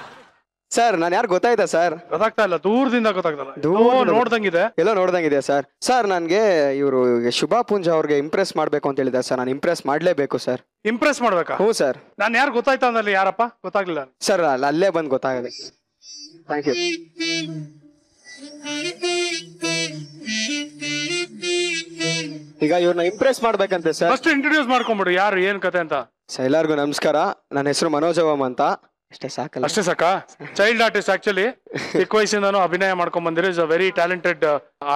ಸರ್ ನಾನು ಯಾರು ಗೊತ್ತಾಯ್ತಾ ಸರ್? ಗೊತ್ತಾಗ್ತಾ ಇಲ್ಲ, ದೂರದಿಂದ ಗೊತ್ತಾಗ್ತಲ್ಲ. ನೋಡ್ದಂಗಿದೆ, ಎಲ್ಲ ನೋಡ್ದಂಗಿದೆ ಸರ್. ಸರ್ ನನ್ಗೆ ಇವರು ಶುಭಾ ಪುಂಜ ಅವ್ರಿಗೆ ಇಂಪ್ರೆಸ್ ಮಾಡ್ಬೇಕು ಅಂತ ಹೇಳಿದ್ದಾರೆ ಸರ್. ನಾನು ಇಂಪ್ರೆಸ್ ಮಾಡ್ಲೇಬೇಕು ಸರ್. ಇಂಪ್ರೆಸ್ ಮಾಡ್ಬೇಕಾ? ಹ್ಞೂ ಸರ್. ನಾನು ಯಾರು ಗೊತ್ತಾಯ್ತಾ ಅಂದಲ್ಲಿ ಯಾರಪ್ಪ ಗೊತ್ತಾಗ್ಲಿಲ್ಲ ಸರ್. ಅಲ್ಲೇ ಬಂದು ಗೊತ್ತಾಗದೆ. Thank you. ಈಗ ಇವ್ರನ್ನ ಇಂಪ್ರೆಸ್ ಮಾಡ್ಬೇಕಂತೆ ಸರ್. ಫಸ್ಟ್ ಇಂಟ್ರೊಡ್ಯೂಸ್ ಮಾಡ್ಕೊಂಡ್ಬಿಡು, ಯಾರು ಏನ್ ಕತೆ ಅಂತ. ಸರ್ ಎಲ್ಲರಿಗೂ ನಮಸ್ಕಾರ. ನನ್ನ ಹೆಸರು ಮನೋಜವಮ್ ಅಂತ. ಅಷ್ಟೇ ಸಾಕಲ್ಲ? ಅಷ್ಟೇ ಸಾಕಾ? Child artist actually. ಚಿಕ್ಕ ವಯಸ್ಸಿಂದಾನು ಅಭಿನಯ ಮಾಡ್ಕೊಂಡ್ ಬಂದಿರಿ. Is a very talented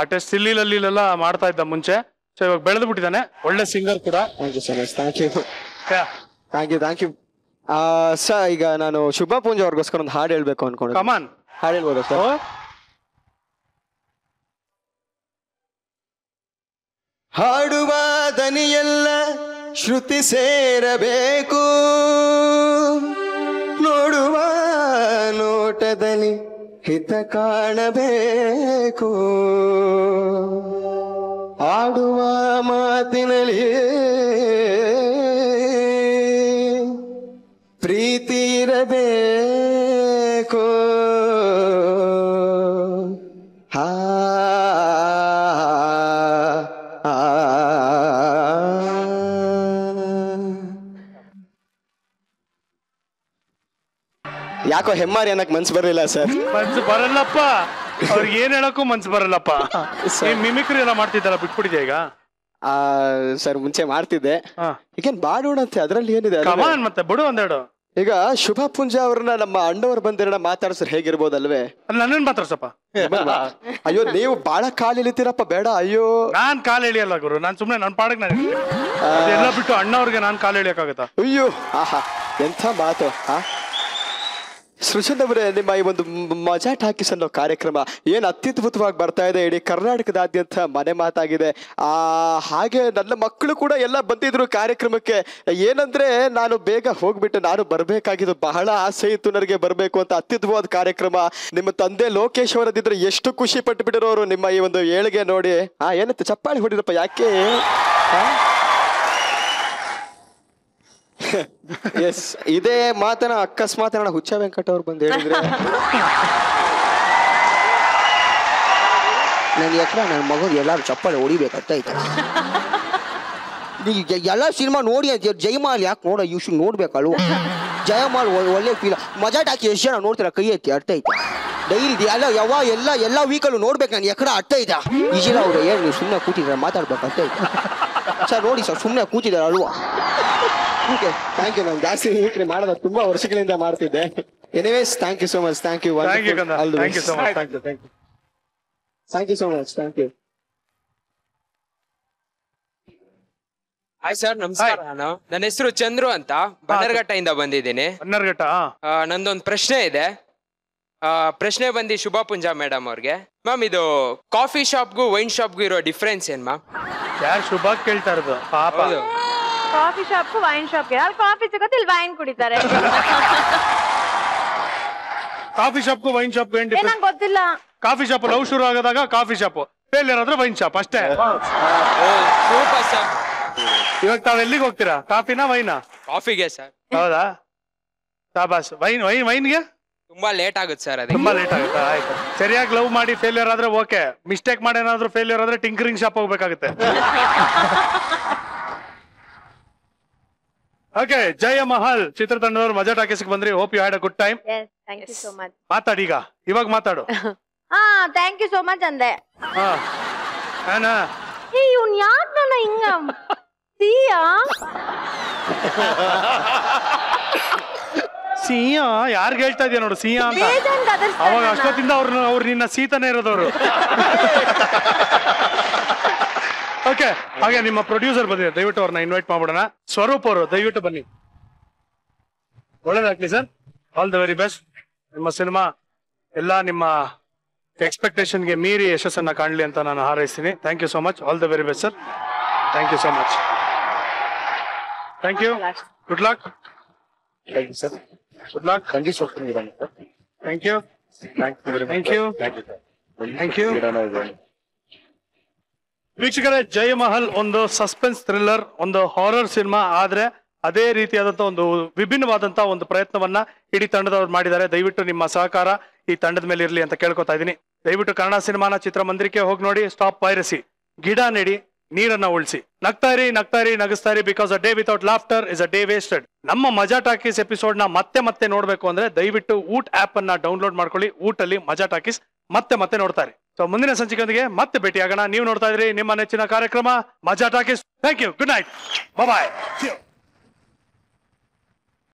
artist. ಸಿಲ್ಲಿಲೆಲ್ಲ ಮಾಡ್ತಾ ಇದ್ದ ಮುಂಚೆ. ಸೊ ಇವಾಗ ಬೆಳೆದು ಬಿಟ್ಟಿದ್ದಾನೆ, ಒಳ್ಳೆ ಸಿಂಗರ್ ಕೂಡ. Thank you so much. Thank you. Thank you. Sir ಈಗ ನಾನು ಶುಭಾ ಪುಂಜ ಅವ್ರಿಗೋಸ್ಕರ ಒಂದು ಹಾಡು ಹೇಳ್ಬೇಕು ಅನ್ಕೊಂಡು. ಕಮಾನ್, ಹಾಡು ಹೇಳ್ಬೋದಾ ಸರ್? ಹಾಡುವ ದನಿಯೆಲ್ಲ ಶ್ರುತಿ ಸೇರಬೇಕು, ನೋಡುವ ನೋಟದಲ್ಲಿ ಹಿತ ಕಾಣಬೇಕು, ಆಡುವ ಮಾತಿನಲ್ಲಿ ಪ್ರೀತಿ ಇರಬೇಕು. ಯಾಕೋ ಹೆಮ್ಮಾರಿ ಅನ್ನಕ್ ಮನ್ಸು ಬರಲಿಲ್ಲ ಸರ್. ಮನ್ಸು ಬರಲ್ಲಪ್ಪ, ಅವ್ರಿಗೆ ಏನ್ ಹೇಳಕ್ಕೂ ಮನ್ಸು ಬರಲ್ಲಪ್ಪ. ಮಿಮಿಕ್ರಿ ಎಲ್ಲ ಮಾಡ್ತಿದ್ದಲ್ಲ, ಬಿಟ್ಬಿಟ್ಟಿದ್ಯಾ ಈಗ? ಸರ್ ಮುಂಚೆ ಮಾಡ್ತಿದ್ದೆ. ಈಗೇನ್ ಬಾಡೋಣಂತೆ, ಅದ್ರಲ್ಲಿ ಏನಿದೆ? ಮತ್ತೆ ಬಿಡು ಒಂದೆರಡು. ಈಗ ಶುಭಾ ಪುಂಜ ಅವ್ರನ್ನ ನಮ್ಮ ಅಣ್ಣವ್ರು ಬಂದಿರೋಣ ಮಾತಾಡ್ಸರ್ ಹೇಗಿರ್ಬೋದಲ್ವೇ? ನನ್ನನ್ ಮಾತಾಡ್ಸಪ್ಪ. ಅಯ್ಯೋ ನೀವು ಬಾಳ ಕಾಲ್ ಎಳಿತೀರಪ್ಪ, ಬೇಡ. ಅಯ್ಯೋ ನಾನ್ ಕಾಲ್ ಎಳಿಯಲ್ಲ ಗುರು, ನಾನ್ ಸುಮ್ನೆ ನನ್ ಪಾಡಕ್ ನಾನು ಎಲ್ಲ ಬಿಟ್ಟು ಅಣ್ಣವ್ರಿಗೆ ನಾನ್ ಕಾಲ್ ಎಳಿಯಕ್ಕಾಗತ್ತಾ? ಅಯ್ಯೋ ಆಹಾ ಎಂಥ ಮಾತು. ಸೃಜನ್ ಅವರೇ, ನಿಮ್ಮ ಈ ಒಂದು ಮಜಾ ಟಾಕೀಸ್ ಅನ್ನೋ ಕಾರ್ಯಕ್ರಮ ಏನ್ ಅತ್ಯದ್ಭುತವಾಗಿ ಬರ್ತಾ ಇದೆ. ಇಡೀ ಕರ್ನಾಟಕದಾದ್ಯಂತ ಮನೆ ಮಾತಾಗಿದೆ. ಹಾಗೆ ನನ್ನ ಮಕ್ಕಳು ಕೂಡ ಎಲ್ಲ ಬಂದಿದ್ರು ಕಾರ್ಯಕ್ರಮಕ್ಕೆ. ಏನಂದ್ರೆ ನಾನು ಬೇಗ ಹೋಗ್ಬಿಟ್ಟು ನಾನು ಬರ್ಬೇಕಾಗಿದ್ದು, ಬಹಳ ಆಸೆ ಇತ್ತು ನನಗೆ ಬರ್ಬೇಕು ಅಂತ. ಅತ್ಯದ್ಭುತವಾದ ಕಾರ್ಯಕ್ರಮ. ನಿಮ್ಮ ತಂದೆ ಲೋಕೇಶ್ ಅವರದಿದ್ರೆ ಎಷ್ಟು ಖುಷಿ ಪಟ್ಟು ಬಿಟ್ಟಿರೋರು ನಿಮ್ಮ ಈ ಒಂದು ಏಳಿಗೆ ನೋಡಿ. ಏನಂತ ಚಪ್ಪಾಳಿ ಹೊಡಿರಪ್ಪ, ಯಾಕೆ? ಎಸ್, ಇದೇ ಮಾತನ ಅಕಸ್ಮಾತ್ ನನ್ನ ಹುಚ್ಚ ವೆಂಕಟ ಅವ್ರು ಬಂದು ಹೇಳಿದ್ರೆ ನನಗೆ ಯಾಕೆ ನನ್ನ ಮಗು ಎಲ್ಲಾರು ಚಪ್ಪಾಳೆ ಹೊಡಿಬೇಕಂತ ಐತೆ. ನೀವು ಎಲ್ಲ ಸಿನಿಮಾ ನೋಡಿ ಅಂತ ಜಯಮಾಲ್ ಯಾಕೆ ನೋಡ, ಯು ಶುಡ್ ನೋಡ್ಬೇಕಲ್ವ? ಜಯಮಾಲ್ ಒಳ್ಳೆ ಫೀಲ್. ಮಜಾ ಟಾಕಿ ಎಷ್ಟು ಜನ ನೋಡ್ತೀರ? ಕೈ ಎತ್ತಿ. ಅರ್ಥ ಐತೆ ಡೈಲಿ ಎಲ್ಲ ವೀಕಲ್ಲೂ ನೋಡ್ಬೇಕು. ನಾನು ಎಕಡೆ ಅರ್ಥ ಐತಾ? ಈಜಿಲ್ಲ ಅವ್ರು ಏನು ನೀವು ಸುಮ್ಮನೆ ಕೂತಿದ್ರೆ ಮಾತಾಡ್ಬೇಕು, ಅರ್ಥ ಐತೆ ಸರ್? ನೋಡಿ ಸರ್, ಸುಮ್ಮನೆ ಕೂತಿದ್ದಾರೆ ಅಲ್ವಾ? Okay, thank you. ನಾನು ಜಾಸ್ತಿ ಮಾಡೋದು ತುಂಬಾ ವರ್ಷಗಳಿಂದ ಮಾಡ್ತಿದ್ದೆ. Anyways, thank you so much. Thank you so much. Thank you. Hi sir, ನಮಸ್ಕಾರ. ನನ್ನ ಹೆಸರು ಚಂದ್ರು ಅಂತ, ಬನ್ನರ್ಘಟ್ಟದಿಂದ ಬಂದಿದ್ದೀನಿ. ನಂದೊಂದು ಪ್ರಶ್ನೆ ಇದೆ. ಪ್ರಶ್ನೆ ಬಂದು ಶುಭಾ ಪುಂಜ ಮೇಡಮ್ ಅವ್ರಿಗೆ. ಮ್ಯಾಮ್, ಇದು ಕಾಫಿ ಶಾಪ್ಗೂ ವೈನ್ ಶಾಪ್ಗೂ ಇರೋ ಡಿಫ್ರೆನ್ಸ್ ಏನ್ ಮ್ಯಾಮ್? ಯಾರು ಶುಭಾ ಕೇಳ್ತಾ ಇರೋದು? ಕಾಫಿ ಶಾಪ್ಗೂ ವೈನ್ ಶಾಪ್ಗೆ ಅಲ್ಲಿ ಕಾಫಿ ಸಿಗುತ್ತೆ, ಇಲ್ಲಿ ವೈನ್ ಕುಡಿತಾರೆ. ಕಾಫಿ ಶಾಪ್ಗೂ ವೈನ್ ಶಾಪ್ ಏನ್ ಡಿಫರೆನ್ಸ್? ಗೊತ್ತಿಲ್ಲ. ಕಾಫಿ ಶಾಪ್ ಲವ್ ಶುರು ಆಗೋದಾಗ ಕಾಫಿ ಶಾಪ್, ಫೇಲಿಯರ್ ಆದ್ರೆ ವೈನ್ ಶಾಪ್ ಅಷ್ಟೇ. ಇವಾಗ ತಾವ್ ಎಲ್ಲಿಗೆ ಹೋಗ್ತೀರಾ? ಕಾಫಿನಾ ವೈನಾ? ಕಾಫಿಗೆ ಸರ್. ಹೌದಾ? ಶಾಬಾಸ್. ವೈನ್ಗೆ ತುಂಬಾ ಲೇಟ್ ಆಗುತ್ತೆ ಸರ್. ಅದಕ್ಕೆ ತುಂಬಾ ಲೇಟ್ ಆಗುತ್ತೆ. ಆಯ್ತು, ಸರಿಯಾಗಿ ಲವ್ ಮಾಡಿ ಫೇಲಿಯರ್ ಆದ್ರೆ ಓಕೆ. ಮಿಸ್ಟೇಕ್ ಮಾಡಿ ಏನಾದ್ರು ಫೇಲಿಯರ್ ಆದ್ರೆ ಟಿಂಕರಿಂಗ್ ಶಾಪ್ ಹೋಗ್ಬೇಕಾಗುತ್ತೆ. ಓಕೆ, ಜಯಮಹಲ್ ಚಿತ್ರತಂಡದವರು ಮಜಾ ಟಾಕೀಸ್ಗೆ ಬಂದ್ರಿ. Hope you had a good time. Thank you so much. ಮಾತಾಡಿ ಈಗ, ಇವಾಗ ಮಾತಾಡು. ಥ್ಯಾಂಕ್ ಯು ಸೋ ಮಚ್ ಅಂದೆ. ಇವ್ನ್ ಯಾಕ್ ನನ್ನ ಹಿಂಗ ಸಿಯಾ? ಸಿಂಹ ಯಾರ್ಗ್ ಹೇಳ್ತಾ ಇದೆಯಾ ನೋಡು ಸಿಂಹ ಅಂತ ಬೇಜಾನ್ ಗದರ್ಸ್ತಾರೆ ಅವಾಗ ನನ್ನ. ಅಷ್ಟೊತ್ತಿಂದ ಅವ್ರು ನಿನ್ನ ಸೀತಾನೆ ಇರೋದವ್ರು ಓಕೆ ಹಾಗೆ ನಿಮ್ಮ ಪ್ರೊಡ್ಯೂಸರ್ ಬಂದಿದೆ, ದಯವಿಟ್ಟು ಅವ್ರನ್ನ ಇನ್ವೈಟ್ ಮಾಡ್ಬಿಡೋಣ. ಸ್ವರೂಪ್ ಅವರು ದಯವಿಟ್ಟು ಬನ್ನಿ. ಒಳ್ಳೇದಾಗ್ಲಿ sir, all the very best. ನಿಮ್ಮ ಸಿನಿಮಾ ಎಲ್ಲ ನಿಮ್ಮ ಎಕ್ಸ್ಪೆಕ್ಟೇಷನ್ಗೆ ಮೀರಿ ಯಶಸ್ಸನ್ನ ಕಾಣಲಿ ಅಂತ ನಾನು ಹಾರೈಸ್ತೀನಿ. Thank you so much, all the very best sir. Thank you so much. Thank you, good luck. Thank you sir, good luck. Thank you so much. Thank you, thank you, thank you. ವೀಕ್ಷಕರೇ, ಜಯಮಹಲ್ ಒಂದು suspense thriller, ಒಂದು horror cinema, ಆದ್ರೆ ಅದೇ ರೀತಿಯಾದಂತ ಒಂದು ವಿಭಿನ್ನವಾದಂತ ಒಂದು ಪ್ರಯತ್ನವನ್ನ ಇಡೀ ತಂಡದವ್ರು ಮಾಡಿದ್ದಾರೆ. ದಯವಿಟ್ಟು ನಿಮ್ಮ ಸಹಕಾರ ಈ ತಂಡದ ಮೇಲೆ ಇರಲಿ ಅಂತ ಕೇಳ್ಕೊತಾ ಇದೀನಿ. ದಯವಿಟ್ಟು ಕನ್ನಡ ಸಿನಿಮಾನ ಚಿತ್ರಮಂದಿರಕ್ಕೆ ಹೋಗಿ ನೋಡಿ. ಸ್ಟಾಪ್ ಪೈರಸಿ, ಗಿಡ ನೆಡಿ, ನೀರನ್ನ ಉಳಿಸಿ. ನಗ್ತಾ ಇರಿ, ನಗಿಸ್ತಾ ಇರಿ, because a day without laughter is a day wasted. ನಮ್ಮ ಮಜಾ ಟಾಕೀಸ್ ಎಪಿಸೋಡ್ ನ ಮತ್ತೆ ನೋಡ್ಬೇಕು ಅಂದ್ರೆ ದಯವಿಟ್ಟು ಊಟ್ ಆಪ್ ಅನ್ನ ಡೌನ್ಲೋಡ್ ಮಾಡ್ಕೊಳ್ಳಿ. ಊಟಲ್ಲಿ ಮಜಾ ಟಾಕೀಸ್ ಮತ್ತೆ ನೋಡ್ತಾರೆ. ಸೊ ಮುಂದಿನ ಸಂಚಿಕೆಯೊಂದಿಗೆ ಮತ್ತೆ ಭೇಟಿಯಾಗೋಣ. ನೀವು ನೋಡ್ತಾ ಇದ್ರಿ ನಿಮ್ಮ ನೆಚ್ಚಿನ ಕಾರ್ಯಕ್ರಮ Maja talkies. Thank you, good night, bye.